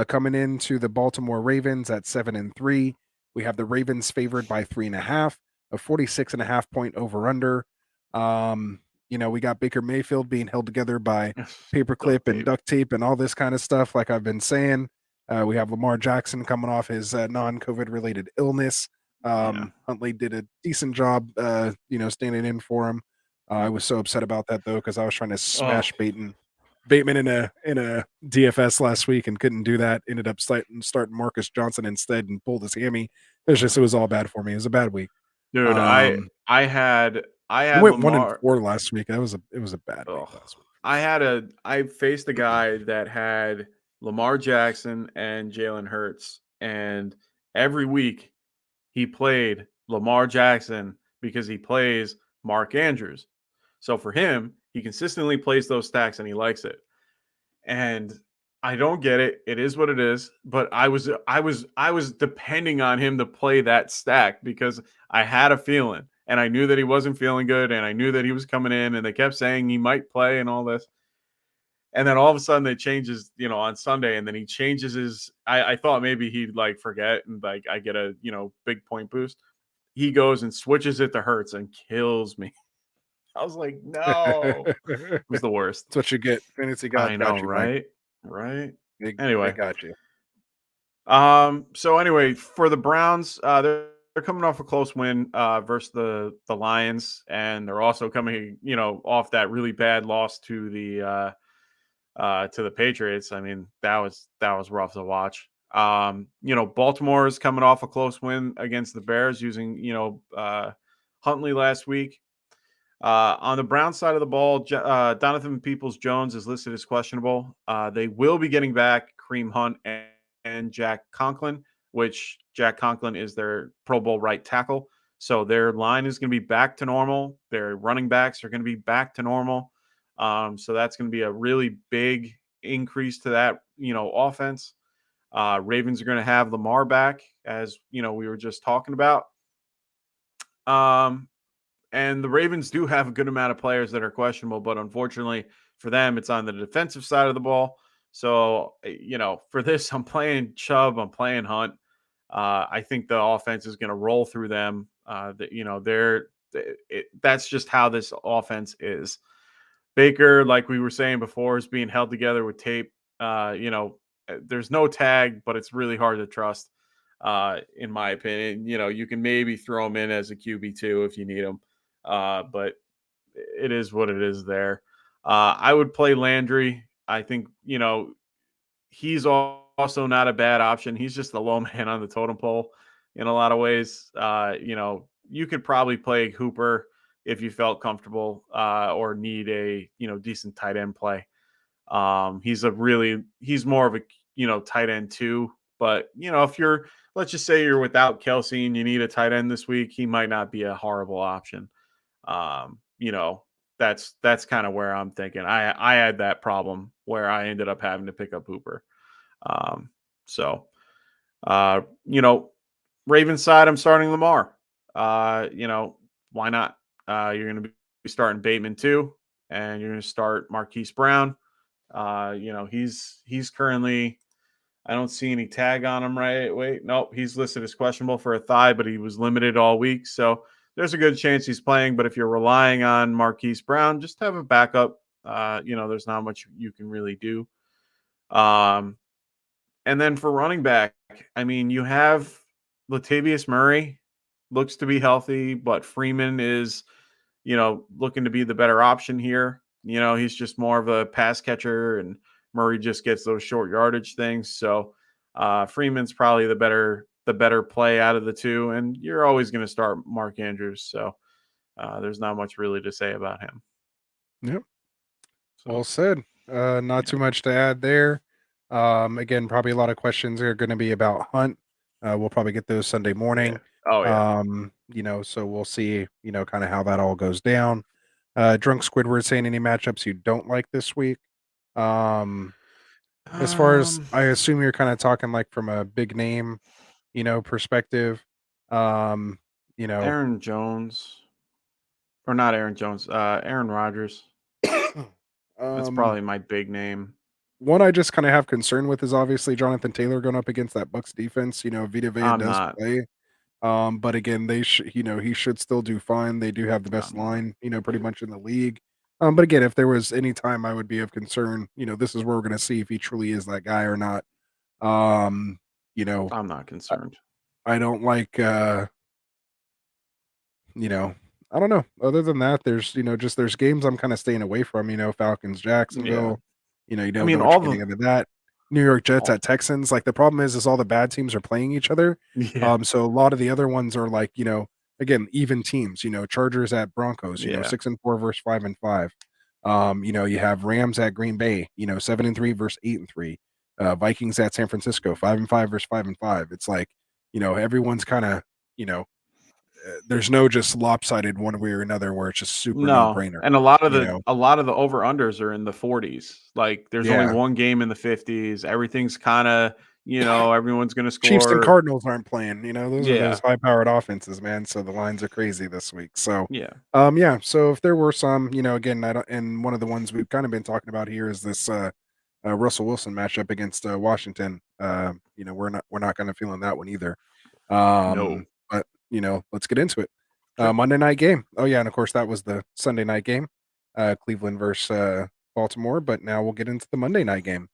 coming into the Baltimore Ravens at 7-3. We have the Ravens favored by 3.5, a 46.5 point over under. We got Baker Mayfield being held together by paperclip Duct and tape. duct tape and all this kind of stuff, like I've been saying. We have Lamar Jackson coming off his non-COVID related illness. Yeah. Huntley did a decent job, standing in for him. I was so upset about that though because I was trying to Oh, smash Bateman in a DFS last week and couldn't do that. Ended up starting Marcus Johnson instead and pulled his hammy. It was all bad for me. It was a bad week. dude, Um, I I had went 1 and Lamar. 4 last week. It was a bad week Oh, last week for me. I faced a guy that had Lamar Jackson and Jalen Hurts, and every week he played Lamar Jackson because he plays Mark Andrews. So for him, he consistently plays those stacks and he likes it. And I don't get it. It is what it is. But I was depending on him to play that stack because I had a feeling and I knew that he wasn't feeling good and I knew that he was coming in and they kept saying he might play and all this. And then all of a sudden it changes, on Sunday, and then he changes his. I thought maybe he'd like forget and like I get a big point boost. He goes and switches it to Hurts and kills me. I was like, no, it was the worst. That's what you get. Fantasy I gods know, got you, Mike. right? Right. They Anyway, got you. so anyway, for the Browns, they're coming off a close win versus the Lions, and they're also coming, off that really bad loss to the Patriots. I mean, that was rough to watch. Baltimore is coming off a close win against the Bears using Huntley last week. On the Brown side of the ball, Donovan Peoples-Jones is listed as questionable. They will be getting back Kareem Hunt and Jack Conklin, which Jack Conklin is their Pro Bowl right tackle. So their line is going to be back to normal. Their running backs are going to be back to normal. So that's going to be a really big increase to that, offense. Ravens are going to have Lamar back, as we were just talking about. Um, and the Ravens do have a good amount of players that are questionable, but unfortunately for them, it's on the defensive side of the ball. So, for this, I'm playing Chubb, I'm playing Hunt. I think the offense is going to roll through them. That's just how this offense is. Baker, like we were saying before, is being held together with tape. There's no tag, but it's really hard to trust, in my opinion. You can maybe throw him in as a QB2 if you need him, but it is what it is there. I would play Landry. I think, he's also not a bad option. He's just the low man on the totem pole in a lot of ways. You could probably play Hooper if you felt comfortable or need a decent tight end play. He's more of a tight end too. But if you're, let's just say you're without Kelsey and you need a tight end this week, he might not be a horrible option. Um, you know, that's kind of where I'm thinking. I had that problem where I ended up having to pick up Hooper. Um, so uh, you know, Ravens side, I'm starting Lamar. Why not? You're going to be starting Bateman too, and you're going to start Marquise Brown. He's currently. I don't see any tag on him, right? Wait, nope. He's listed as questionable for a thigh, but he was limited all week, so there's a good chance he's playing. But if you're relying on Marquise Brown, just have a backup. There's not much you can really do. Um, and then for running back, I mean, you have Latavius Murray looks to be healthy, but Freeman is, looking to be the better option here. He's just more of a pass catcher, and Murray just gets those short yardage things. So Freeman's probably the better play out of the two, and you're always going to start Mark Andrews. So there's not much really to say about him. Yep. Well So said. Not yeah, too much to add there. Again, probably a lot of questions are going to be about Hunt. We'll probably get those Sunday yeah, morning. oh yeah. So we'll see, kind of how that all goes down. Drunk Squidward saying any matchups you don't like this week. Um, as far as Um, I assume you're kind of talking like from a big name, perspective. Um, you know, Aaron Jones, or not Aaron Jones, Aaron Rodgers. That's um, probably my big name. one I just kind of have concern with is obviously Jonathan Taylor going up against that Bucks defense. Vita Vea I'm does not. play. But again, they should, he should still do fine. They do have the best I'm not. line, pretty much in the league. But again, if there was any time I would be of concern, this is where we're going to see if he truly is that guy or not. Um, you know, I'm not I, concerned. I don't like. I don't know. Other than that, there's, just there's games I'm kind of staying away from, Falcons, Yeah. Jacksonville, you I don't mean, know what all you're the getting into that. New York Jets all, at Texans. Like the problem is all the bad teams are playing each other. yeah. So a lot of the other ones are like, again, even teams, Chargers at Broncos, Yeah. 6-4 versus 5-5. You have Rams at Green Bay, 7-3 versus 8-3. Vikings at San Francisco, 5-5 versus 5-5. It's like, everyone's kind of, you know, there's no just lopsided one way or another where it's just super no No, brainer. and You know, a lot of the over unders are in the 40s. Like there's only yeah. one game in the 50s. Everything's kind of, everyone's going to Chiefs and score. Cardinals aren't playing. Those are those Yeah. high powered offenses, man. So the lines are crazy this week. So, Yeah. yeah. So if there were some, again, I don't, and one of the ones we've kind of been talking about here is this Russell Wilson matchup against Washington. We're not kind of feeling that one either. No. But let's get into it. Sure. Monday night game. Oh yeah, and of course that was the Sunday night game, Cleveland versus Baltimore. But now we'll get into the Monday night game.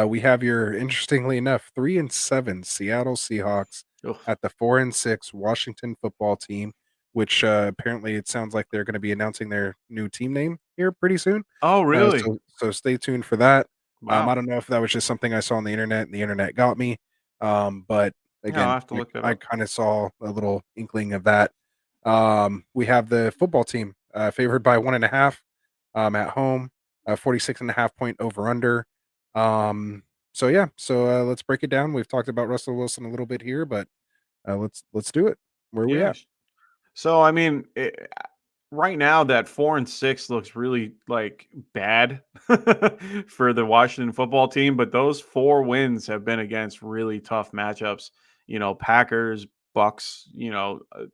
We have your interestingly enough 3-7 Seattle Seahawks Ugh. at the 4-6 Washington football team, which apparently it sounds like they're going to be announcing their new team name here pretty soon. Oh, really? So stay tuned for that. I Wow. don't know if that was just something I saw on the internet and the internet got me. But Yeah, I'll again, have to look that I up. kind of saw a little inkling of that. We have the football team favored by 1.5 at home, 46.5 point over under. So yeah, let's break it down. We've talked about Russell Wilson a little bit here, but let's do it. Where are we Yeah. at? So I mean, right now that 4-6 looks really like bad for the Washington football team, but those four wins have been against really tough matchups. Packers, Bucks.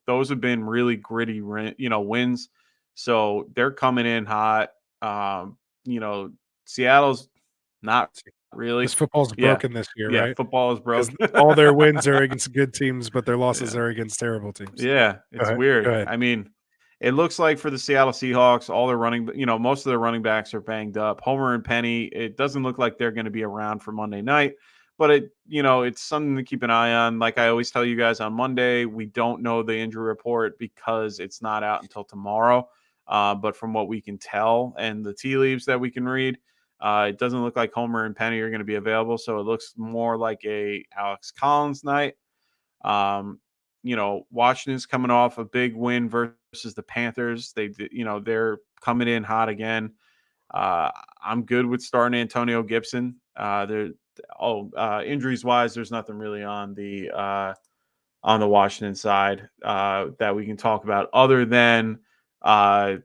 Those have been really gritty, wins. So they're coming in hot. Um, you know, Seattle's not This really. football's Yeah, broken this year, yeah. right? Football is Because broke. all their wins are against good teams, but their losses Yeah. are against terrible teams. Yeah, Go it's ahead. Go weird. ahead. I mean, it looks like for the Seattle Seahawks, all their most of their running backs are banged up. Homer and Penny, it doesn't look like they're going to be around for Monday night, but it's something to keep an eye on. Like I always tell you guys on Monday, we don't know the injury report because it's not out until tomorrow. But from what we can tell and the tea leaves that we can read, it doesn't look like Homer and Penny are going to be available. So it looks more like a Alex Collins night. Washington's coming off a big win versus the Panthers. They're coming in hot again. Uh, I'm good with starting Antonio Gibson. Injuries wise, there's nothing really on the Washington side that we can talk about other than uh,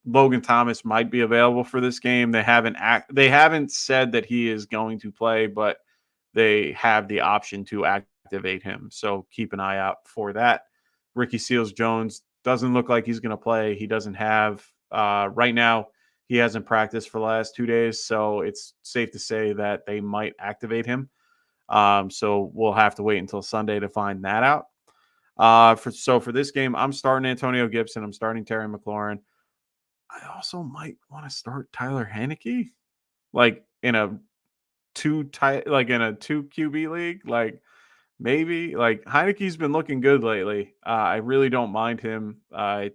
Logan Thomas might be available for this game. They haven't said that he is going to play, but they have the option to activate him. So keep an eye out for that. Ricky Seals Jones doesn't look like he's going to play. He doesn't have right now. He hasn't practiced for the last 2 days, so it's safe to say that they might activate him. So we'll have to wait until Sunday to find that out. For this game, I'm starting Antonio Gibson. I'm starting Terry McLaurin. I also might want to start Tyler Heineke, like in a in a two QB league. Like maybe like Heineke's been looking good lately. I really don't mind him.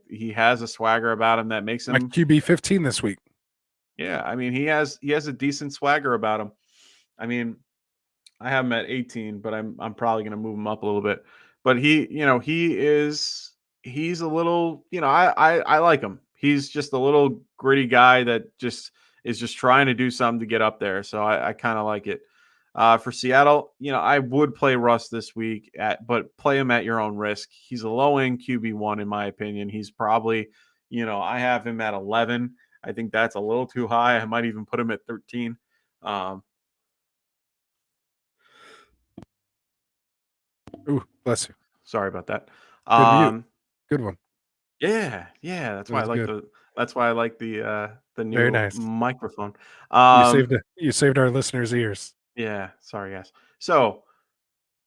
He has a swagger about him that makes My him. QB 15 this week. Yeah, I mean he has a decent swagger about him. I mean, I have him at 18, but I'm probably going to move him up a little bit. But he's a little, I like him. He's just a little gritty guy that just is just trying to do something to get up there. So I kind of like it. For Seattle, I would play Russ this week but play him at your own risk. He's a low end QB1 in my opinion. He's probably, I have him at 11. I think that's a little too high. I might even put him at 13. Um, Ooh, bless you. Sorry about that. Good mute. Um, Good one. yeah, It was good. that's why I like the Very new nice. microphone. You saved our listeners' ears. Yeah, sorry guys. So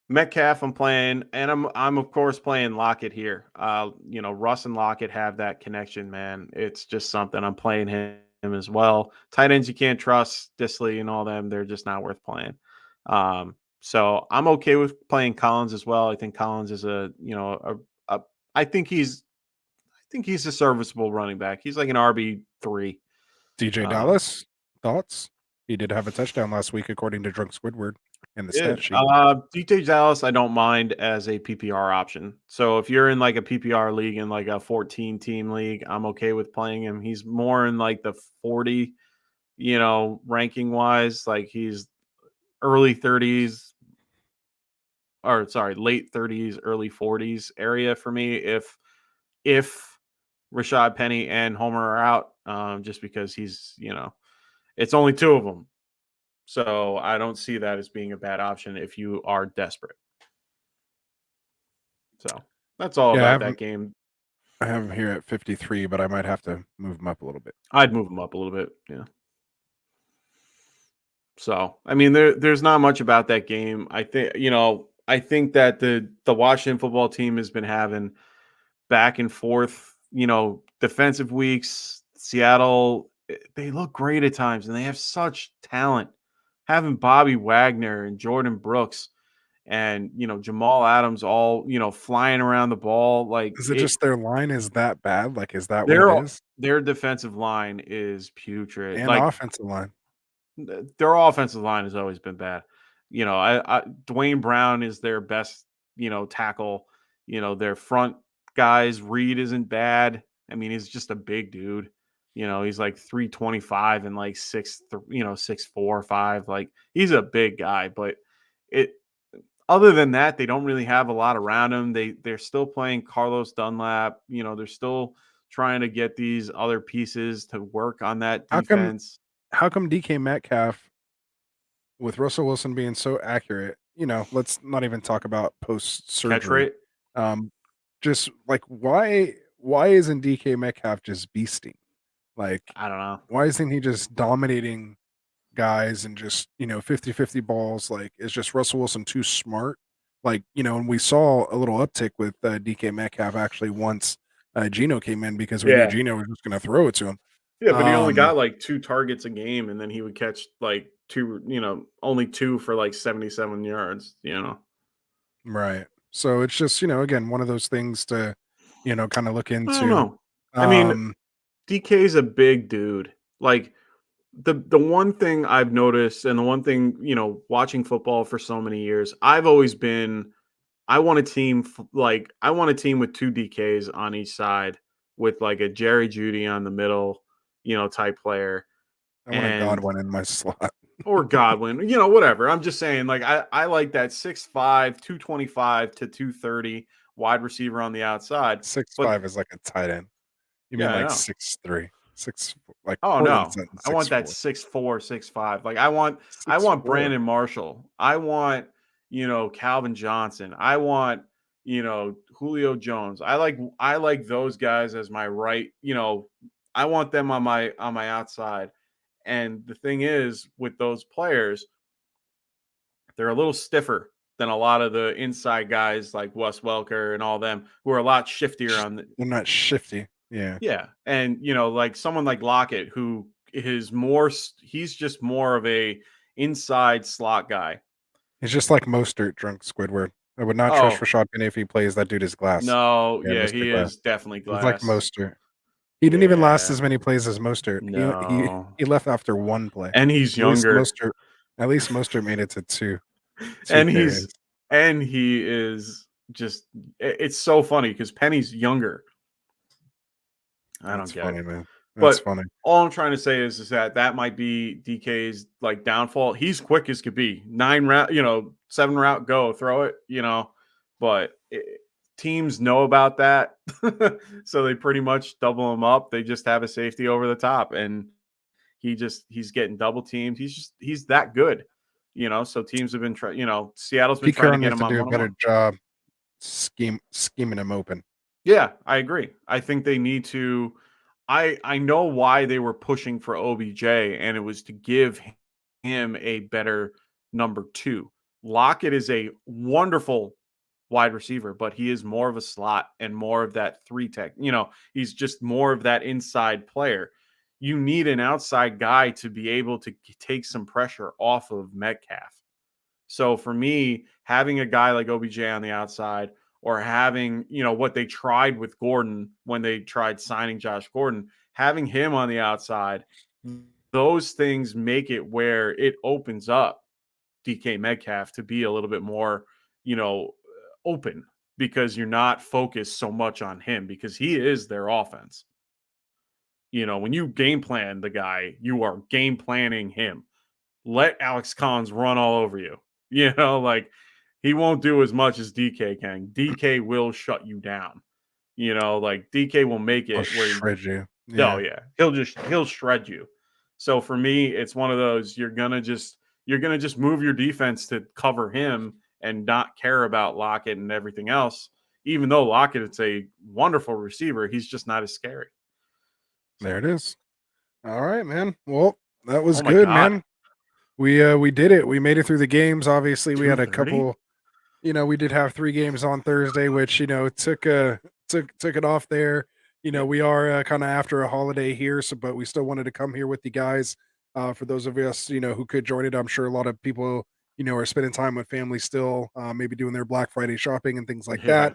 Metcalf, I'm playing, and I'm of course playing Lockett here. Russ and Lockett have that connection, man. It's just something I'm playing him as well. Tight ends you can't trust, Disley and all them. They're just not worth playing. So I'm okay with playing Collins as well. I think Collins is I think he's think he's a serviceable running back. He's like an RB3. DJ Dallas, thoughts? He did have a touchdown last week, according to Drunk Squidward in the stat sheet. DJ Dallas, I don't mind as a PPR option. So if you're in like a PPR league in like a 14 team league, I'm okay with playing him. He's more in like the 40, ranking wise. Like he's early 30s, or sorry, late 30s, early 40s area for me. If Rashad Penny and Homer are out, just because it's only two of them. So I don't see that as being a bad option if you are desperate. So that's all about that game. I have him here at 53, but I might have to move him up a little bit. I'd move him up a little bit. Yeah. So, I mean, there's not much about that game. I think that the Washington football team has been having back and forth, defensive weeks. Seattle, they look great at times and they have such talent. Having Bobby Wagner and Jordan Brooks and, Jamal Adams all, flying around the ball. Like, is it just their line is that bad? Like, is that what it is? Their defensive line is putrid. And like, offensive line. Their offensive line has always been bad. Dwayne Brown is their best, tackle. Their front guys, Reed isn't bad. I mean, he's just a big dude. He's like 325 and like 6'4", 5. Like he's a big guy, but other than that, they don't really have a lot around him. They're still playing Carlos Dunlap. They're still trying to get these other pieces to work on that defense. How come DK Metcalf, with Russell Wilson being so accurate, let's not even talk about post-surgery. Just like why isn't DK Metcalf just beasting? Like, I don't know. Why isn't he just dominating guys and just, 50-50 balls? Like, is just Russell Wilson too smart? Like, and we saw a little uptick with DK Metcalf actually once Geno came in because we knew Geno was just going to throw it to him. Yeah, but he only got like 2 targets a game, and then he would catch like only 2 for like 77 yards, Right. So it's just, again, one of those things to, kind of look into. I don't know. I mean, DK's a big dude. Like the one thing I've noticed, and the one thing, watching football for so many years, I've always been, I want a team with 2 DKs on each side with like a Jerry Jeudy on the middle, type player. I want a Godwin in my slot. Or Godwin, whatever. I'm just saying, like, I like that 6'5", 225 to 230 wide receiver on the outside. 6'5" is like a tight end. You mean like 6'3", 6 like? Oh no, I want that 6'4", 6'5". Like I want Brandon Marshall. I want Calvin Johnson. I want Julio Jones. I like those guys as my right. I want them on my outside. And the thing is, with those players, they're a little stiffer than a lot of the inside guys like Wes Welker and all them, who are a lot shiftier on the. They're not shifty. Yeah. Yeah. And, like someone like Lockett, who is he's just more of a inside slot guy. He's just like Mostert, Drunk Squidward. I would not trust Rashad Penny if he plays. That dude is glass. No, yeah, he is definitely glass. He's like Mostert. He didn't even last as many plays as Mostert. No. He left after 1 play. And he's younger. At least Mostert made it to 2. And he is just, it's so funny because Penny's younger. I don't get funny, it, man. That's funny. All I'm trying to say is that might be DK's like downfall. He's quick as could be. 7 route go, throw it, but teams know about that. So they pretty much double him up. They just have a safety over the top, and he's getting double teamed. He's that good, so teams have been Seattle's been trying to get him on do a better job scheming him open. Yeah, I agree. I think they need to. I know why they were pushing for OBJ, and it was to give him a better number 2. Lockett is a wonderful wide receiver, but he is more of a slot and more of that 3 tech. He's just more of that inside player. You need an outside guy to be able to take some pressure off of Metcalf. So for me, having a guy like OBJ on the outside, or having, what they tried with Gordon when they tried signing Josh Gordon, having him on the outside, those things make it where it opens up DK Metcalf to be a little bit more, open, because you're not focused so much on him because he is their offense. When you game plan the guy, you are game planning him. Let Alex Collins run all over you. Like, he won't do as much as DK can. DK will shut you down. Like, DK will make I'll it where shred you. oh Yeah. yeah, he'll shred you. So for me, it's one of those, you're gonna just move your defense to cover him and not care about Lockett and everything else. Even though Lockett is a wonderful receiver, he's just not as scary. There So, it is. All right, man. Well, that was oh my good, god, man. We did it. We made it through the games. Obviously, we had a 2:30. couple. We did have 3 games on Thursday, which took it off there. Yep. We are kind of after a holiday here, so but we still wanted to come here with you guys. For those of us who could join it, I'm sure a lot of people are spending time with family still, maybe doing their Black Friday shopping and things like Yeah.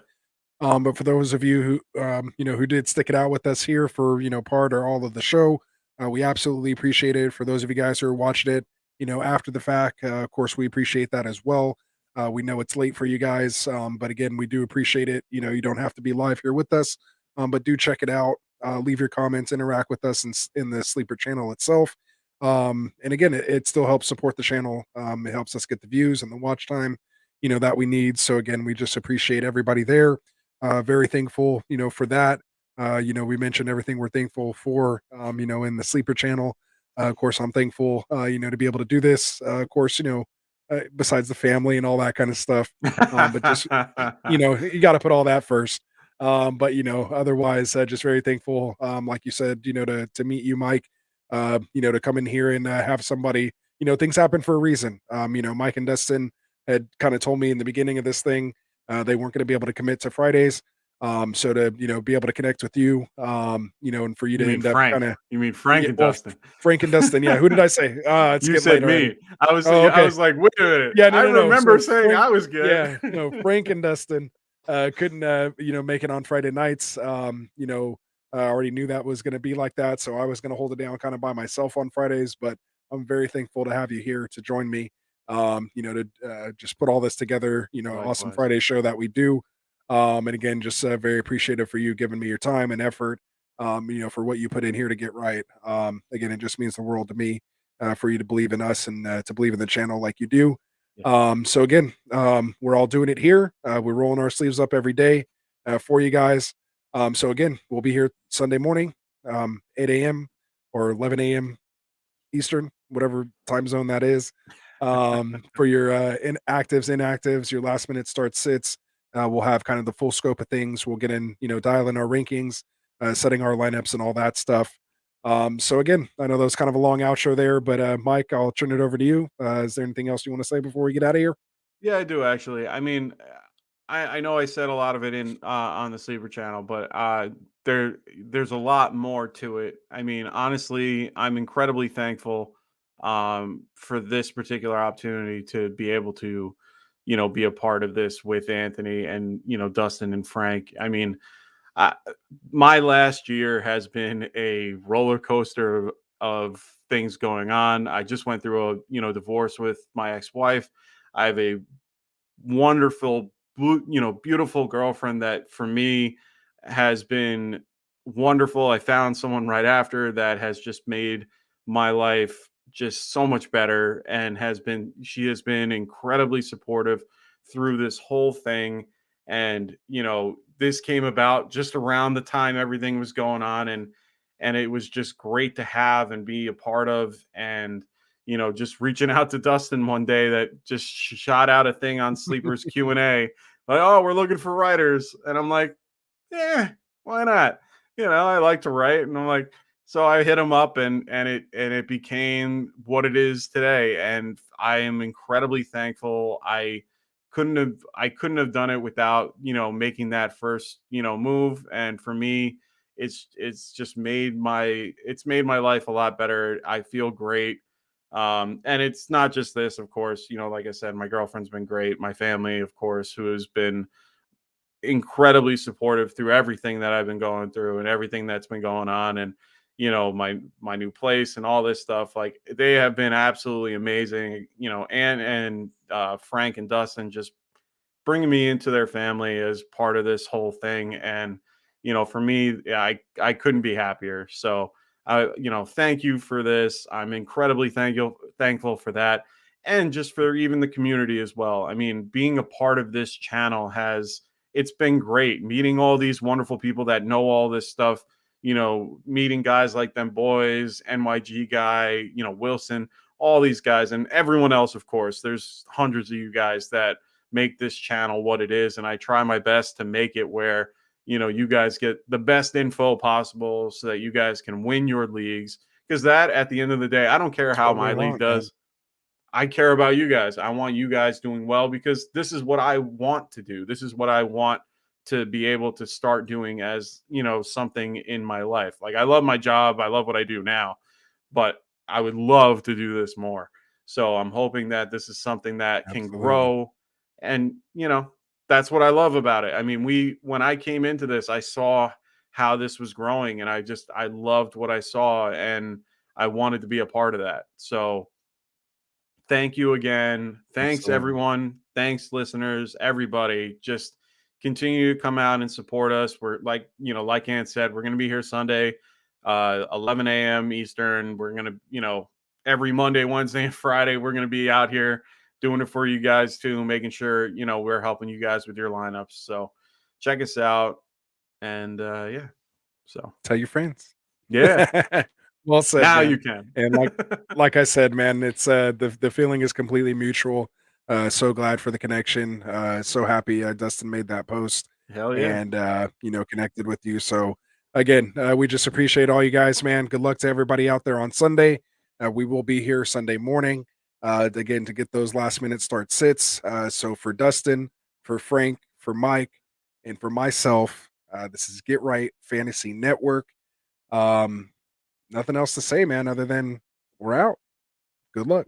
that. But for those of you who did stick it out with us here for, part or all of the show, we absolutely appreciate it. For those of you guys who are watching it, after the fact, of course, we appreciate that as well. We know it's late for you guys, but again, we do appreciate it. You don't have to be live here with us, but do check it out. Leave your comments, interact with us in the Sleeper channel itself. And again, it still helps support the channel. It helps us get the views and the watch time, that we need. So again, we just appreciate everybody there. Very thankful, for that. We mentioned everything we're thankful for, in the Sleeper channel. Of course, I'm thankful, to be able to do this. Of course, besides the family and all that kind of stuff. But just, you got to put all that first. But otherwise, just very thankful. Like you said, to meet you, Mike. To come in here and have somebody. Things happen for a reason. Mike and Dustin had kind of told me in the beginning of this thing they weren't going to be able to commit to Fridays. So to be able to connect with you, and for you You to mean end up Frank? kind of You mean Frank and Dustin? Frank and Dustin, yeah. Who did I say? It's You getting late said already. me. I was Oh, I okay. was like, wait a minute. Yeah, no, I no, no. remember So saying Frank, I was good. yeah, no, Frank and Dustin couldn't make it on Friday nights. I already knew that was going to be like that, so I was going to hold it down kind of by myself on Fridays. But I'm very thankful to have you here to join me. To just put all this together. Awesome Likewise. Friday show that we do. And again, just very appreciative for you giving me your time and effort. For what you put in here to get right. Again, it just means the world to me for you to believe in us and to believe in the channel like you do. Yeah. So again, we're all doing it here. We're rolling our sleeves up every day for you guys. So again, we'll be here Sunday morning, 8 a.m. or 11 a.m. Eastern, whatever time zone that is. For your inactives, your last minute start sits. We'll have kind of the full scope of things. We'll get in, dial in our rankings, setting our lineups and all that stuff. So again, I know that was kind of a long outro there, but Mike, I'll turn it over to you. Is there anything else you want to say before we get out of here? Yeah, I do actually. I mean, I know I said a lot of it in on the Sleeper channel, but there's a lot more to it. I mean, honestly, I'm incredibly thankful for this particular opportunity to be able to, be a part of this with Anthony and Dustin and Frank. I mean, I, my last year has been a roller coaster of things going on. I just went through a divorce with my ex-wife. I have a wonderful, beautiful girlfriend that for me has been wonderful. I found someone right after that has just made my life just so much better, and she has been incredibly supportive through this whole thing. And this came about just around the time everything was going on, and it was just great to have and be a part of. And just reaching out to Dustin one day that just shot out a thing on Sleeper's Q&A, like, oh, we're looking for writers. And I'm like, yeah, why not? I like to write. And I'm like, so I hit him up, and it became what it is today. And I am incredibly thankful. I couldn't have done it without, making that first, move. And for me, it's made my life a lot better. I feel great. And it's not just this, of course, like I said, my girlfriend's been great. My family, of course, who has been incredibly supportive through everything that I've been going through and everything that's been going on, and my new place and all this stuff. Like, they have been absolutely amazing. And Frank and Dustin just bringing me into their family as part of this whole thing. And for me, yeah, I couldn't be happier. So thank you for this. I'm incredibly thankful for that, and just for even the community as well. I mean, being a part of this channel it's been great, meeting all these wonderful people that know all this stuff. Meeting guys like them boys, NYG guy, Wilson, all these guys, and everyone else. Of course, there's hundreds of you guys that make this channel what it is, and I try my best to make it where you guys get the best info possible so that you guys can win your leagues. Because that, at the end of the day, I don't care That's how what we my league want, man. does. I care about you guys. I want you guys doing well, because this is what I want to do. This is what I want to be able to start doing as, something in my life. Like, I love my job. I love what I do now, but I would love to do this more. So I'm hoping that this is something that can Absolutely. grow. And, that's what I love about it. I mean, when I came into this, I saw how this was growing, and I loved what I saw, and I wanted to be a part of that. So thank you again. Thanks, Absolutely. everyone. Thanks, listeners, everybody. Just continue to come out and support us. We're like Ant said, we're going to be here Sunday, 11 a.m. Eastern. We're going to, every Monday, Wednesday, and Friday, we're going to be out here doing it for you guys too, making sure, we're helping you guys with your lineups. So check us out. And yeah, so Tell your friends. yeah, Well said, now man. you can. And like I said, man, it's the feeling is completely mutual. So glad for the connection. So happy Dustin made that post Hell yeah. and connected with you. So again, we just appreciate all you guys, man. Good luck to everybody out there on Sunday. We will be here Sunday morning again to get those last minute start sits. So for Dustin, for Frank, for Mike, and for myself, this is Get Right Fantasy Network. Um, Nothing else to say, man, other than we're out. Good luck.